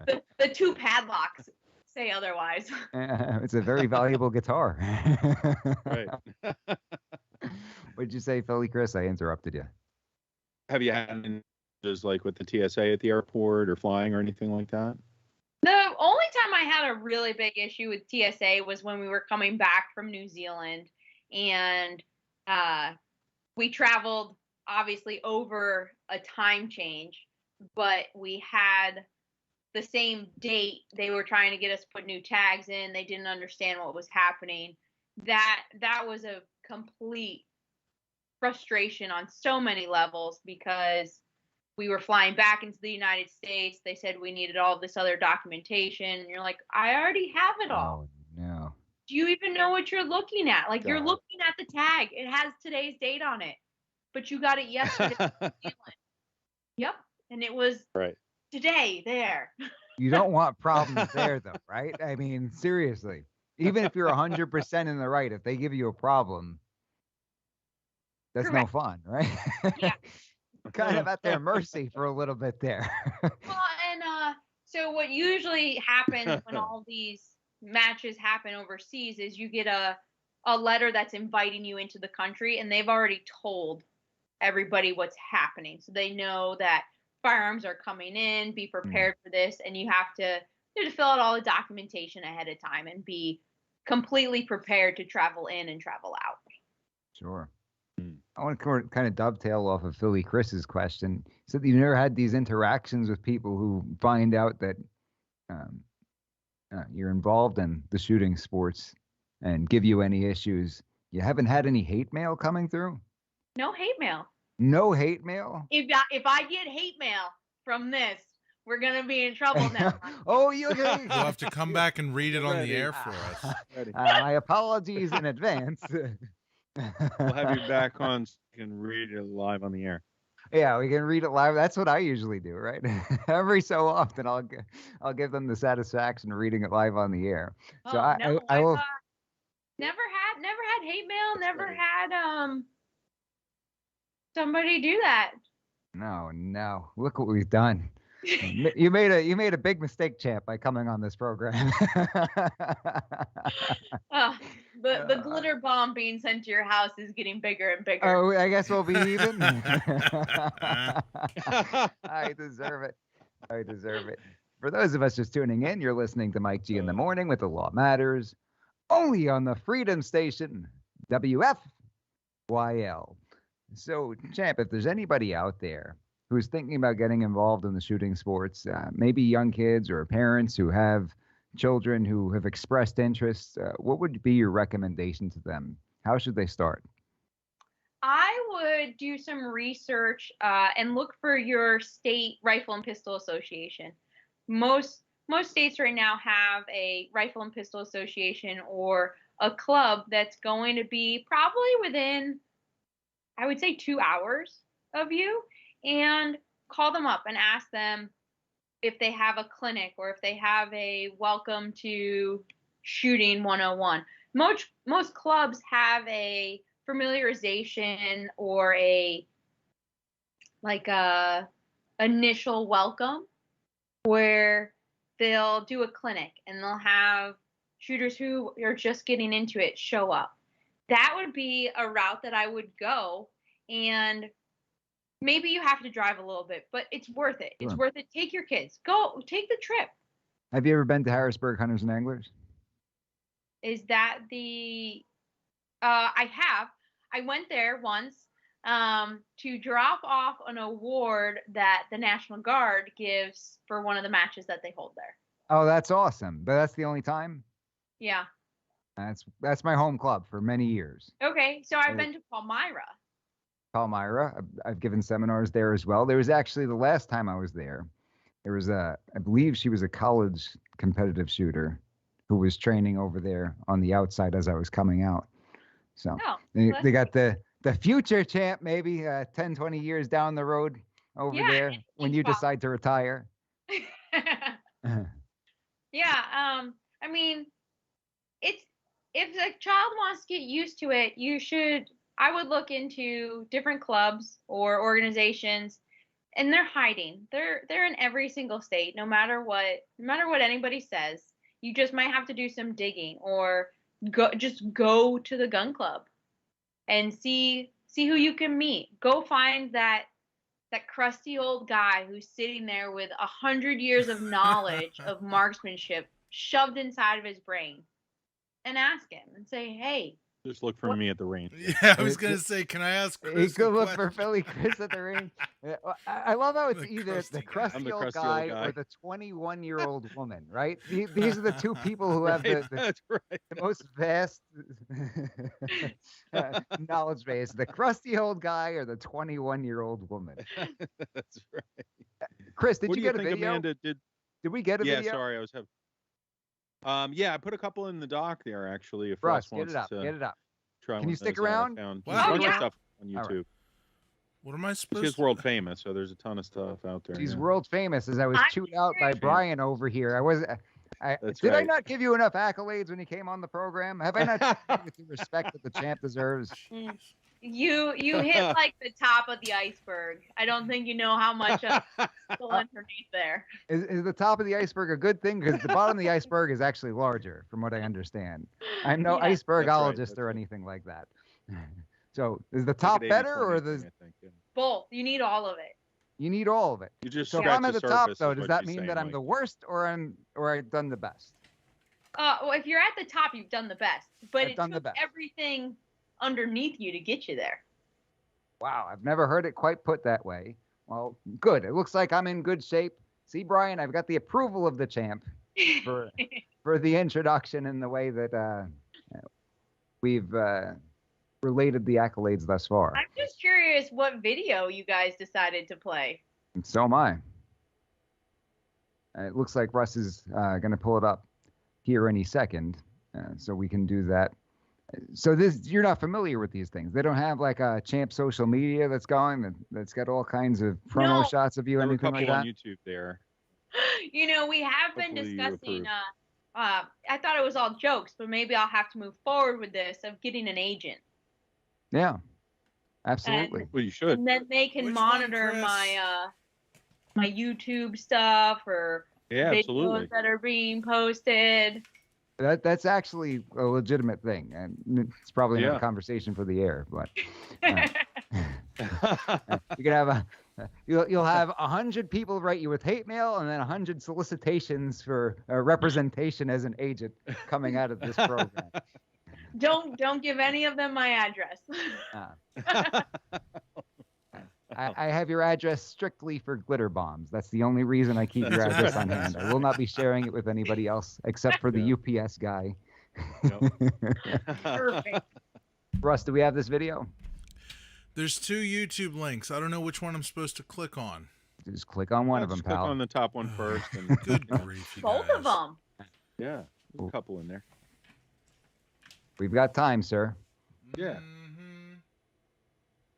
case. The two padlocks say otherwise. It's a very valuable guitar. Right. What did you say, Philly Chris? I interrupted you. Have you had any Just like with the TSA at the airport or flying or anything like that? The only time I had a really big issue with TSA was when we were coming back from New Zealand, and we traveled obviously over a time change, but we had the same date. They were trying to get us to put new tags in. They didn't understand what was happening. That was a complete frustration on so many levels, because we were flying back into the United States. They said we needed all this other documentation. And you're like, I already have it all. Oh, no. Do you even know what you're looking at? Like, you're God. looking at the tag. It has today's date on it, but you got it yesterday. in New Zealand. Yep. And it was Right. today there. You don't want problems there, though, right? I mean, seriously. Even if you're 100% in the right, if they give you a problem, that's no Correct. fun, right? Yeah. Kind of at their mercy for a little bit there. Well, and so what usually happens when all these matches happen overseas is you get a letter that's inviting you into the country, and they've already told everybody what's happening. So they know that firearms are coming in, be prepared for this, and you have to fill out all the documentation ahead of time and be completely prepared to travel in and travel out. Sure. I want to kind of dovetail off of Philly Chris's question. He said that you never had these interactions with people who find out that you're involved in the shooting sports and give you any issues. You haven't had any hate mail coming through? No hate mail. No hate mail? If I get hate mail from this, we're gonna be in trouble now. Oh, You'll have to come back and read it on the air for us. my apologies in advance. We'll have you back on so you can read it live on the air. Yeah, we can read it live. That's what I usually do, right? Every so often, I'll give them the satisfaction of reading it live on the air. So I will. Never had hate mail. Never had somebody do that. No. Look what we've done. You made a big mistake, champ, by coming on this program. The glitter bomb being sent to your house is getting bigger and bigger. Oh, I guess we'll be even. I deserve it. For those of us just tuning in, you're listening to Mike G in the Morning with The Law Matters, only on the Freedom Station, WFYL. So, champ, if there's anybody out there who's thinking about getting involved in the shooting sports, maybe young kids or parents who have children who have expressed interest, what would be your recommendation to them? How should they start? I would do some research and look for your state rifle and pistol association. Most states right now have a rifle and pistol association or a club that's going to be probably within, I would say, 2 hours of you, and call them up and ask them if they have a clinic or if they have a welcome to shooting 101. Most clubs have a familiarization or a initial welcome where they'll do a clinic and they'll have shooters who are just getting into it show up. That would be a route that I would go, and maybe you have to drive a little bit, but it's worth it. It's worth it. Take your kids. Go. Take the trip. Have you ever been to Harrisburg Hunters and Anglers? Is that the... I have. I went there once to drop off an award that the National Guard gives for one of the matches that they hold there. Oh, that's awesome. But that's the only time? Yeah. That's my home club for many years. Okay, so I've been to Palmyra. Palmyra. I've given seminars there as well. There was actually, the last time I was there, there was I believe she was a college competitive shooter who was training over there on the outside as I was coming out. So they got the future champ, maybe 10, 20 years down the road over there when you decide to retire. Yeah. I mean, if the child wants to get used to it, I would look into different clubs or organizations, and they're hiding. They're in every single state, no matter what anybody says. You just might have to do some digging or go to the gun club and see who you can meet. Go find that that crusty old guy who's sitting there with 100 years of knowledge of marksmanship shoved inside of his brain, and ask him and say, hey, Just look for me at the range. Yeah, I was gonna say, can I ask You Chris? could look for Philly Chris at the range. Yeah, well, I love how it's The either the crusty I'm crusty the old crusty old guy guy. or the 21-year-old woman, right? These are the two people who have Right, the that's right. the most vast knowledge base: the crusty old guy or the 21-year-old woman. That's right. Chris, did What you do you get a think video? Amanda did? Did we get a Yeah, video? sorry, I was having. Yeah, I put a couple in the doc there actually. If Russ, Russ wants get it up. to Get it up. try Can one you of stick those out, I around? found Wow. there's a bunch Oh, of yeah. stuff on All right. YouTube. What am I supposed She's to? world famous, so there's a ton of stuff out there. She's yeah. world famous, as I was I'm chewed out by curious. Brian over here. That's Did I right. not give you enough accolades when you came on the program? Have I not treated you with the respect that the champ deserves? Mm. You hit like the top of the iceberg. I don't think you know how much still underneath there. Is the top of the iceberg a good thing? Because the bottom of the iceberg is actually larger, from what I understand. I'm no Yeah. icebergologist that's or right. anything like that. So is the It's top like an better, 80-20 or thing, the I think, yeah. Both. You need all of it. you need all of it? You just So if scratch I'm at the the top, surface though, is does what that she's mean saying, that I'm Mike. the worst, or I've done the best? Well, if you're at the top, you've done the best. But I've it done the took best. everything underneath you to get you there. Wow, I've never heard it quite put that way. Well, good. It looks like I'm in good shape. See, Brian, I've got the approval of the champ for the introduction and the way that we've related the accolades thus far. I'm just curious what video you guys decided to play. And so am I. It looks like Russ is going to pull it up here any second, so we can do that. So you're not familiar with these things. They don't have like a champ social media that's going that's got all kinds of promo No. shots of you, There were a anything couple like on that. YouTube there. You know, we have been Hopefully you discussing. approve. I thought it was all jokes, but maybe I'll have to move forward with this of getting an agent, Yeah, absolutely. Well, you should. and then they can Which one, monitor Chris? my YouTube stuff or Yeah, videos absolutely. that are being posted. That's actually a legitimate thing, and it's probably not Yeah. a conversation for the air. But you can have you'll have 100 people write you with hate mail, and then 100 solicitations for representation as an agent coming out of this program. Don't give any of them my address. I have your address strictly for glitter bombs. That's the only reason I keep your That's address right. on hand. I will not be sharing it with anybody else except for the UPS guy. Perfect. Russ, do we have this video? There's two YouTube links. I don't know which one I'm supposed to click on. Just click on one of them, Just click pal. on the top one first, and Good grief, you Both guys. of them. yeah, there's a couple in there. We've got time, sir. Yeah. Mhm.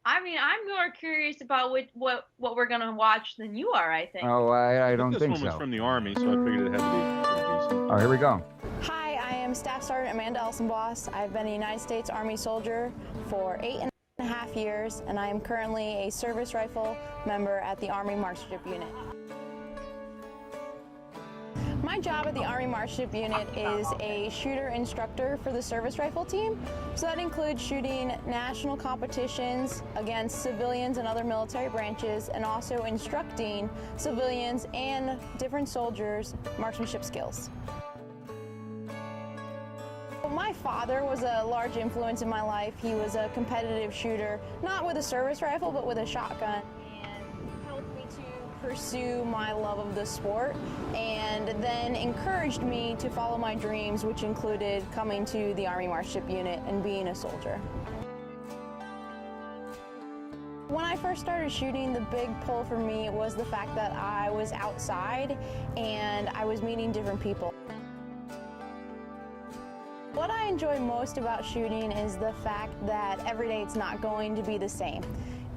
I mean, I'm more curious about what we're gonna watch than you are. I think. Oh, I don't this think one was so. from the Army, so I figured it had to be pretty decent. Oh, here we go. Hi, I am Staff Sergeant Amanda Elsenboss. I've been a United States Army soldier for 8.5 years, and I am currently a service rifle member at the Army Marksmanship Unit. My job at the Army Marksmanship Unit is a shooter instructor for the service rifle team. So that includes shooting national competitions against civilians and other military branches, and also instructing civilians and different soldiers marksmanship skills. My father was a large influence in my life. He was a competitive shooter, not with a service rifle, but with a shotgun, and helped me to pursue my love of the sport, and then encouraged me to follow my dreams, which included coming to the Army Marksmanship Unit and being a soldier. When I first started shooting, the big pull for me was the fact that I was outside and I was meeting different people. What I enjoy most about shooting is the fact that every day it's not going to be the same.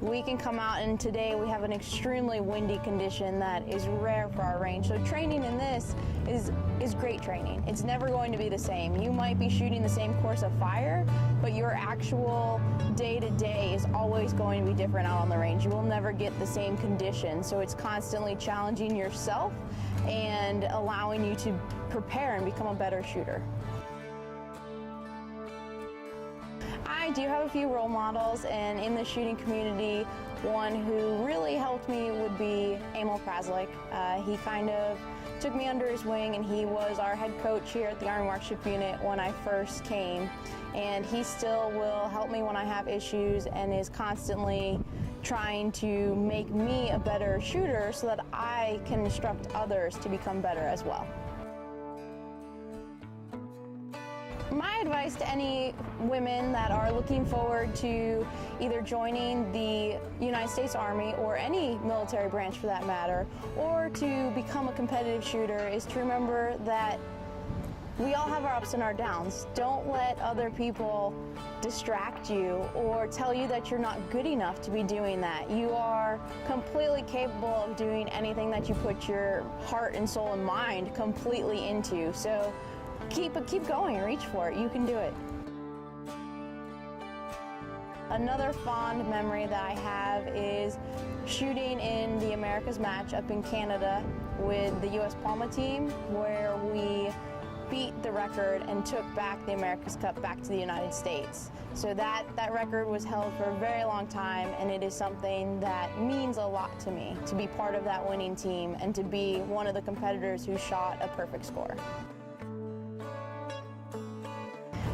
We can come out, and today we have an extremely windy condition that is rare for our range. So training in this is great training. It's never going to be the same. You might be shooting the same course of fire, but your actual day-to-day is always going to be different out on the range. You will never get the same conditions. So it's constantly challenging yourself and allowing you to prepare and become a better shooter. I do have a few role models, and in the shooting community, one who really helped me would be Emil Kraslik. He kind of took me under his wing, and he was our head coach here at the Army Marksmanship Unit when I first came. And he still will help me when I have issues and is constantly trying to make me a better shooter so that I can instruct others to become better as well. My advice to any women that are looking forward to either joining the United States Army or any military branch for that matter, or to become a competitive shooter, is to remember that we all have our ups and our downs. Don't let other people distract you or tell you that you're not good enough to be doing that. You are completely capable of doing anything that you put your heart and soul and mind completely into. So keep going, reach for it. You can do it. Another fond memory that I have is shooting in the Americas match up in Canada with the U.S. Palma team, where we beat the record and took back the America's Cup back to the United States. So that record was held for a very long time, and it is something that means a lot to me, to be part of that winning team and to be one of the competitors who shot a perfect score.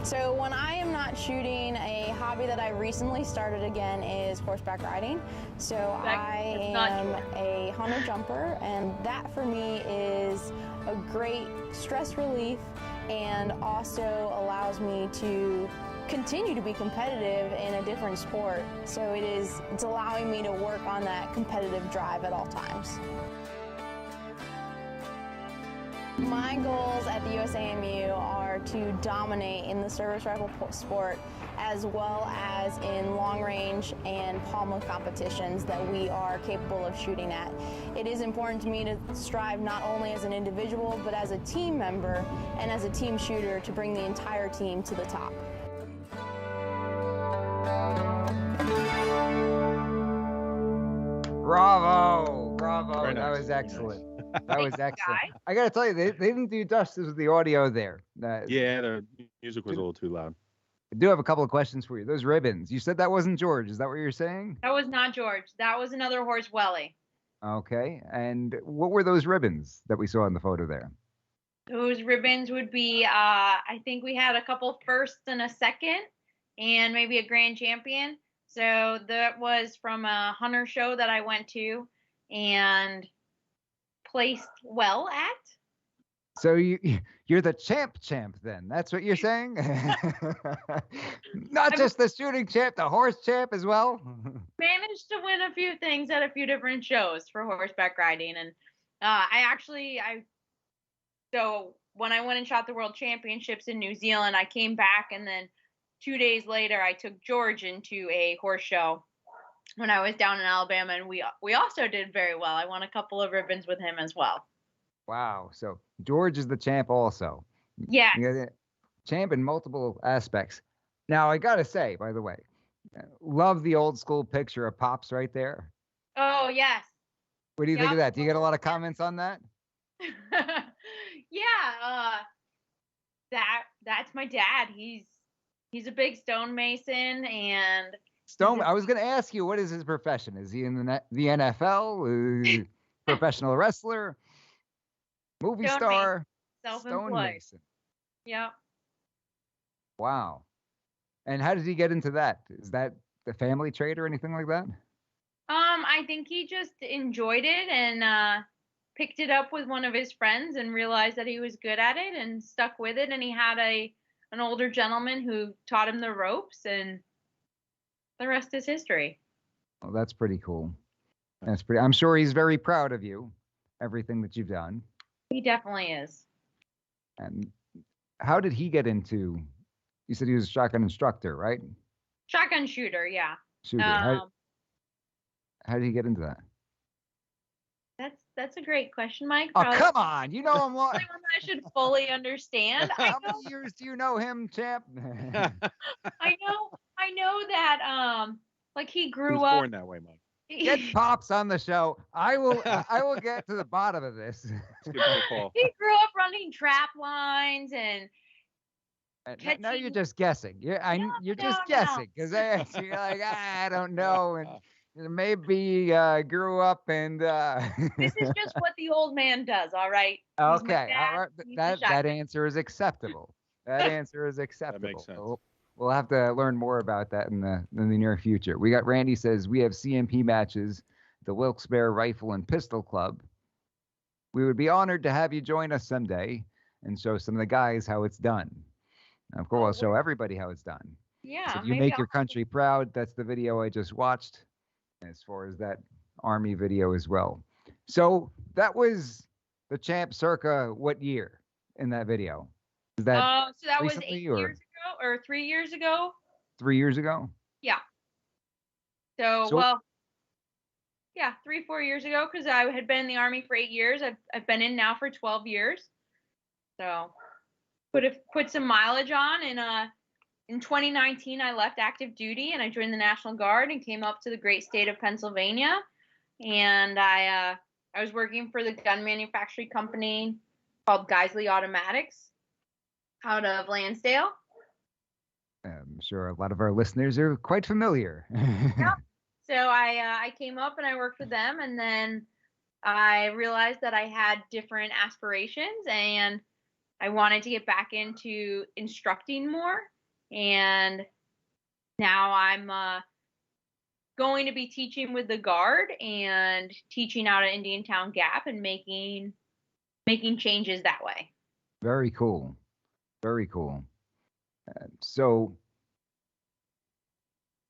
So when I am not shooting, a hobby that I recently started again is horseback riding. So I am a hunter jumper, and that for me is a great stress relief and also allows me to continue to be competitive in a different sport. So it's allowing me to work on that competitive drive at all times. My goals at the USAMU are to dominate in the service rifle sport, as well as in long range and Palma competitions that we are capable of shooting at. It is important to me to strive not only as an individual, but as a team member and as a team shooter to bring the entire team to the top. Bravo, bravo, Very that nice, was very excellent. nice. That was excellent. I gotta tell you, they didn't do justice with the audio there. Yeah, the music was a little too loud. I do have a couple of questions for you. Those ribbons, you said that wasn't George. Is that what you're saying? That was not George. That was another horse, Welly. Okay. And what were those ribbons that we saw in the photo there? Those ribbons would be, I think we had a couple firsts and a second, and maybe a grand champion. So that was from a hunter show that I went to and placed well at. So you're the champ then. That's what you're saying? Not just the shooting champ, the horse champ as well? Managed to win a few things at a few different shows for horseback riding. And so when I went and shot the world championships in New Zealand, I came back, and then 2 days later, I took George into a horse show when I was down in Alabama, and we also did very well. I won a couple of ribbons with him as well. Wow. So George is the champ also. Yeah. Champ in multiple aspects. Now, I got to say, by the way, love the old school picture of Pops right there. Oh, yes. What do you think of that? Do you get a lot of comments on that? Yeah. That's my dad. He's a big stonemason, and I was going to ask you, what is his profession? Is he in the NFL? Professional wrestler? Movie star? Self-employed. Yep. Wow. And how did he get into that? Is that the family trade or anything like that? I think he just enjoyed it and picked it up with one of his friends and realized that he was good at it and stuck with it. And he had an older gentleman who taught him the ropes, and the rest is history. Well, that's pretty cool. I'm sure he's very proud of you, everything that you've done. He definitely is. And how did he get into, you said he was a shotgun instructor, right? Shotgun shooter, yeah. Shooter. How did he get into that? That's a great question, Mike. Oh, come on. You know him. One I should fully understand. How many years do you know him, champ? I know that like he grew was up born that way, Mike. Get Pops on the show. I will get to the bottom of this. He grew up running trap lines and now you're just guessing. You're just guessing because you're like, I don't know. And maybe grew up and. This is just what the old man does, all right? He's my Okay, all dad, right. he's the That shotgun. answer is acceptable. That answer is acceptable. sense. We'll have to learn more about that in the near future. We got Randy says we have CMP matches, the Wilkes-Barre Rifle and Pistol Club. We would be honored to have you join us someday and show some of the guys how it's done. And of course, I'll show everybody how it's done. Yeah, So if you maybe make I'll your country proud, that's the video I just watched, as far as that Army video as well. So that was the champ circa what year in that video? Is that so that was recently 8 years ago or 3 years ago. 3 years ago? Yeah. So, So- well, yeah, 3-4 years ago, because I had been in the Army for 8 years. I've been in now for 12 years. So put some mileage on, and in 2019 I left active duty and I joined the National Guard and came up to the great state of Pennsylvania, and I was working for the gun manufacturing company called Geisley Automatics out of Lansdale. I'm sure a lot of our listeners are quite familiar. Yep. So I came up and I worked with them, and then I realized that I had different aspirations and I wanted to get back into instructing more. And now I'm going to be teaching with the Guard and teaching out at Indiantown Gap and making changes that way. Very cool. Very cool. So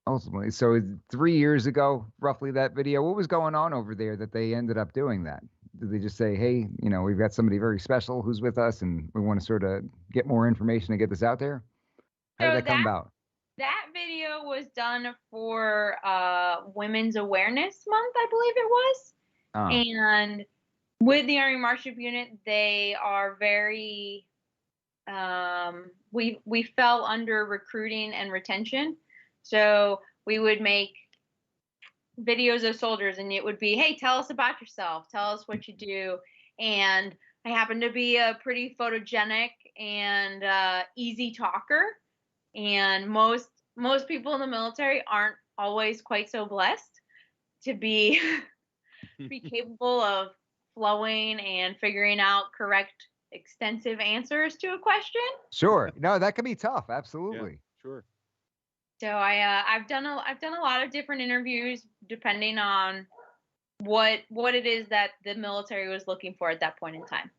ultimately, so 3 years ago, roughly, that video, what was going on over there that they ended up doing that? Did they just say, hey, we've got somebody very special who's with us and we want to sort of get more information and get this out there? How did that come about? That video was done for Women's Awareness Month, I believe it was. And with the Army Marship Unit, they are very we fell under recruiting and retention. So we would make videos of soldiers and it would be, hey, tell us about yourself, tell us what you do. And I happen to be a pretty photogenic and easy talker, and most people in the military aren't always quite so blessed to be be capable of flowing and figuring out correct extensive answers to a question. Sure. No, that can be tough. Absolutely. Yeah, sure. So I've done a lot of different interviews depending on what it is that the military was looking for at that point in time.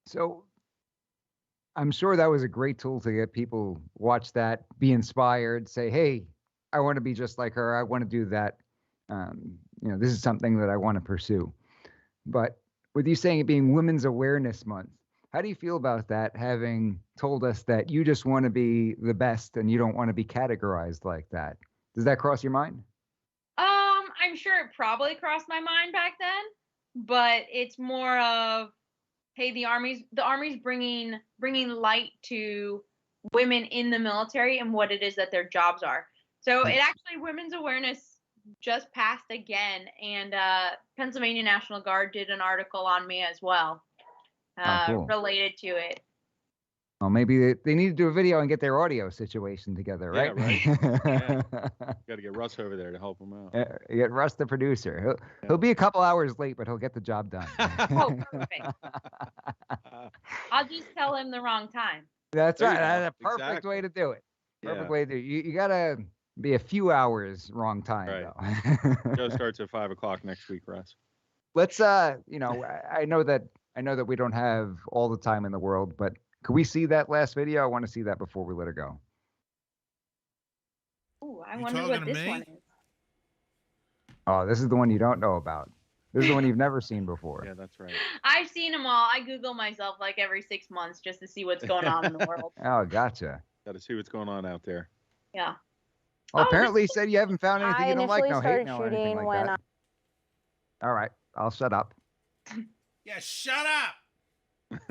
So I'm sure that was a great tool to get people watch that, be inspired, say, hey, I want to be just like her. I want to do that. This is something that I want to pursue. But with you saying it being Women's Awareness Month, how do you feel about that, having told us that you just want to be the best and you don't want to be categorized like that? Does that cross your mind? I'm sure it probably crossed my mind back then, but it's more of, hey, the Army's bringing light to women in the military and what it is that their jobs are. So it actually, Women's Awareness just passed again, and Pennsylvania National Guard did an article on me as well, cool. related to it. Well, maybe they need to do a video and get their audio situation together, right? Yeah, right. Got to get Russ over there to help them out. Get Russ, the producer. He'll be a couple hours late, but he'll get the job done. Oh, perfect. I'll just tell him the wrong time. That's right. That's a perfect way to do it. Perfect way to do it. You got to be a few hours wrong time, right. though. Show starts at 5:00 next week, Russ. Let's, I know that we don't have all the time in the world, but could we see that last video? I want to see that before we let it go. Oh, I wonder what this one is. Oh, this is the one you don't know about. This is the one you've never seen before. Yeah, that's right. I've seen them all. I Google myself like every 6 months just to see what's going on in the world. Oh, gotcha. Got to see what's going on out there. Yeah. Well, apparently you said you haven't found anything you don't like. No hate, no shooting anything like that. All right, I'll shut up. Yeah, shut up.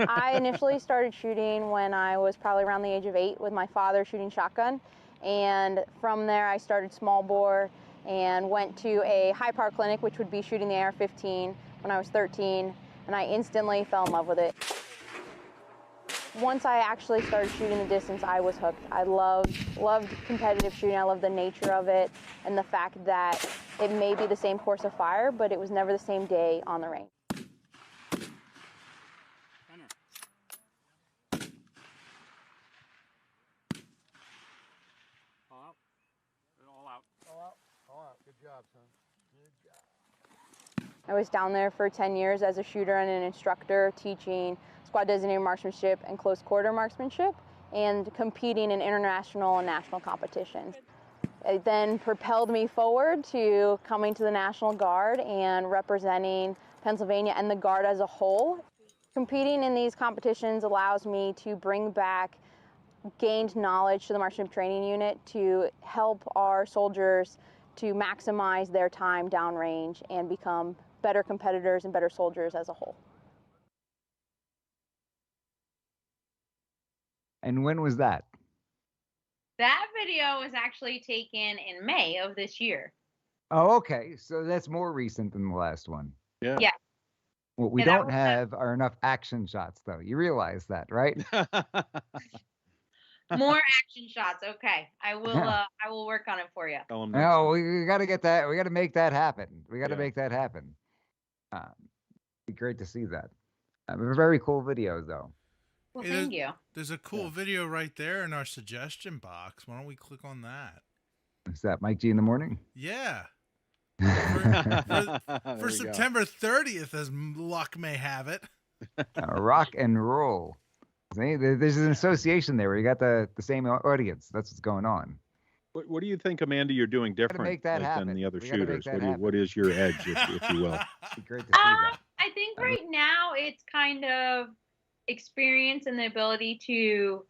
I initially started shooting when I was probably around the age of 8 with my father shooting shotgun. And from there I started small bore and went to a high power clinic, which would be shooting the AR-15 when I was 13. And I instantly fell in love with it. once I actually started shooting the distance, I was hooked. I loved competitive shooting. I loved the nature of it and the fact that it may be the same course of fire, but it was never the same day on the range. Good job, son. Good job. I was down there for 10 years as a shooter and an instructor, teaching squad designated marksmanship and close quarter marksmanship, and competing in international and national competitions. It then propelled me forward to coming to the National Guard and representing Pennsylvania and the Guard as a whole. Competing in these competitions allows me to bring back gained knowledge to the marksmanship training unit to help our soldiers to maximize their time downrange and become better competitors and better soldiers as a whole. And when was that? That video was actually taken in May of this year. Oh, okay. So that's more recent than the last one. Yeah. Yeah. What we Yeah, that don't was- have are enough action shots, though. You realize that, right? More action shots. Okay. I will Yeah. I will work on it for you. Tell 'em No, we got to get that. We got to make that happen. We got to Yeah. make that happen. Be great to see that. Very cool videos, though. Well, Hey, thank you. There's a cool video right there in our suggestion box. Why don't we click on that? Is that Mike G in the morning? Yeah. There For we go. September 30th, as luck may have it. Rock and roll. See, there's an association there where you got the same audience. That's what's going on. What do you think, Amanda, you're doing different make that than happen. the other We gotta make shooters? that What, do you, happen. what is your edge, if you will? Be great to see that. I think right now it's kind of experience and the ability to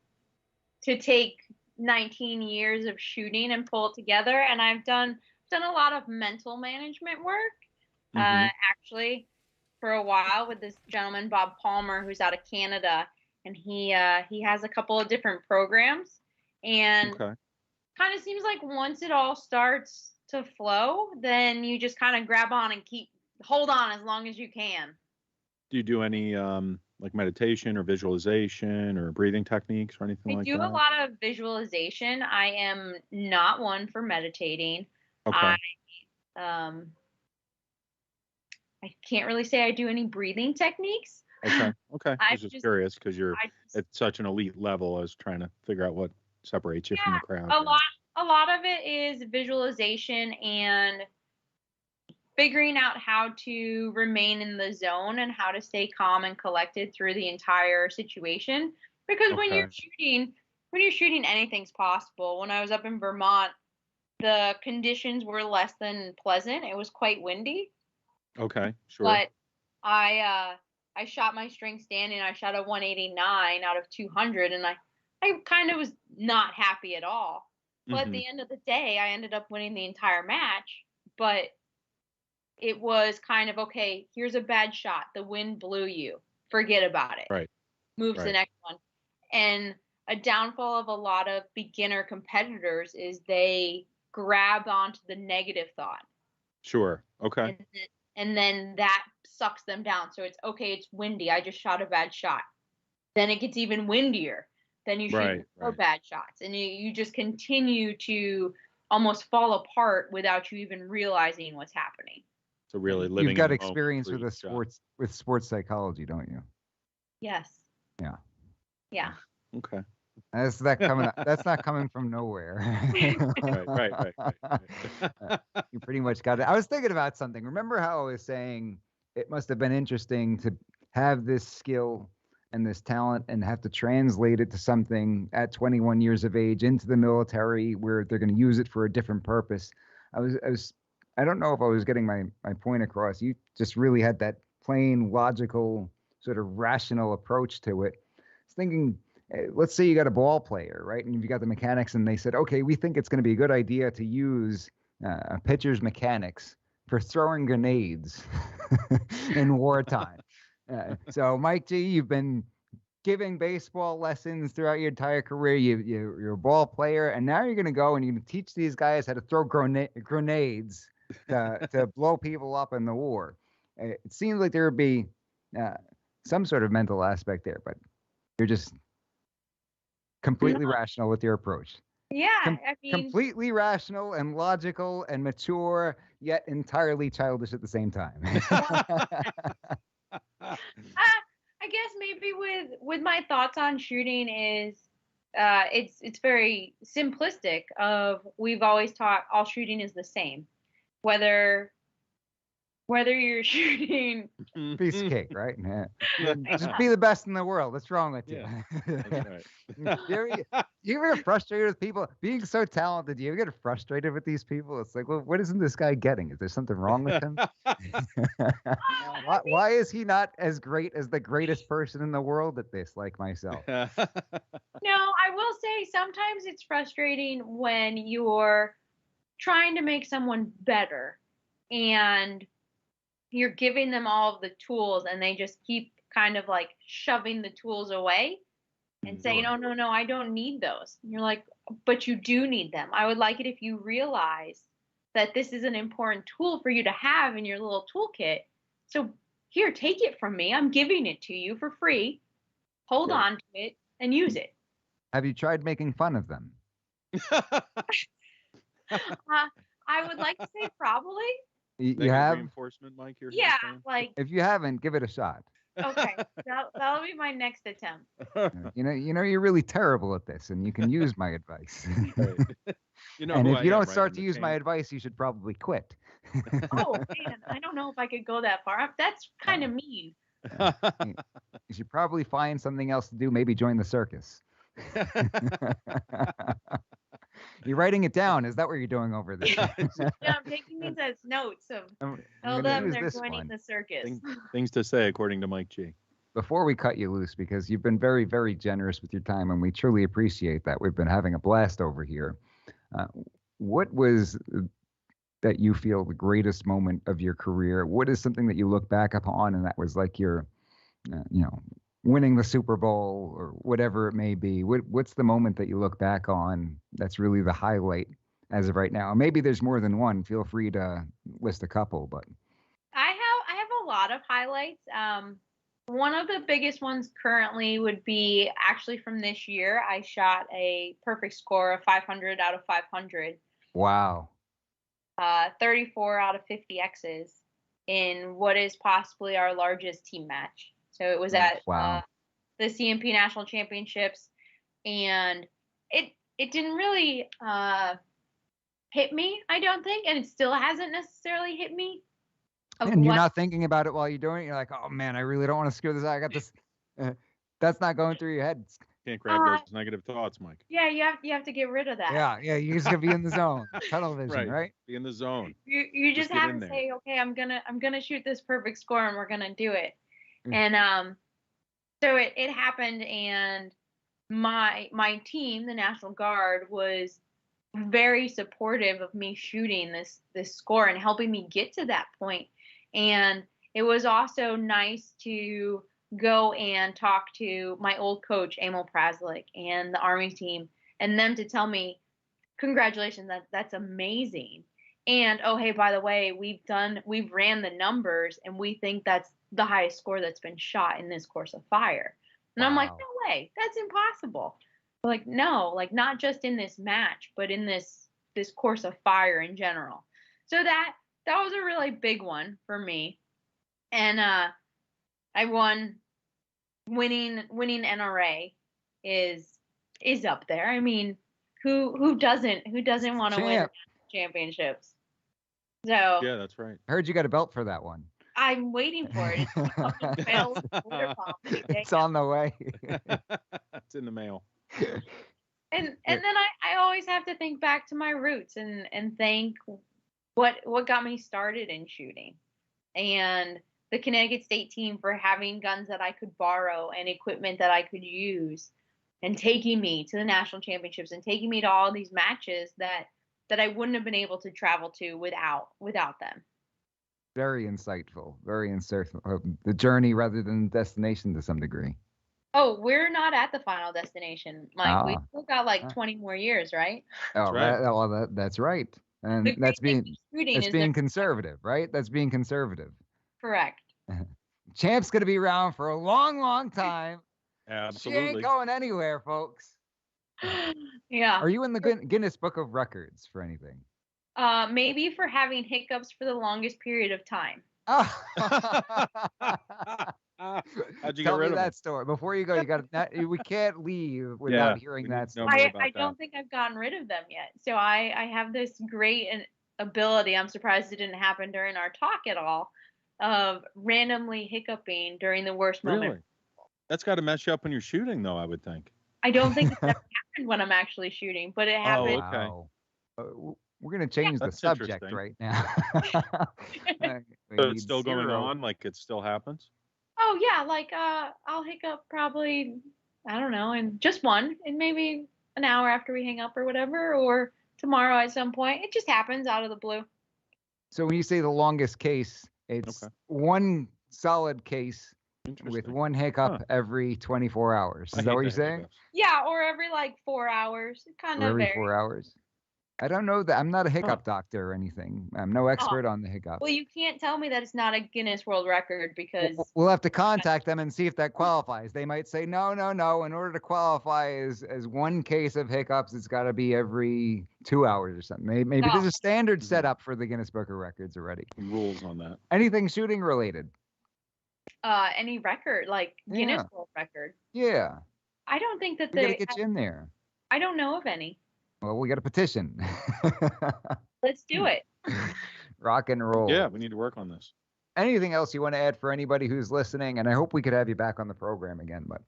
take 19 years of shooting and pull it together. And I've done a lot of mental management work, Mhm. actually, for a while with this gentleman Bob Palmer, who's out of Canada, and he has a couple of different programs, and Okay. kind of seems like once it all starts to flow, then you just kind of grab on and hold on as long as you can. Do you do any like meditation or visualization or breathing techniques or anything I like do that? a lot of visualization. I am not one for meditating. Okay. I can't really say I do any breathing techniques. Okay. Okay. I I've was just just- curious because you're I just- at such an elite level. I was trying to figure out what separates you from the crowd. a lot of it is visualization and figuring out how to remain in the zone and how to stay calm and collected through the entire situation. Because when you're shooting, anything's possible. When I was up in Vermont, the conditions were less than pleasant. It was quite windy. Okay. Sure. But I shot my string standing. I shot a 189 out of 200, and I kind of was not happy at all. But at the end of the day, I ended up winning the entire match. But it was kind of, okay, here's a bad shot. The wind blew you. Forget about it. Right. Move to the Right. next one. And a downfall of a lot of beginner competitors is they grab onto the negative thought. Sure. Okay. And then that sucks them down. So it's, okay, it's windy. I just shot a bad shot. Then it gets even windier. Then you shoot more Right. bad shots. And you just continue to almost fall apart without you even realizing what's happening. So really living. You've got in the moment experience for with each shot. sports psychology, don't you? Yes. Yeah. Yeah. Okay. That's not coming from nowhere. Right. You pretty much got it. I was thinking about something. Remember how I was saying it must have been interesting to have this skill and this talent and have to translate it to something at 21 years of age into the military where they're going to use it for a different purpose. I don't know if I was getting my point across. You just really had that plain, logical, sort of rational approach to it. I was thinking, let's say you got a ball player, right? And you've got the mechanics and they said, okay, we think it's going to be a good idea to use a pitcher's mechanics for throwing grenades in wartime. So, Mike G, you've been giving baseball lessons throughout your entire career. You're a ball player, and now you're going to go and you're going to teach these guys how to throw grenades to blow people up in the war. It seems like there would be some sort of mental aspect there, but you're just Completely rational with your approach. Yeah, I mean, Completely rational and logical and mature, yet entirely childish at the same time. I guess maybe with my thoughts on shooting is it's very simplistic. Of we've always taught all shooting is the same, whether you're shooting. Piece of cake, right? Yeah. Just be the best in the world. What's wrong with you? Yeah, that's right. You ever get frustrated with people being so talented? Do you ever get frustrated with these people? It's like, well, what isn't this guy getting? Is there something wrong with him? Why is he not as great as the greatest person in the world at this, like myself? No, I will say sometimes it's frustrating when you're trying to make someone better and you're giving them all of the tools and they just keep kind of like shoving the tools away and saying, oh, no, I don't need those. And you're like, but you do need them. I would like it if you realize that this is an important tool for you to have in your little toolkit. So here, take it from me. I'm giving it to you for free. Hold on to it and use it. Have you tried making fun of them? I would like to say probably. You have reinforcement, Mike. Yeah, like if you haven't, give it a shot. Okay, that'll be my next attempt. You know, you're really terrible at this, and you can use my advice. You know, and who if I you am, don't right? start I'm to the use my king. advice, you should probably quit. Oh man, I don't know if I could go that far. That's kind of mean. You should probably find something else to do. Maybe join the circus. You're writing it down. Is that what you're doing over there? Yeah, I'm taking these as notes of tell them they're joining the circus. Things to say, according to Mike G. Before we cut you loose, because you've been very, very generous with your time, and we truly appreciate that. We've been having a blast over here. What was that you feel the greatest moment of your career? What is something that you look back upon and that was like your, winning the Super Bowl or whatever it may be? What's the moment that you look back on that's really the highlight as of right now? Maybe there's more than one. Feel free to list a couple, but I have a lot of highlights. One of the biggest ones currently would be actually from this year. I shot a perfect score of 500 out of 500. Wow. 34 out of 50 X's in what is possibly our largest team match. So it was at the CMP National Championships, and it didn't really hit me, I don't think, and it still hasn't necessarily hit me. And you're not thinking about it while you're doing it. You're like, oh man, I really don't want to screw this up. I got this. That's not going through your head. Can't grab those negative thoughts, Mike. Yeah, you have to get rid of that. Yeah, you just gotta be in the zone. Tunnel vision, right? Be in the zone. You just have to say, okay, I'm gonna shoot this perfect score and we're gonna do it. And so it happened, and my team, the National Guard, was very supportive of me shooting this score and helping me get to that point. And it was also nice to go and talk to my old coach, Emil Praslik, and the Army team, and them to tell me, congratulations, that's amazing. And oh, hey, by the way, we've ran the numbers, and we think that's the highest score that's been shot in this course of fire. And I'm like, no way, that's impossible. Like, no, like not just in this match, but in this course of fire in general. So that was a really big one for me. And I won. Winning NRA is up there. I mean, who doesn't want to win championships? So yeah, that's right. I heard you got a belt for that one. I'm waiting for it. It's on the way. It's in the mail. And then I always have to think back to my roots and think what got me started in shooting, and the Connecticut State team for having guns that I could borrow and equipment that I could use, and taking me to the national championships and taking me to all these matches that I wouldn't have been able to travel to without them. Very insightful. Very insightful. The journey rather than the destination to some degree. Oh, we're not at the final destination, Mike. We still got like 20 more years, right? Oh, right. That's right. And that's being conservative, right? That's being conservative. Correct. Champ's going to be around for a long, long time. Absolutely. She ain't going anywhere, folks. Yeah. Are you in the Guinness Book of Records for anything? Maybe for having hiccups for the longest period of time. How'd you Tell get rid me of that them? story before you go. You got we can't leave without hearing we need that to know story. more about I that. don't think I've gotten rid of them yet. So I have this great ability. I'm surprised it didn't happen during our talk at all, of randomly hiccuping during the worst moment. Really? That's got to mess you up when you're shooting, though, I would think. I don't think it's ever happened when I'm actually shooting, but it happened. okay. Wow. We're going to change the That's subject interesting. right now. We So need it's still going 0. on, like it still happens? Oh yeah, like I'll hiccup probably, I don't know, and just one, and maybe an hour after we hang up or whatever, or tomorrow at some point. It just happens out of the blue. So when you say the longest case, it's one solid case with one hiccup every 24 hours. Is that what you're saying? Yeah, or every like 4 hours. It kind Or of every varies. 4 hours? I don't know that. I'm not a hiccup doctor or anything. I'm no expert on the hiccups. Well, you can't tell me that it's not a Guinness World Record because We'll have to contact them and see if that qualifies. They might say, no. In order to qualify as one case of hiccups, it's got to be every 2 hours or something. Maybe there's a standard setup for the Guinness Book of Records already. Rules on that. Anything shooting related? any record, like Guinness World Record. Yeah. I don't think that We got to get you in there. I don't know of any. Well, we got a petition. Let's do it. Rock and roll. Yeah, we need to work on this. Anything else you want to add for anybody who's listening? And I hope we could have you back on the program again. But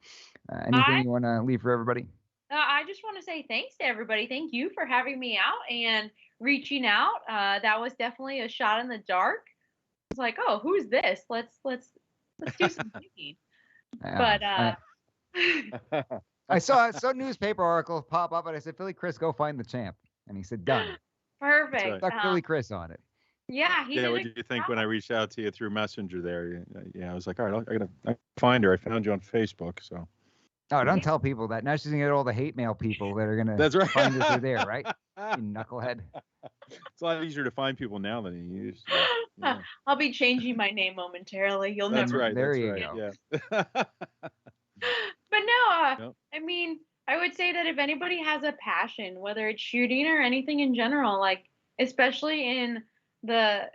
anything you want to leave for everybody? I just want to say thanks to everybody. Thank you for having me out and reaching out. That was definitely a shot in the dark. It's like, oh, who's this? Let's do some thinking. But I saw a newspaper article pop up, and I said, "Philly Chris, go find the champ." And he said, "Done." Perfect. Stuck Philly Chris on it. Yeah, Yeah, what did you think when I reached out to you through Messenger there? Yeah, I was like, all right, I gotta find her. I found you on Facebook, so. Oh, don't tell people that. Now she's gonna get all the hate mail people that are gonna That's right. find her through there, right? You knucklehead. It's a lot easier to find people now than you used to. Yeah. I'll be changing my name momentarily. You'll That's never. right. There That's you right. go. Yeah. But no, I mean, I would say that if anybody has a passion, whether it's shooting or anything in general, like especially in the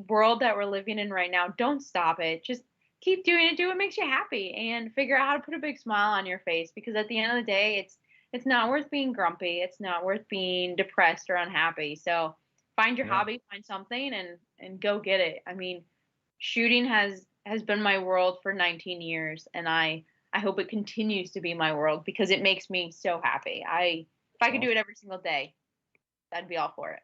world that we're living in right now, don't stop it. Just keep doing it. Do what makes you happy, and figure out how to put a big smile on your face. Because at the end of the day, it's not worth being grumpy. It's not worth being depressed or unhappy. So find your hobby, find something, and go get it. I mean, shooting has been my world for 19 years, and I hope it continues to be my world because it makes me so happy. If I could do it every single day, I'd be all for it.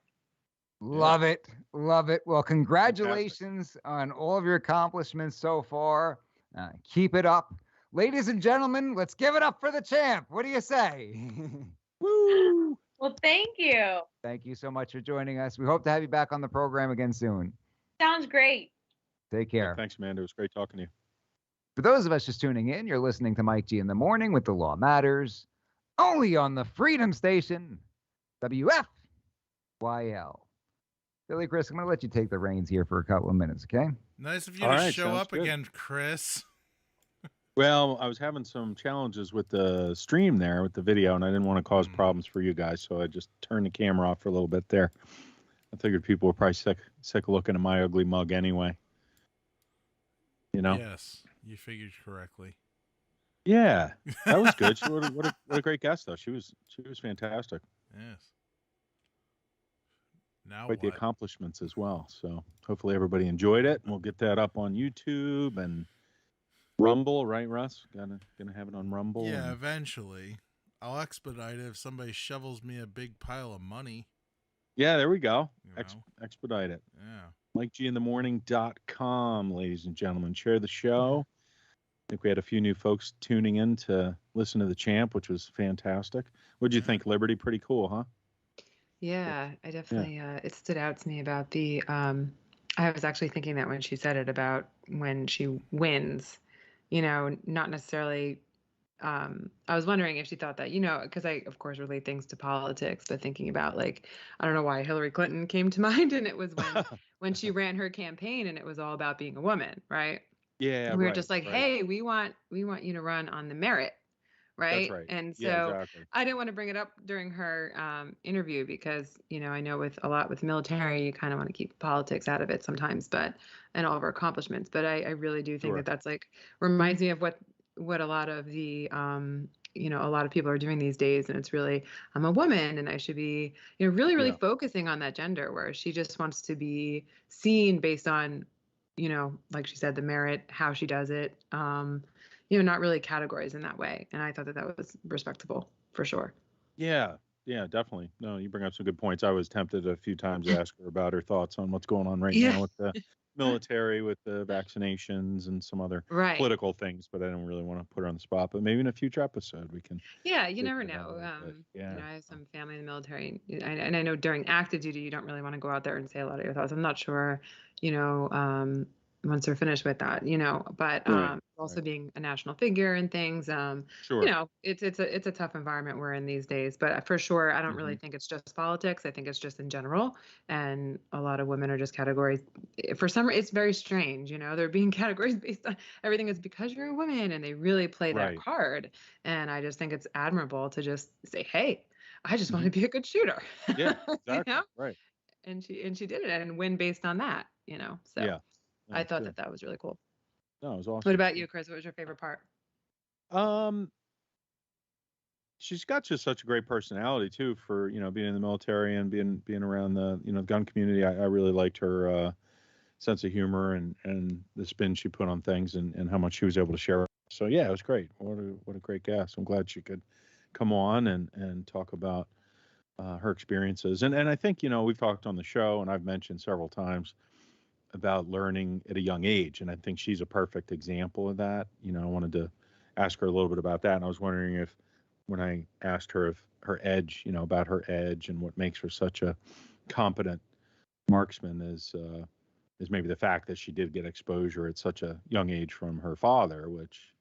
Love it. Love it. Well, congratulations on all of your accomplishments so far. Keep it up. Ladies and gentlemen, let's give it up for the champ. What do you say? Woo! Well, thank you. Thank you so much for joining us. We hope to have you back on the program again soon. Sounds great. Take care. Thanks, Amanda. It was great talking to you. For those of us just tuning in, you're listening to Mike G in the Morning with The Law Matters, only on the Freedom Station, WFYL. Billy, Chris, I'm going to let you take the reins here for a couple of minutes, okay? Nice of you to show up again, Chris. Well, I was having some challenges with the stream there with the video, and I didn't want to cause problems for you guys, so I just turned the camera off for a little bit there. I figured people were probably sick of looking at my ugly mug anyway. You know? Yes, you figured correctly. Yeah, that was good. What a great guest, though. She was fantastic. Yes. Now Quite the what? accomplishments as well. So hopefully everybody enjoyed it, and we'll get that up on YouTube and Rumble, right, Russ? Gonna have it on Rumble. Yeah, eventually. I'll expedite it if somebody shovels me a big pile of money. Yeah, there we go. You know? Expedite it. Yeah. MikeGinthemorning.com, ladies and gentlemen. Share the show. I think we had a few new folks tuning in to listen to the champ, which was fantastic. What'd you think, Liberty? Pretty cool, huh? Yeah, I definitely, it stood out to me about I was actually thinking that when she said it about when she wins, not necessarily, I was wondering if she thought that, because I, of course, relate things to politics, but thinking about I don't know why Hillary Clinton came to mind, and it was when she ran her campaign and it was all about being a woman, right? Yeah. And we were just like, hey, we want you to run on the merit, right? right. And Yeah, so exactly. I didn't want to bring it up during her interview because, I know with a lot with military, you kind of want to keep politics out of it sometimes, but and all of our accomplishments. But I really do think Sure. that that's like reminds me of what a lot of the a lot of people are doing these days, and it's really I'm a woman and I should be really Yeah. focusing on that gender, where she just wants to be seen based on like she said, the merit, how she does it, not really categories in that way. And I thought that that was respectable for sure. Yeah. Yeah, definitely. No, you bring up some good points. I was tempted a few times to ask her about her thoughts on what's going on right Yeah. now with the military, with the vaccinations and some other Right. political things, but I don't really want to put her on the spot. But maybe in a future episode we can. Yeah, you dig never into that a know. little bit. Yeah. I have some family in the military, and I know during active duty, you don't really want to go out there and say a lot of your thoughts. I'm not sure, once they're finished with that, but Right. also Right. being a national figure and things, Sure. it's a tough environment we're in these days. But for sure, I don't really Mhm. think it's just politics. I think it's just in general, and a lot of women are just categories. For some, it's very strange. They're being categories based on everything is because you're a woman, and they really play that Right. card. And I just think it's admirable to just say, "Hey, I just want Mhm. to be a good shooter," Yeah, you exactly. know. Right. And she did it and win based on that. So Yeah. I That's thought good. that that was really cool. No, it was What awesome. about you, Chris? What was your favorite part? Um, she's got just such a great personality too for, being in the military and being around the, gun community. I really liked her sense of humor and the spin she put on things and how much she was able to share. So yeah, it was great. What a great guest. I'm glad she could come on and talk about her experiences. And I think, we've talked on the show and I've mentioned several times about learning at a young age. And I think she's a perfect example of that. I wanted to ask her a little bit about that. And I was wondering if, when I asked her if her edge, about her edge and what makes her such a competent marksman is maybe the fact that she did get exposure at such a young age from her father, which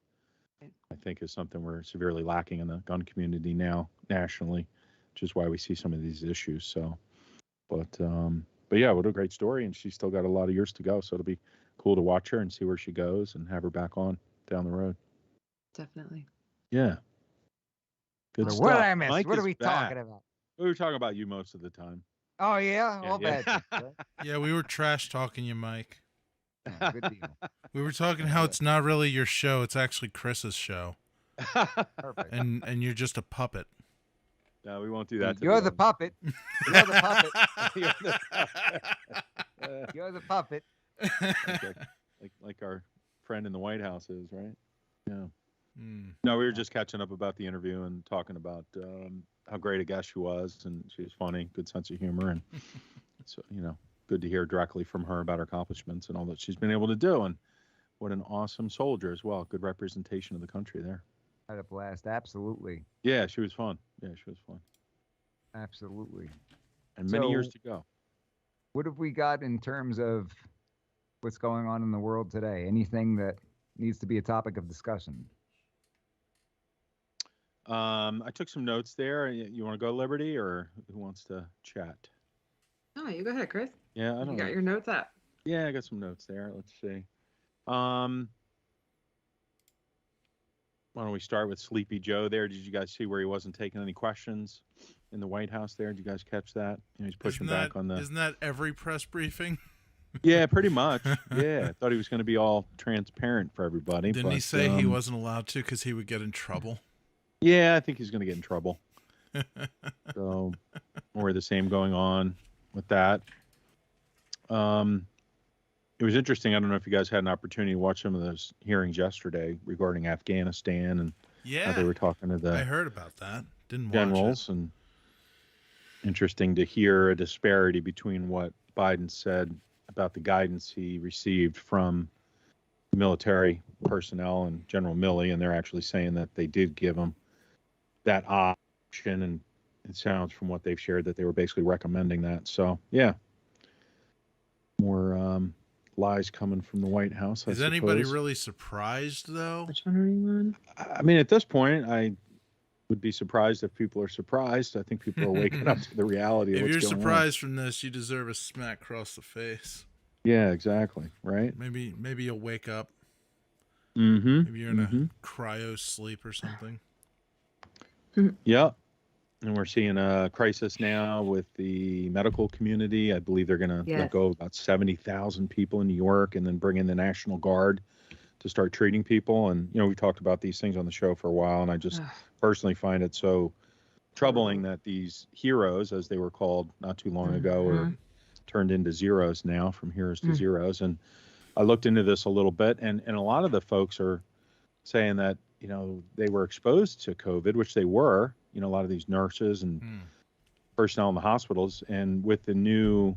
I think is something we're severely lacking in the gun community now nationally, which is why we see some of these issues. So, but yeah, what a great story, and she's still got a lot of years to go. So it'll be cool to watch her and see where she goes and have her back on down the road. Definitely. Yeah, good So stuff. what did I miss? Mike What are is we back. talking about? We were talking about you most of the time. Oh yeah, Yeah, all yeah. bad. Things, right? Yeah, we were trash talking you, Mike. Oh, good deal. We were talking how it's not really your show; it's actually Chris's show, Perfect. and you're just a puppet. No, we won't do that. To You're the other- puppet. You're the puppet. You're the puppet. You're the puppet. like our friend in the White House is, right? Yeah. Mm. No, we were just catching up about the interview and talking about how great a guest she was, and she was funny, good sense of humor, and so good to hear directly from her about her accomplishments and all that she's been able to do, and what an awesome soldier as well. Good representation of the country there. Had a blast. Absolutely. Yeah, she was fun. Yeah, she was fun. Absolutely. And many years So- to go. What have we got in terms of what's going on in the world today? Anything that needs to be a topic of discussion? I took some notes there. You want to go, Liberty, or who wants to chat? Oh, you go ahead, Chris. Yeah, I You don't got know. your notes up. Yeah, I got some notes there. Let's see. Why don't we start with Sleepy Joe there? Did you guys see where he wasn't taking any questions in the White House there? Did you guys catch that? He's pushing back on the... Isn't that every press briefing? Yeah, pretty much. Yeah, I thought he was going to be all transparent for everybody. Didn't he but, say he wasn't allowed to because he would get in trouble? Yeah, I think he's going to get in trouble. So, more of the same going on with that. It was interesting. I don't know if you guys had an opportunity to watch some of those hearings yesterday regarding Afghanistan and how they were talking to I the heard about that. Didn't watch generals, and interesting to hear a disparity between what Biden said about the guidance he received from military personnel and General Milley, and they're actually saying that they did give him that option, and it sounds from what they've shared that they were basically recommending that. So yeah, more lies coming from the White House. Is anybody really surprised though? Which one are you on? I mean, at this point, I would be surprised if people are surprised. I think people are waking up to the reality of If what's you're going on. surprised from this, you deserve a smack across the face. Yeah, exactly. Right. Maybe you'll wake up. Mm-hmm. Maybe you're in a cryo sleep or something. Yeah. And we're seeing a crisis now with the medical community. I believe they're going to let go of about 70,000 people in New York and then bring in the National Guard to start treating people. And, we've talked about these things on the show for a while, and I just personally find it so troubling that these heroes, as they were called not too long ago, are turned into zeros now, from heroes to zeros. And I looked into this a little bit, and a lot of the folks are saying that, they were exposed to COVID, which they were, a lot of these nurses and personnel in the hospitals. And with the new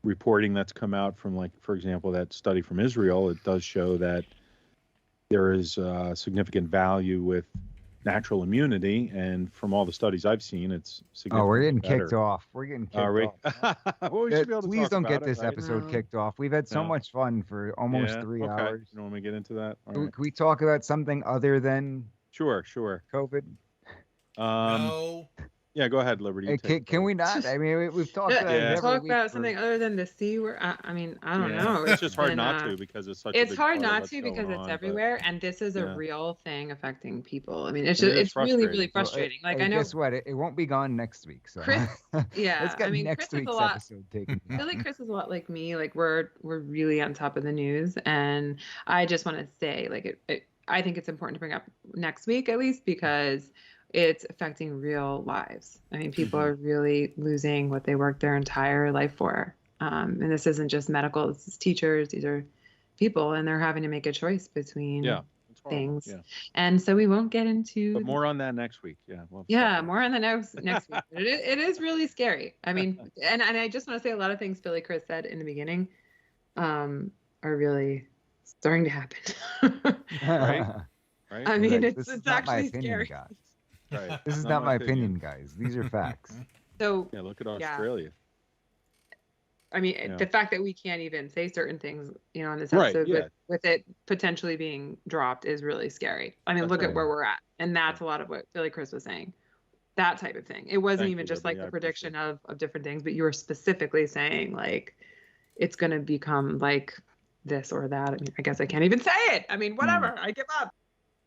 reporting that's come out from, like, for example, that study from Israel, it does show that there is significant value with natural immunity. And from all the studies I've seen, it's significantly we're getting better. kicked off. We're getting kicked off. Well, we should be able to Please talk don't about get it, this right? episode kicked off. We've had so much fun for almost 3 hours. You want me to get into that? All Can right. we talk about something other than Sure. COVID? No. Yeah, go ahead, Liberty. Hey, can we not? I mean, we've talked about it every Talk week about for- something other than the C word. I mean, I don't know. It's just hard been, not to, because it's such a it's big hard part of not what's to going because it's on, but- everywhere, and this is a Yeah. real thing affecting people. I mean, it's It just, is it's really, really frustrating. frustrating. Like, Hey, I know guess what? It won't be gone next week. So Chris. Yeah, let's get I mean, next Chris is a week's lot. episode taken. I feel like Chris is a lot like me. Like, we're really on top of the news, and I just want to say, like, I think it's important to bring up next week at least, because it's affecting real lives. I mean, people are really losing what they worked their entire life for. And this isn't just medical, this is teachers, these are people, and they're having to make a choice between things. Yeah. And so we won't get into. But more on that next week. Yeah. More on the next week. But it is really scary. I mean, and I just want to say a lot of things Billy Chris said in the beginning are really starting to happen. Right. I mean, This is it's not my actually opinion, scary. guys. Right. This is not my opinion, guys. These are facts. So Yeah, look at Australia. I mean, the fact that we can't even say certain things, on this Right, episode with it potentially being dropped is really scary. I mean, look at where we're at. And that's a lot of what Billy Chris was saying. That type of thing. It wasn't Thank even you, just Liberty. like the I prediction of different things, but you were specifically saying, like, it's going to become like this or that. I mean, I guess I can't even say it. I mean, whatever. I give up.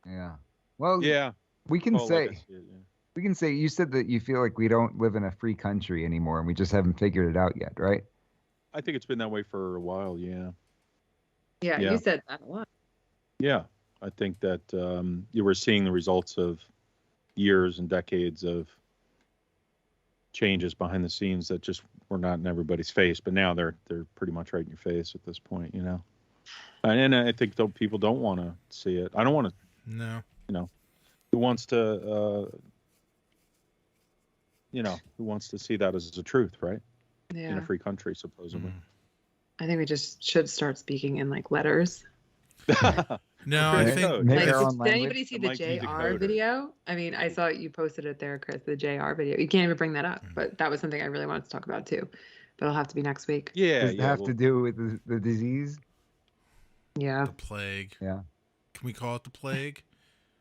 Yeah. Well, Yeah. we can Oh, say like I see it, yeah. we can say you said that you feel like we don't live in a free country anymore, and we just haven't figured it out yet, right? I think it's been that way for a while. Yeah. Yeah, Yeah. you said that a lot. Yeah. I think that you were seeing the results of years and decades of changes behind the scenes that just were not in everybody's face, but now they're pretty much right in your face at this point, And I think people don't want to see it. I don't want to. No. Who wants to? Who wants to see that as a truth, right? Yeah. In a free country, supposedly. I think we just should start speaking in like letters. No, I think Make Like, our own did language. anybody see the Like the JR decoder. video? I mean, I saw you posted it there, Chris, the JR video. You can't even bring that up, but that was something I really wanted to talk about too. But it'll have to be next week. Yeah. Does it have to do with the disease? Yeah. the plague. Yeah. Can we call it the plague?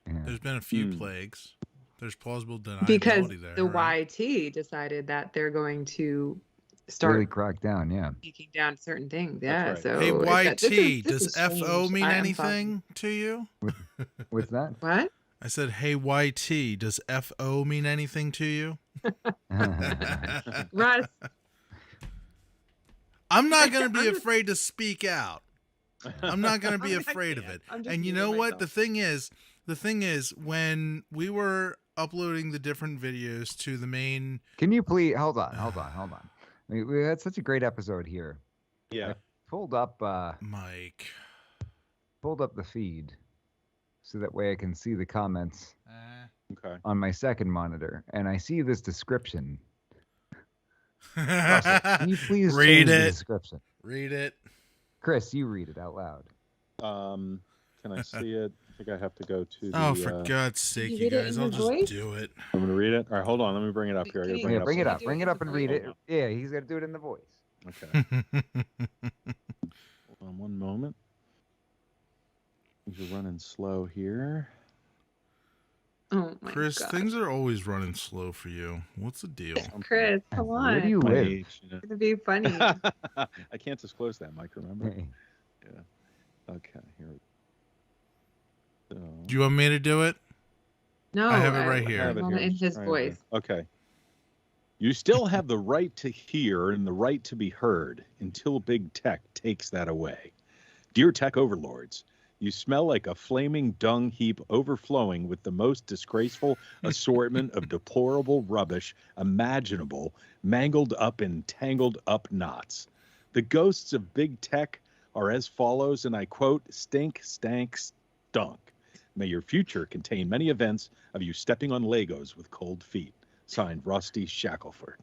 Yeah. There's been a few plagues. There's plausible deniability Because there. the right? YT decided that they're going to start Really crack down. Yeah. taking down certain things. Yeah. right. So Hey, YT, this does is FO strange. mean I'm anything to you? What's that? What? I said, hey, YT, does FO mean anything to you? Russ, I'm not going to be afraid to speak out. I'm not going to be I'm not afraid of kidding. it. I'm just And you muting know what? myself. The thing is, when we were uploading the different videos to the main, Can you please hold on? We had such a great episode here. Yeah. Pulled up Mike. the feed so that way I can see the comments Okay. on my second monitor, and I see this description. Russell, can you please Read change the it. description? Read it. Chris, you read it out loud. Can I see it? I think I have to go to the. Oh, for God's sake, you you read it guys! in I'll your just voice? do it. I'm gonna read it. All right, hold on. Let me bring it up here. I gotta Can you- bring Yeah, it bring it up. up. Bring it up and read it. Hold Yeah, he's got to do it in the voice. Okay. Hold on one moment. Things are running slow here. oh my Chris, God. things are always running slow for you. What's the deal? Chris, come on. Where do you My live? age, It's gonna be funny. I can't disclose that, Mike. Remember? Hey, Okay. Here. So, Do you want me to do it? No, I have it right I here. have it want it here. in his I have it voice. here. Okay. You still have the right to hear and the right to be heard until big tech takes that away. Dear Tech Overlords, you smell like a flaming dung heap overflowing with the most disgraceful assortment of deplorable rubbish imaginable, mangled up in tangled up knots. The ghosts of big tech are as follows, and I quote, stink, stank, stunk. May your future contain many events of you stepping on Legos with cold feet. Signed, Rusty Shackleford.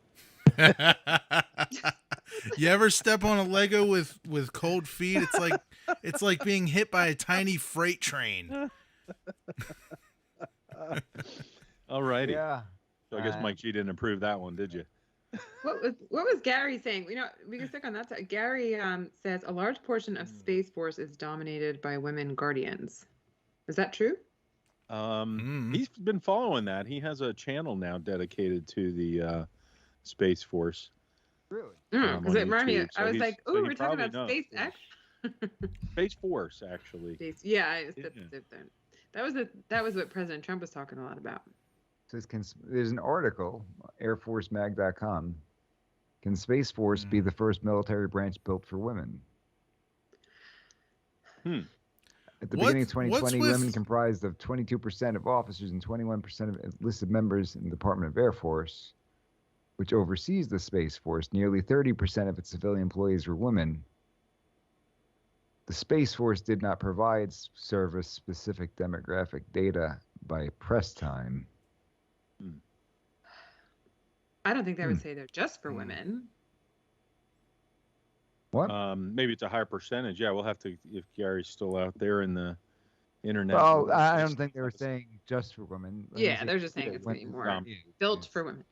You ever step on a Lego with cold feet? It's like being hit by a tiny freight train. All righty. Yeah. So I guess Mike G didn't approve that one, did you? What was Gary saying? You know, we can stick on that side. Gary says a large portion of Space Force is dominated by women guardians. Is that true? He's been following that. He has a channel now dedicated to the Space Force. Really? Because on it reminded me. YouTube. I was he's- like, so "Oh, he we're talking probably about knows. SpaceX." Space Force, actually. Space, yeah, that was what President Trump was talking a lot about. Says, there's an article, airforcemag.com. Can Space Force be the first military branch built for women? At the beginning of 2020, women comprised of 22% of officers and 21% of enlisted members in the Department of Air Force, which oversees the Space Force. Nearly 30% of its civilian employees were women. The Space Force did not provide service-specific demographic data by press time. I don't think they would say they're just for women. What? Maybe it's a higher percentage. Yeah, we'll have to, if Gary's still out there in the internet. Well, I don't think they were saying just for women. Yeah, they're just saying it's going to be more built for women.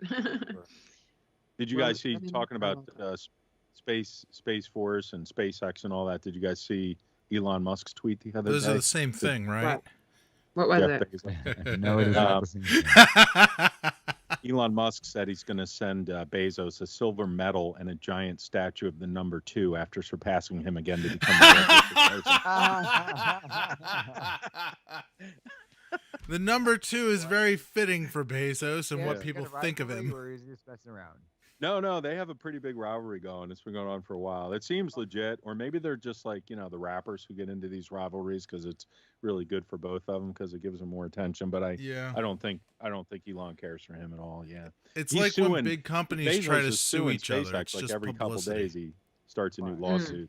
Did you guys see, talking about Space Force and SpaceX and all that, did you guys see Elon Musk's tweet the other day? Those are the same thing, right? What was Jeff it? Bezos. No, it is not the same thing. Elon Musk said he's going to send Bezos a silver medal and a giant statue of the number 2 after surpassing him again to become the The number 2 is very fitting for Bezos and Yeah, what is he people gonna think of rivalry, him. Or is he just messing around? No, they have a pretty big rivalry going. It's been going on for a while. It seems legit, or maybe they're just like, the rappers who get into these rivalries because it's really good for both of them because it gives them more attention. But I don't think Elon cares for him at all. Yeah, It's He's like when suing- big companies Bezos try to is sue suing each other. SpaceX, It's like just every publicity. couple days he starts a new lawsuit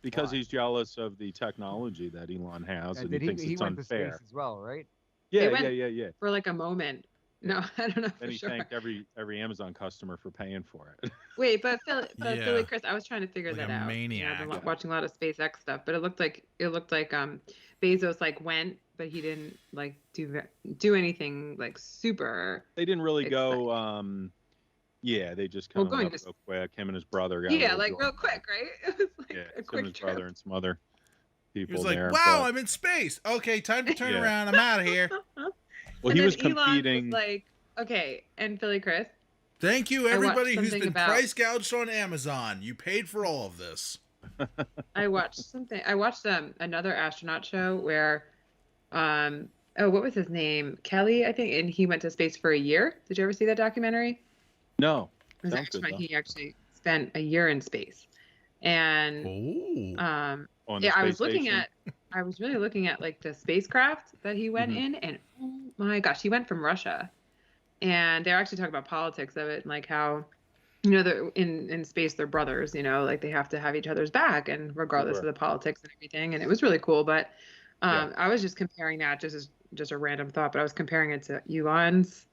because he's jealous of the technology that Elon has, and he thinks he it's went unfair. to space as well, right? Yeah. For like a moment. No, I don't know. And he thanked every Amazon customer for paying for it. Wait, but Philly Chris, I was trying to figure Like that a out. maniac. I've been watching a lot of SpaceX stuff, but it looked like Bezos went, but he didn't like do anything like super. They didn't really exciting. go. They just kind of going left to- real quick. Him and his brother got Yeah, a like little real quick, right? It was like a him quick and his trip. brother and some other He people was like, there. "Wow, but- I'm in space. Okay, time to turn Yeah. around. I'm out of here. well, And he then was Elon competing. like, okay, and Philly Chris. Thank you, watched everybody who's something been about- price gouged on Amazon. You paid for all of this." I watched something. I watched another astronaut show where, what was his name? Kelly, I think, and he went to space for a year. Did you ever see that documentary? No, It was sounds good, actually, though. he actually spent a year in space, and Oh. On the yeah, I space station. was really looking at like the spacecraft that he went in, and oh my gosh, he went from Russia, and they're actually talking about politics of it and like how, they're in space, they're brothers, like they have to have each other's back, and regardless of the politics and everything, and it was really cool. But I was just comparing that just a random thought, but I was comparing it to Elon's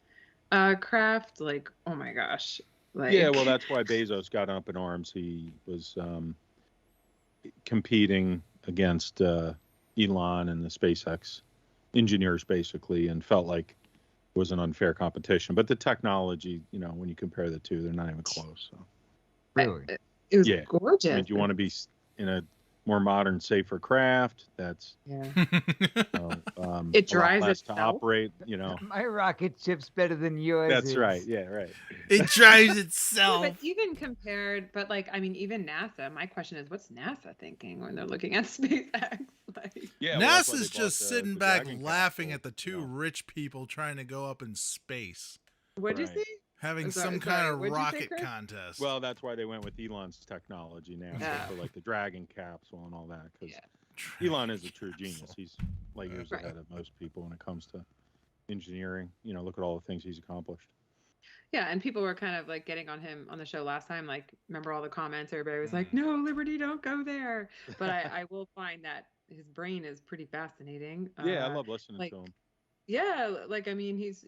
craft, like, oh my gosh. Like, Yeah, well, that's why Bezos got up in arms. He was competing against Elon and the SpaceX engineers, basically, and felt like it was an unfair competition. But the technology, when you compare the two, they're not even close. So. Really? it was Yeah. gorgeous. I mean, do you want to be in a more modern, safer craft that's Yeah. It a lot drives less to itself? operate. You know, My rocket ship's better than yours. that's is. right. Yeah, right. It drives Yeah, itself. but even compared, but like, I mean, even NASA, my question is, what's NASA thinking when they're looking at SpaceX? Like, Yeah, well, that's why NASA's they bought just the sitting back Dragon laughing capsule, at the you two know. rich people trying to go up in space, what'd you Right. say? having Sorry, some kind of what'd you say, rocket Chris? contest. Well, that's why they went with Elon's technology now for like the Dragon capsule and all that. Because Yeah. Elon is a true genius. He's light years Right. ahead of most people when it comes to engineering. You know, look at all the things he's accomplished. Yeah, and people were kind of like getting on him on the show last time. Like, remember all the comments? Everybody was like, "No, Liberty, don't go there." But I will find that his brain is pretty fascinating. Yeah, I love listening like, to him. yeah, like I mean, he's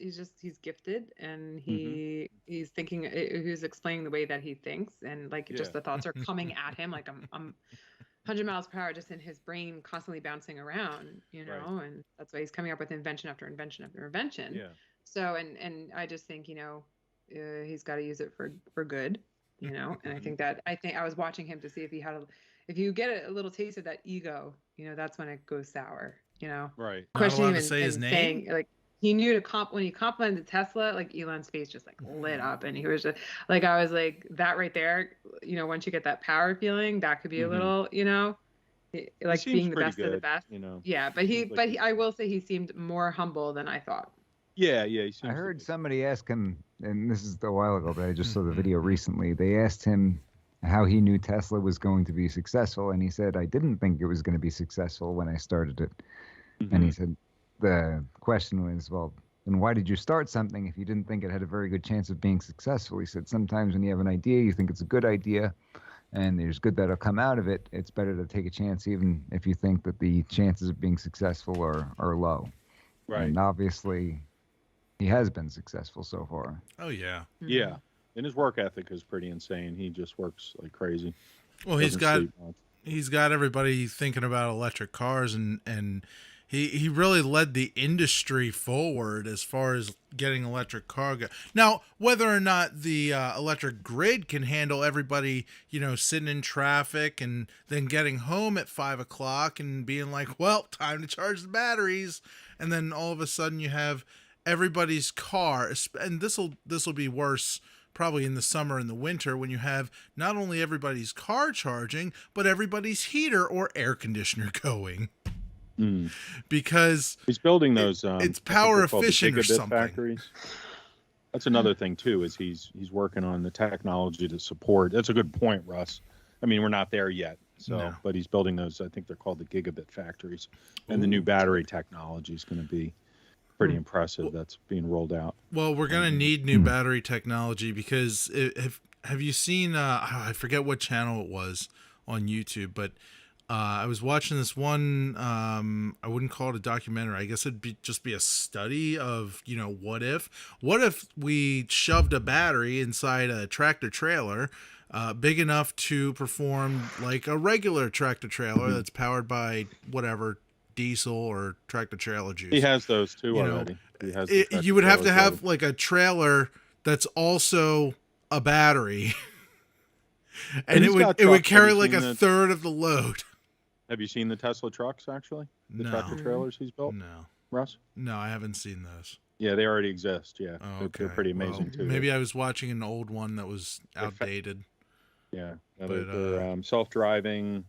gifted, and he's thinking. He's explaining the way that he thinks, and like just Yeah. the thoughts are coming at him like I'm 100 miles per hour, just in his brain, constantly bouncing around. You know, Right. and that's why he's coming up with invention after invention after invention. Yeah. So, and I just think, he's got to use it for good, and I think I was watching him to see if he had if you get a little taste of that ego, that's when it goes sour, Right. Not questioning allowed him to say his name? saying, like, he knew when he complimented Tesla, like Elon's face just like lit up, and he was just like, I was like, that right there, once you get that power feeling, that could be a little, like seems being the pretty best of the good, best. you know. Yeah, but Seems like I will say he seemed more humble than I thought. Yeah, he seems I to heard be. somebody ask him, and this is a while ago, but I just saw the video recently. They asked him how he knew Tesla was going to be successful, and he said, "I didn't think it was going to be successful when I started it." And he said, the question was, well, then why did you start something if you didn't think it had a very good chance of being successful? He said, sometimes when you have an idea, you think it's a good idea, and there's good that'll come out of it. It's better to take a chance, even if you think that the chances of being successful are low. Right. And obviously, he has been successful so far. Oh yeah. Yeah. And his work ethic is pretty insane. He just works like crazy. Well, Doesn't sleep he's got everybody thinking about electric cars, and he really led the industry forward as far as getting electric car now, whether or not the electric grid can handle everybody, sitting in traffic and then getting home at 5 o'clock and being like, well, time to charge the batteries. And then all of a sudden you have everybody's car, and this will be worse probably in the summer and the winter, when you have not only everybody's car charging, but everybody's heater or air conditioner going. Because he's building those it's I think power they're called the efficient or gigabit something. factories. That's another thing too, is he's working on the technology to support. That's a good point, Russ. I mean, we're not there yet, No. but he's building those. I think they're called the gigabit factories, and the new battery technology is going to be pretty impressive. That's being rolled out. Well, we're gonna need new battery technology, because have you seen? I forget what channel it was on YouTube, but I was watching this one. I wouldn't call it a documentary. I guess it'd just be a study of, what if we shoved a battery inside a tractor trailer, big enough to perform like a regular tractor trailer that's powered by whatever, diesel or tractor trailer juice. He has those too already. He has the tractor You would have to trailers have ready. like a trailer that's also a battery, and he's got it would trucks. carry Have you like seen a the- third of the load. Have you seen the Tesla trucks, actually? The No. tractor trailers he's built, No, Russ? no, I haven't seen those. Yeah, they already exist. Yeah, Oh, they're okay. pretty amazing Well, too. Maybe I was watching an old one that was They're outdated. Yeah, no, But, they're self-driving,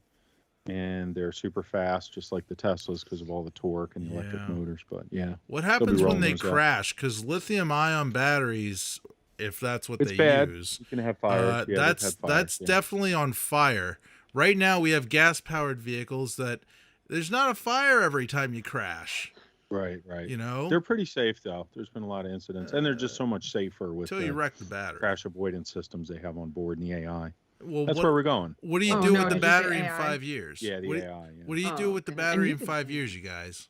and they're super fast, just like the Teslas, because of all the torque and the electric Yeah. motors. But yeah, What They'll happens be when rolling they those out. crash? Because lithium-ion batteries, if that's what it's they bad. use, You can have fires. Yeah, they've that's had fires, yeah. definitely on fire. Right now, we have gas-powered vehicles that there's not a fire every time you crash. Right. They're pretty safe though. There's been a lot of incidents, and they're just so much safer with until you the wreck the battery. crash avoidance systems they have on board and the AI. Well, That's where we're going. What do you Oh, do no, with the did you say battery in AI? 5 years? Yeah, the what, AI. Yeah. What do you do Oh, with the and battery you in can- 5 years, you guys?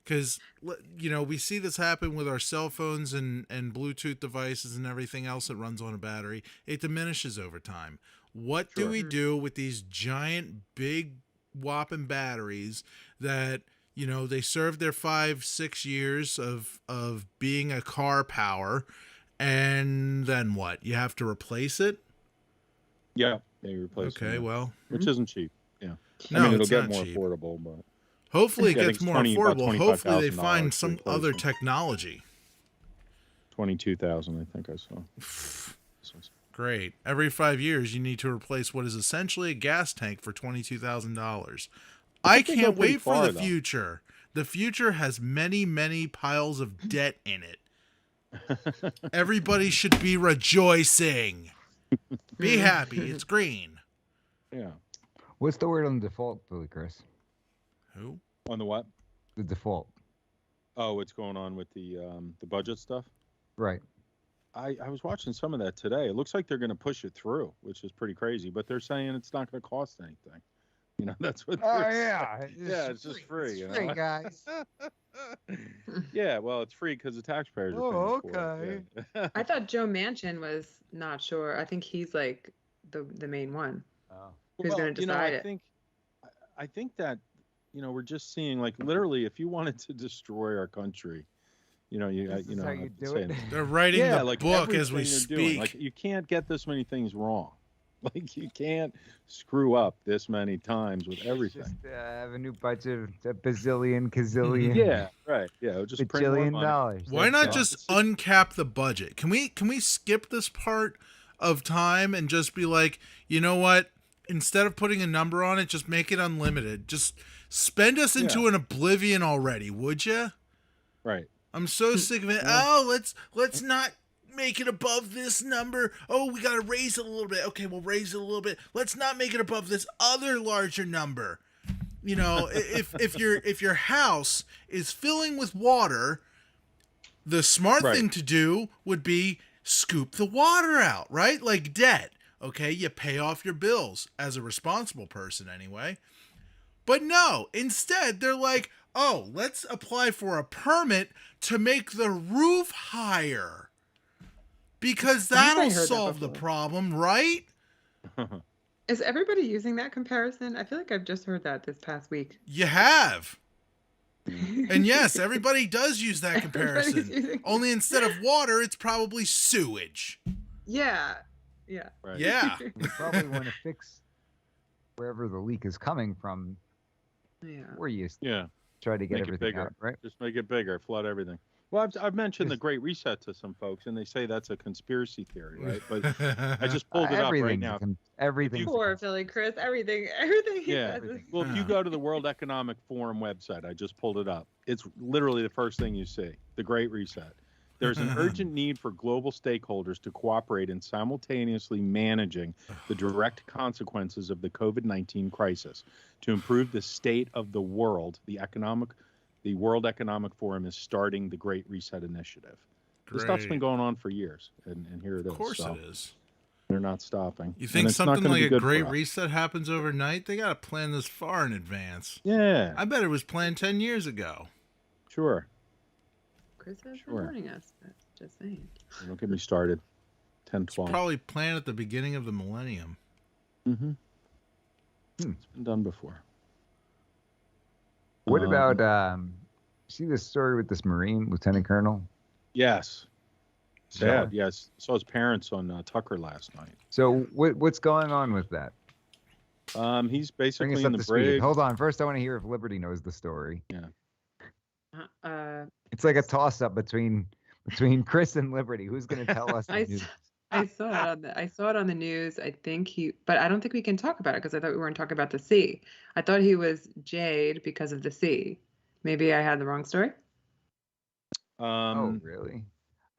Because, we see this happen with our cell phones and Bluetooth devices and everything else that runs on a battery. It diminishes over time. What do we do with these giant, big, whopping batteries that, they serve their 5-6 years of being a car power, and then what? You have to replace it? Yeah, you replace Okay, them, well, which isn't cheap. Yeah, no, I mean it'll it's get not more cheap. affordable, but Hopefully it Yeah, I gets think it's more 20 about affordable. Hopefully they $25,000 find to some replace other them. technology. 22,000, I think I saw. Great. Every 5 years, you need to replace what is essentially a gas tank for $22,000. I think they go can't pretty wait for far, the though. future. The future has many, many piles of debt in it. Everybody should be rejoicing. Be happy. It's green. Yeah. What's the word on default, Billy Chris? Who? On the what? The default. Oh, what's going on with the budget stuff? Right. I was watching some of that today. It looks like they're going to push it through, which is pretty crazy. But they're saying it's not going to cost anything. You know, that's what. Oh they're yeah. saying. Yeah, it's just free. It's you free, know? guys. Yeah, well, it's free because the taxpayers are Oh, paying for it. Yeah. I thought Joe Manchin was not sure. I think he's like the main one. Oh. Who's going to decide it? I think that, we're just seeing, like, literally, if you wanted to destroy our country, This is how you do it. They're writing the like book as we everything they're doing. speak. Like, you can't get this many things wrong. Like, you can't screw up this many times with everything. Just have a new budget, a bazillion, gazillion. Yeah, right. Yeah, just print more bajillion money. dollars. Why That's not all. just uncap the budget? Can we skip this part of time and just be like, you know what? Instead of putting a number on it, just make it unlimited. Just spend us into an oblivion already, would you? Right. I'm so sick of it. Oh, let's not make it above this number. Oh, we gotta raise it a little bit. Okay, we'll raise it a little bit. Let's not make it above this other larger number. You know, if your house is filling with water, the smart Right. thing to do would be scoop the water out, right? Like debt. Okay, you pay off your bills as a responsible person anyway. But no, instead they're like, oh, let's apply for a permit to make the roof higher. Because I think I that'll heard that solve the before. problem, right? Is everybody using that comparison? I feel like I've just heard that this past week. You have. And yes, everybody does use that Everybody's comparison. using- Only instead of water, it's probably sewage. Yeah. Yeah. Right. Yeah. You probably want to fix wherever the leak is coming from, Yeah. or you Yeah. try to get Make it everything bigger. out, right? Just make it bigger, flood everything. Well, I've mentioned the Great Reset to some folks, and they say that's a conspiracy theory, right? But I just pulled it up right now. Everything. Poor Philly Chris. Everything he Yeah. says is- Well, if you go to the World Economic Forum website, I just pulled it up. It's literally the first thing you see, the Great Reset. There's an urgent need for global stakeholders to cooperate in simultaneously managing the direct consequences of the COVID-19 crisis to improve the state of the world. The World Economic Forum is starting the Great Reset initiative. This stuff's been going on for years, and here it is. Of course So it is. they're not stopping. You And think it's not something gonna like be a good for great us. reset happens overnight? They got to plan this far in advance. Yeah, I bet it was planned 10 years ago. sure. Chris has Sure. been warning us. But just saying. Don't get me started. 10, 12. Probably planned at the beginning of the millennium. Mm-hmm. It's been done before. What about see this story with this Marine Lieutenant Colonel? Yes. Sad. Yes. Saw his parents on Tucker last night. So what's going on with that? He's Bring basically us in up the to speed. brig. Hold on. First, I want to hear if Liberty knows the story. Uh, It's like a toss-up between Chris and Liberty. Who's going to tell us? the I news? I saw it on the news. I think but I don't think we can talk about it because I thought we weren't talking about the sea. I thought he was Jade because of the sea. Maybe I had the wrong story. Oh, really?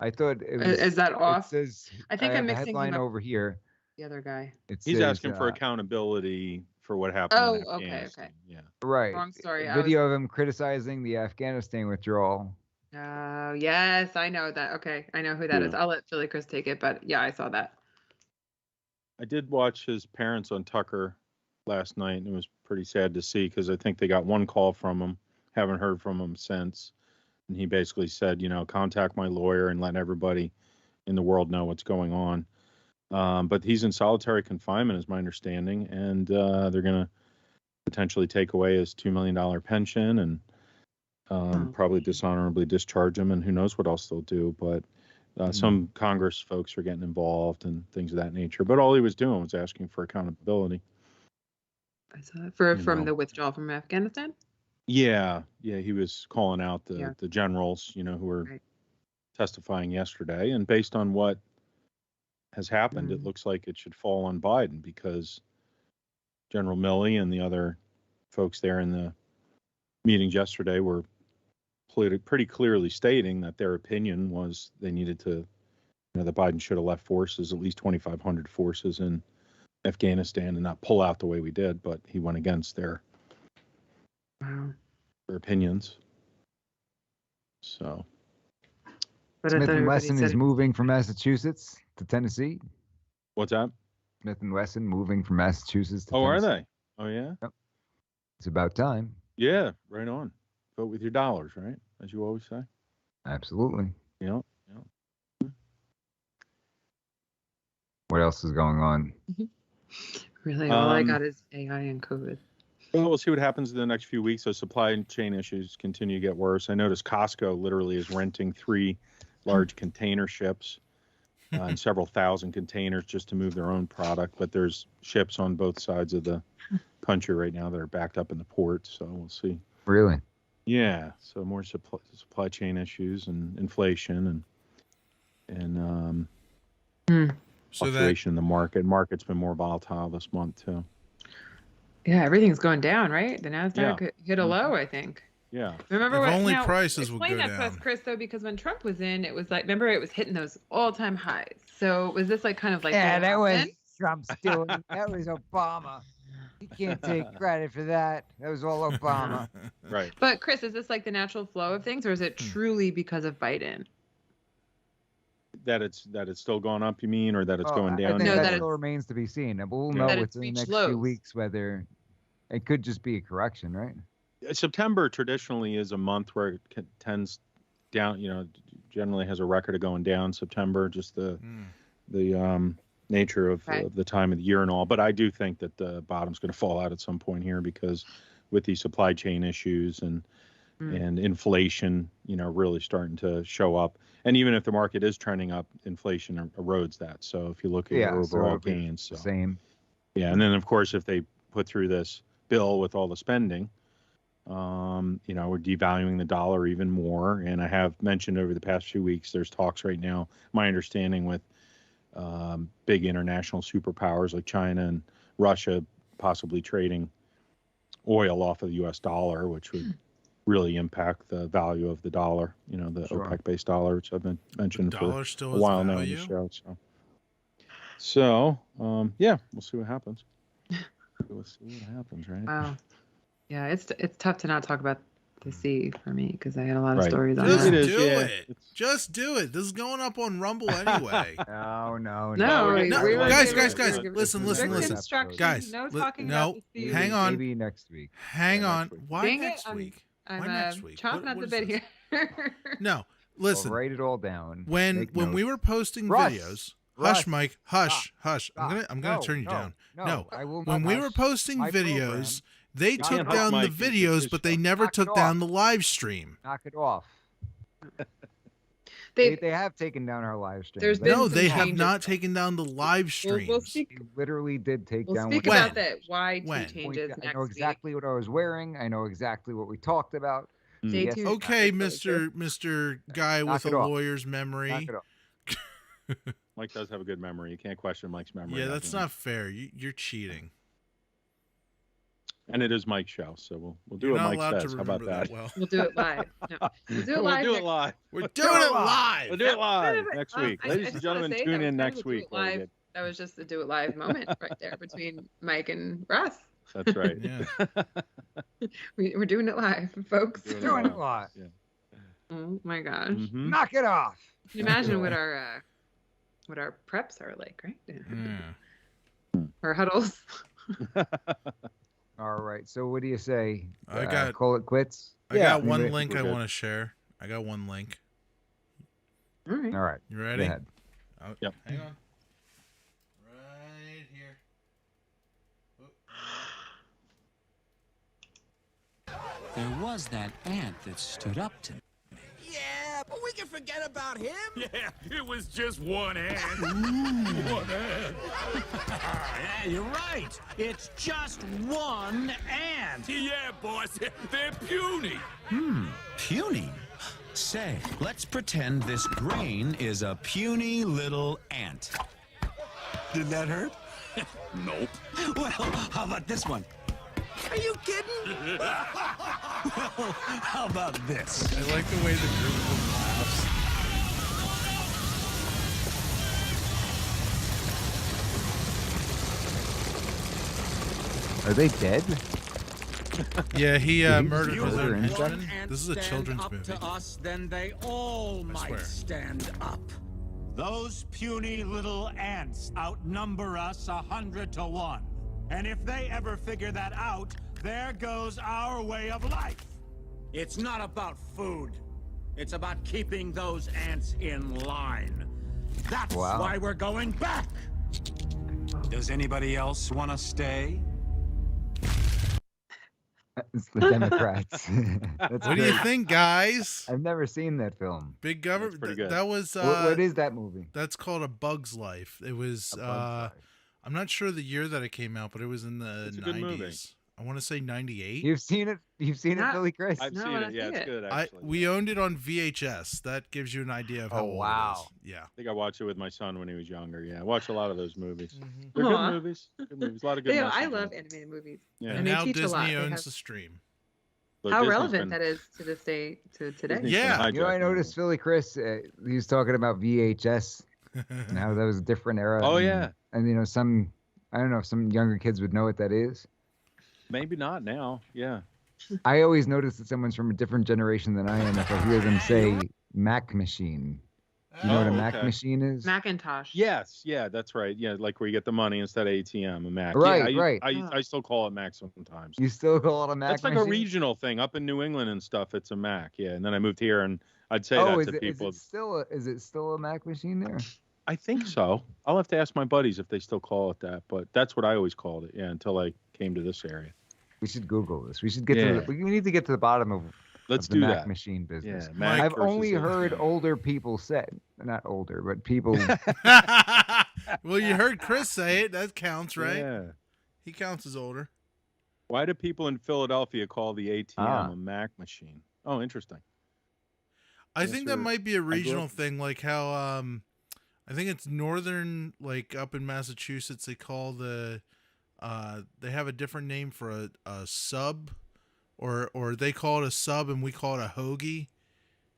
I thought it was. Is that off? It says, I think I I'm have a mixing him headline up. over here. The other guy. It He's says, asking for accountability for what happened. in Oh, okay, Afghanistan. okay. Yeah. right. Wrong story. A video of him criticizing the Afghanistan withdrawal. Oh, yes, I know that. Okay, I know who that is. Yeah. I'll let Philly Chris take it, but yeah, I saw that. I did watch his parents on Tucker last night, and it was pretty sad to see because I think they got one call from him. Haven't heard from him since. And he basically said, contact my lawyer and let everybody in the world know what's going on. But he's in solitary confinement, is my understanding, and they're going to potentially take away his $2 million pension and probably dishonorably discharge him, and who knows what else they'll do. But some Congress folks are getting involved and things of that nature. But all he was doing was asking for accountability. I saw it You from know. the withdrawal from Afghanistan. Yeah, he was calling out Yeah. the generals, who were Right. testifying yesterday, and based on what has happened, it looks like it should fall on Biden because General Milley and the other folks there in the meetings yesterday were pretty clearly stating that their opinion was they needed to, that Biden should have left forces, at least 2,500 forces in Afghanistan, and not pull out the way we did, but he went against their opinions. So, But Smith and everybody Wesson said is moving from Massachusetts to Tennessee. what's that? Smith and Wesson moving from Massachusetts to Oh, are Tennessee. they? Oh, yeah. Yep. It's about time. Yeah, right on. Vote with your dollars, right? As you always say. Absolutely. Yeah. What else is going on? really all I got is AI and COVID. Well, we'll see what happens in the next few weeks as supply chain issues continue to get worse. I noticed Costco literally is renting 3 large container ships and several thousand containers just to move their own product. But there's ships on both sides of the country right now that are backed up in the port. So we'll see. Really? Yeah. So more supply chain issues and inflation and fluctuation in the market. Market's been more volatile this month too. Yeah, everything's going down, right? The Nasdaq hit a low, I think. Yeah. Remember If what? only now, prices would go explain that to us, down. Chris, though, because when Trump was in, it was like, remember, it was hitting those all-time highs. So was this like kind of like Yeah, what that was happened? Trump's doing. That was Obama. You can't take credit for that. That was all Obama. Right. But Chris, is this like the natural flow of things, or is it truly because of Biden? That it's still going up, you mean, or that it's going I down? think No, that that still remains to be seen. And we'll know That it's within the reached next few lows. weeks whether it could just be a correction, right? September traditionally is a month where it tends down, generally has a record of going down. September, just the nature of the time of the year and all. But I do think that the bottom's going to fall out at some point here because with these supply chain issues and inflation, really starting to show up. And even if the market is trending up, inflation erodes that. So if you look at your overall gains, same. Yeah, and then of course if they put through this bill with all the spending, we're devaluing the dollar even more. And I have mentioned over the past few weeks, there's talks right now, my understanding, with big international superpowers like China and Russia possibly trading oil off of the U.S. dollar, which would really impact the value of the dollar, the OPEC-based dollar, which I've been mentioning for a while now in the show. So, yeah, we'll see what happens. We'll see what happens, right? Wow. Yeah, it's tough to not talk about the sea for me because I had a lot of stories on Just that. do it. Just do it. This is going up on Rumble anyway. No. Guys, listen. Guys, no talking about the sea. Hang on. Maybe next week. Hang on. Why Dang next it, week? I'm Why next week? chomping at the bit here. No, listen. I'll write it all down. When we were posting videos, hush, Mike, hush. I'm gonna turn you down. No, I will not. when we were posting My videos, they Not took hush, down the Mike. videos, but they never Knock it took down the live stream. Knock it off. They They have taken down our live stream. There's been No, some they have changes. not taken down the live streams. We'll speak. They literally did take We'll down. speak what- about that. Why two When? changes I next know exactly what I was wearing. I know exactly what we talked about. week. Stay Yes. tuned. Okay, That's really good. Mr. Guy Knock with it a off. lawyer's Knock memory. it off. Mike does have a good memory. You can't question Mike's memory. Yeah, that's not fair. You're cheating. And it is Mike's show, so we'll do You're what not Mike allowed says. to How about remember that? well. We'll do it live. No, we'll do it live. We'll do it next- live. We're doing it live. We'll do it live Whatever. next week. I Ladies just and wanna gentlemen, say tune that in was next kind of a do week. it live. That was just a do it live moment right there between Mike and Russ. That's right. Yeah. We're doing it live, folks. Doing it Doing it live. live. Oh my gosh. Mhm. Knock it off. Can you imagine what our preps are like, right? Yeah. Our huddles. All right. So what do you say? I got- call it quits. I got one Anybody- link we're I good. want to share. I got one link. All right. All right. You Go ready? ahead. Oh, Yep. Hang on. Right here. There was that ant that stood up to me. Yeah, But we can forget about him. Yeah, it was just one ant. One ant. Yeah, you're right. It's just one ant. Yeah, boss. They're puny. Puny? Say, let's pretend this grain is a puny little ant. Did that hurt? Nope. Well, how about this one? Are you kidding? Well, how about this? I like the way the group laughs. Are they dead? Yeah, he murdered his murder own insect? henchman. This is a children's movie. To us, then they all I swear. might stand up. Those puny little ants outnumber us 100 to 1. And if they ever figure that out, there goes our way of life. It's not about food. It's about keeping those ants in line. That's why we're going back. Does anybody else want to stay? It's the Democrats. That's What do you great. think, guys? I've never seen that film. Big government. pretty good. That was. What is that movie? That's called A Bug's Life. It was. A Bug's Life. I'm not sure the year that it came out, but it was in the It's a good movie. 90s. I want to say 98. You've seen it? You've seen it, Not- Billy Chris? I've No, seen I it. Yeah, see it's it. good actually. We owned it on VHS. That gives you an idea of how Oh, old wow. it is. Yeah. I think I watched it with my son when he was younger. Yeah, I watched a lot of those movies. Mm-hmm. They're Aw. good movies. Good movies. A lot of good. I messages. love animated movies. Yeah. And And they now teach a lot. Disney They owns have- the stream. But How Disney's relevant been- that is to this day, to today. Disney's been Yeah. You know, I hijacking noticed Billy Chris, he was talking about VHS and how that was a different era. Oh, and, yeah. And, you know, I don't know if some younger kids would know what that is. Maybe not now. Yeah. I always notice that someone's from a different generation than I am if I hear them say Mac machine. Do you know what a Oh, Mac okay. machine is? Macintosh. Yes. Yeah, that's right. Yeah, like where you get the money instead of ATM, a Mac. Right, yeah, right. I still call it Mac sometimes. You still call it a Mac That's like machine? a regional thing up in New England and stuff. It's a Mac. Yeah, and then I moved here and I'd say Oh, that is to it people. still a Mac machine there? I think so. I'll have to ask my buddies if they still call it that, but that's what I always called it. Yeah, until I came to this area. We should Google this. We should get Yeah. we need to get to the bottom of Let's the do Mac that. machine business. Yeah, Mac I've versus only ATM. heard older people say, not older, but people. Well, you heard Chris say it. That counts, right? Yeah. He counts as older. Why do people in Philadelphia call the ATM Ah. a Mac machine? Oh, interesting. I Yes, think that sir. might be a grew regional up- thing, like how I think it's northern, like up in Massachusetts, they call they have a different name for a sub, or they call it a sub and we call it a hoagie.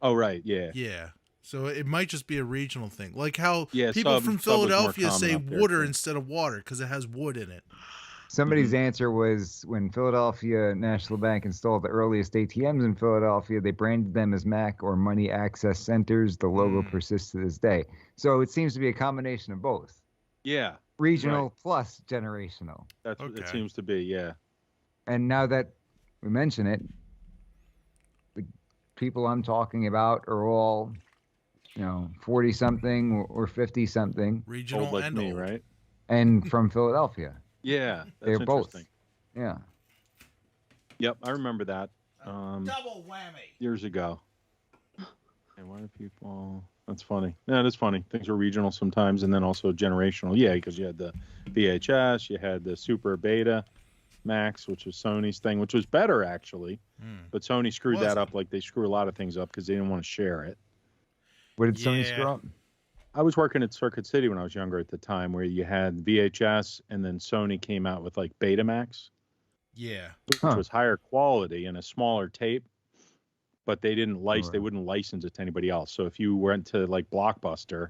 Oh, right. Yeah. Yeah. So it might just be a regional thing, like how Yeah, people sub- from sub was more Philadelphia common say up there, water too. instead of water because it has wood in it. Somebody's answer was when Philadelphia National Bank installed the earliest ATMs in Philadelphia, they branded them as Mac or Money Access Centers. The logo persists to this day. So it seems to be a combination of both. Yeah. Regional Right. plus generational. That's what it Okay. seems to be. Yeah. And now that we mention it, the people I'm talking about are all, 40 something or 50 something Regional Old like and me, old. right? and from Philadelphia. Yeah. That's They're both. interesting. Yeah. Yep, I remember that. Double whammy. Years ago. And why do people? That's funny. Yeah, that's funny. Things are regional sometimes, and then also generational. Yeah, because you had the VHS, you had the Super Beta Max, which was Sony's thing, which was better actually. But Sony screwed Was that it? up like they screw a lot of things up because they didn't want to share it. What did Sony Yeah. screw up? I was working at Circuit City when I was younger at the time, where you had VHS, and then Sony came out with like Betamax, Yeah. which Huh. was higher quality and a smaller tape. But they didn't they Right. wouldn't license it to anybody else. So if you went to like Blockbuster,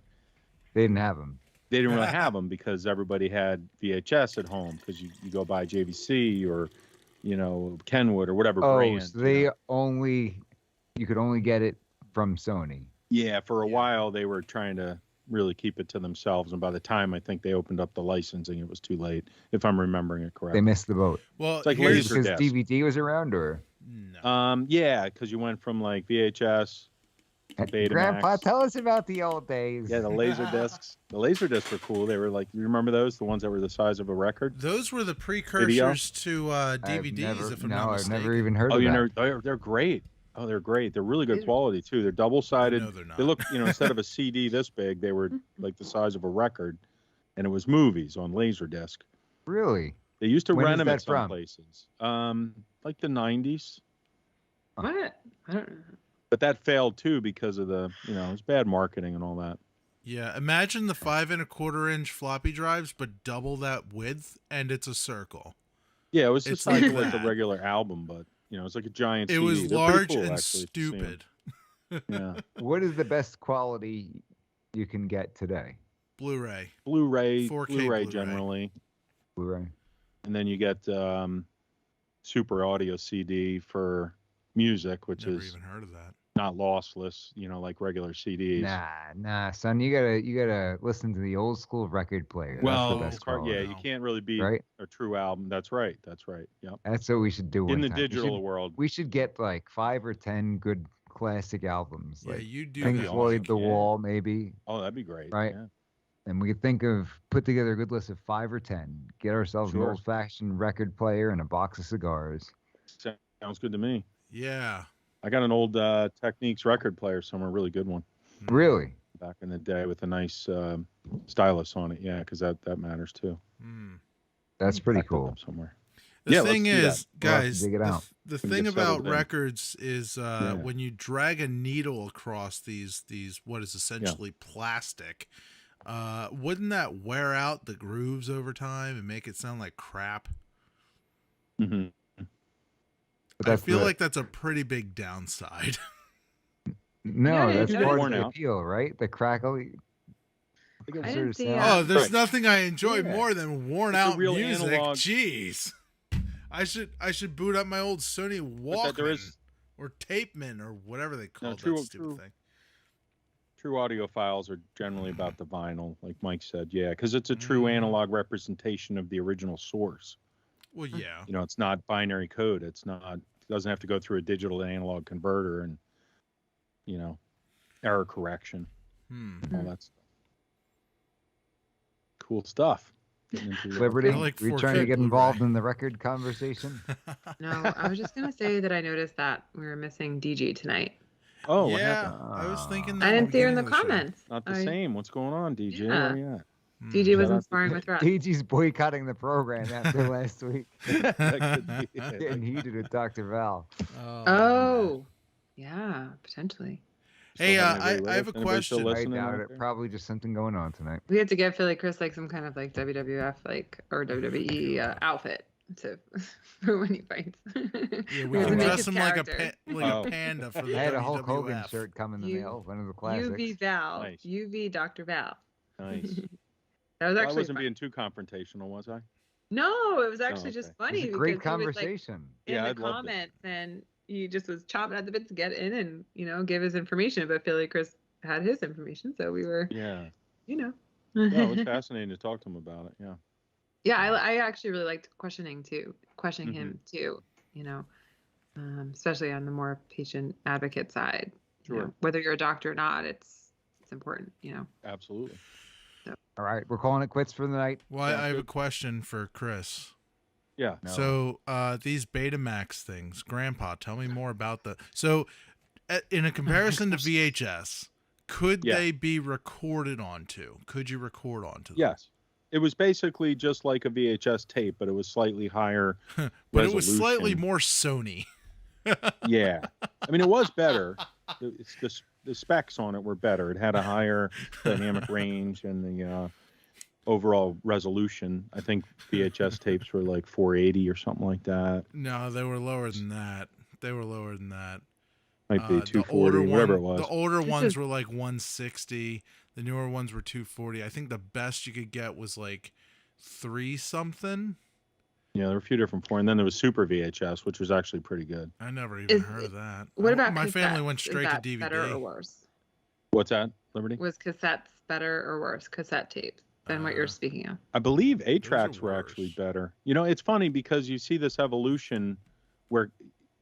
They didn't have them. they didn't really have them because everybody had VHS at home because you go buy JVC or Kenwood or whatever Oh, brand. so you could only get it from Sony. Yeah, for a Yeah. while they were trying to really keep it to themselves, and by the time I think they opened up the licensing, it was too late. If I'm remembering it correctly. They missed the boat. Well, It's like here's laser- Because disc. DVD was around, or no. Yeah, because you went from like VHS, Betamax. Grandpa, tell us about the old days. Yeah, the laser discs. The laser discs were cool. They were like, you remember those? The ones that were the size of a record. Those were the precursors to DVDs, if I'm not I've mistaken. never even heard Oh, of you that. never? They're great. Oh, they're great. They're really good These are- quality too. They're double-sided. No, they're not. They look, instead of a CD this big, they were like the size of a record, and it was movies on Laserdisc. Really? They used to When rent is them that at some from? places, like the 90s. What? I don't know. But that failed too because of the, it was bad marketing and all that. Yeah, imagine the 5 1/4-inch floppy drives, but double that width, and it's a circle. Yeah, it was It's just like like a that. regular album, but it's like a giant It CD. was They're pretty large cool, and actually, if you see 'em. stupid. Yeah, What is the best quality you can get today? Blu-ray. Blu-ray, 4K Blu-ray Blu-ray. generally, Blu-ray. and then you get Super Audio CD for music, which Never is even heard of that. not lossless, like regular CDs. Nah, son. You gotta listen to the old school record player. Well, That's the best it's hard. quality. Yeah, you can't really beat Right? a true album. That's right. Yep. That's what we should do. In one the time. digital world. We should get like 5 or 10 good classic albums. Yeah, Like you do Pink that. Floyd, The yeah. Wall, maybe. Oh, that'd be great. Right. Yeah. And we could put together a good list of 5 or 10. Get ourselves Sure. an old-fashioned record player and a box of cigars. Sounds good to me. Yeah. I got an old Techniques record player somewhere, a really good one, Really? back in the day with a nice stylus on it. Yeah, because that matters too. Mm. That's pretty Backed it cool. up somewhere. The Yeah, thing let's do that. is, We'll have to guys, dig it out. the Can thing get about settled in. records is Yeah. when you drag a needle across these what is essentially plastic, wouldn't that wear out the grooves over time and make it sound like crap? Mm-hmm. But I that's feel the- like that's a pretty big downside. No, Yeah, that's it part of worn the out. appeal, right? The crackly. I sort didn't of see, sound. Oh, there's Right. nothing I enjoy Yeah. more than worn It's a out real music. analog- Jeez. I should boot up my old Sony Walkman there is- or Tapeman or whatever they call true- that stupid true. thing. True audiophiles are generally about the vinyl, like Mike said. Yeah, because it's a true analog representation of the original source. Well, yeah. It's not binary code. It doesn't have to go through a digital to analog converter and, error correction, all that stuff. Cool stuff. Getting into the- Liberty, I like were you 4K trying to get Blu-ray. involved in the record conversation? No, I was just gonna say that I noticed that we were missing DG tonight. Oh, what yeah, happened? I was thinking that I at didn't see her in the beginning of show. comments. Not the I- same. What's going on, DJ? Yeah. Where are you at? DG was Shout out to inspiring with Russ. DG's boycotting the program after last week. That could be it. Getting heated with Dr. Val. Oh, yeah, potentially. Hey, Still I anybody with have us? a Anybody still question. I listening doubt out it. there? Probably just something going on tonight. We had to get Philly Chris like some kind of like WWF or WWE outfit to for when he fights. Yeah, We we had to can make dress his him like character. a Oh. panda for the I had a Hulk Hogan WWF. shirt come in the You- mail, one of the classics. UV Val, Nice. UV Dr. Val. Nice. That was I actually wasn't fun. being too confrontational, was I? No, it was actually okay. just funny. It's a because great he was, like, conversation. in Yeah, the I'd loved it. comments, and he just was chopping at the bit to get in and give his information. But Philly Chris had his information, so we were, Yeah. you know. Yeah, it was fascinating to talk to him about it. Yeah. Yeah, I actually really liked questioning Mm-hmm. him too, especially on the more patient advocate side. Sure. Whether you're a doctor or not, it's important, Absolutely. All right, we're calling it quits for the night. Well, Sounds I have a good. question for Chris. Yeah. No. So these Betamax things, Grandpa, tell me more about the. So, in a comparison to VHS, could Yeah. they be recorded onto? Could you record onto them? Yes. It was basically just like a VHS tape, but it was slightly higher. But it was slightly resolution. more Sony. Yeah. I mean, it was better. The specs on it were better. It had a higher dynamic range and the overall resolution. I think VHS tapes were like 480 or something like that. No, they were lower than that. Might be The 240, older whatever it one- was. The older ones is- were like 160. The newer ones were 240. I think the best you could get was like 3 something. Yeah, there were a few different forms. And then there was Super VHS, which was actually pretty good. I never even Is- heard of that. What about my family went cassettes? Is straight to that Better or DVD. worse? What's that, Liberty? Was cassettes better or worse? Cassette tapes than what you're speaking of? I believe are 8-tracks were actually worse. better. It's funny because you see this evolution where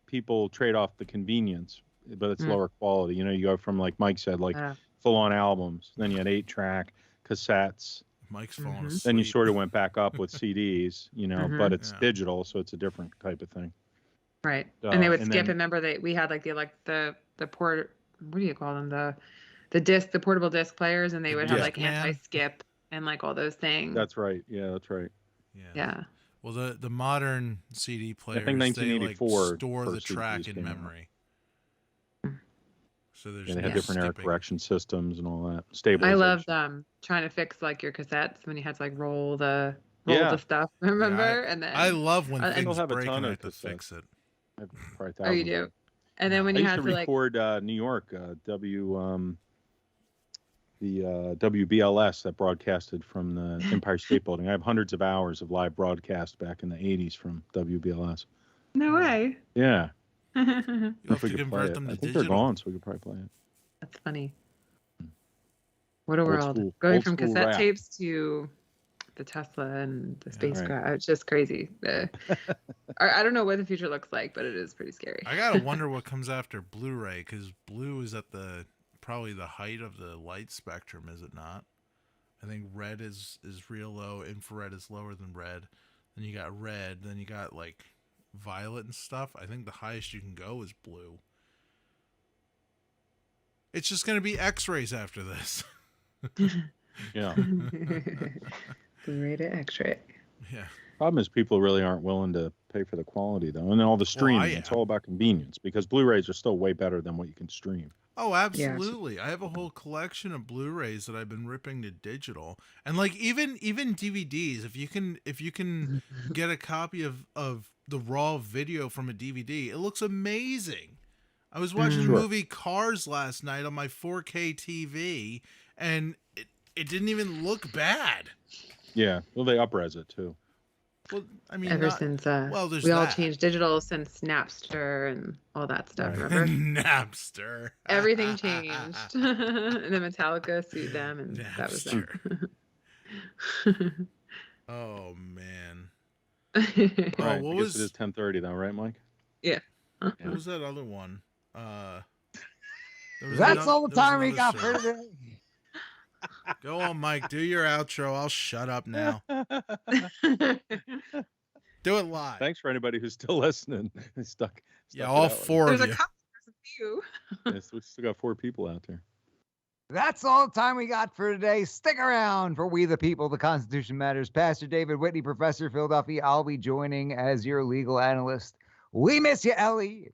people trade off the convenience, but it's lower quality. You go from, like Mike said, like full-on albums. Then you had 8-track, cassettes. Mike's falling Mhm. asleep. Then you sort of went back up with CDs, but it's Yeah. digital, so it's a different type of thing. Right. And they would and skip. then- And remember we had like the port. What do you call them? The portable disc players, and they would have like Discman. anti-skip and like all those things. That's right. Yeah, that's right. Yeah. Well, the modern CD players, think they 1984 like store the first track CDs in came out. memory. So there's Yeah, they no had different error skipping. correction systems and all that. I Stabilization. loved trying to fix like your cassettes when you had to like roll the stuff. Remember? And then I love when and- things have a break ton and I of have to cassettes. fix it. I have probably Oh, you thousands. do. And then when I you used had to to like record New York, the WBLS that broadcasted from the Empire State Building. I have hundreds of hours of live broadcast back in the 80s from WBLS. no way. Yeah. You'll If have we to could play convert it. them to I think digital. they're gone, so we could probably play it. That's funny. What a Old world. school- Going old from school cassette rap. tapes to the Tesla and the spacecraft. right. It's just crazy. I don't know what the future looks like, but it is pretty scary. I gotta wonder what comes after Blu-ray, because blue is at probably the height of the light spectrum, is it not? I think red is real low, infrared is lower than red. Then you got red, then you got like violet and stuff. I think the highest you can go is blue. It's just gonna be X-rays after this. Yeah. Blu-ray to X-ray. Yeah. Problem is people really aren't willing to pay for the quality, though. And then all the streaming, it's all about convenience because Blu-rays are still way better than what you can stream. Oh, absolutely. I have a whole collection of Blu-rays that I've been ripping to digital. And like even DVDs, if you can get a copy of the raw video from a DVD, it looks amazing. I was watching the movie Cars last night on my 4K TV and it didn't even look bad. Yeah. Well, they up-res it too. Well, I mean, Ever since there's we all that. changed digital since Napster and all that stuff, remember? Napster. Everything changed. And then Metallica sued them, and that was that. Oh man. Right, what I was guess it is 10:30 though, right, Mike? Yeah. What was that other one? That's all the time we got for today. Go on, Mike. Do your outro. I'll shut up now. Do it live. Thanks for anybody who's still listening. Stuck Yeah, all four There's of a you. couple. There's a few. Yes, we still got 4 people out there. That's all the time we got for today. Stick around for We the People, The Constitution Matters. Pastor David Whitney, Professor Phil Duffy. I'll be joining as your legal analyst. We miss you, Ellie.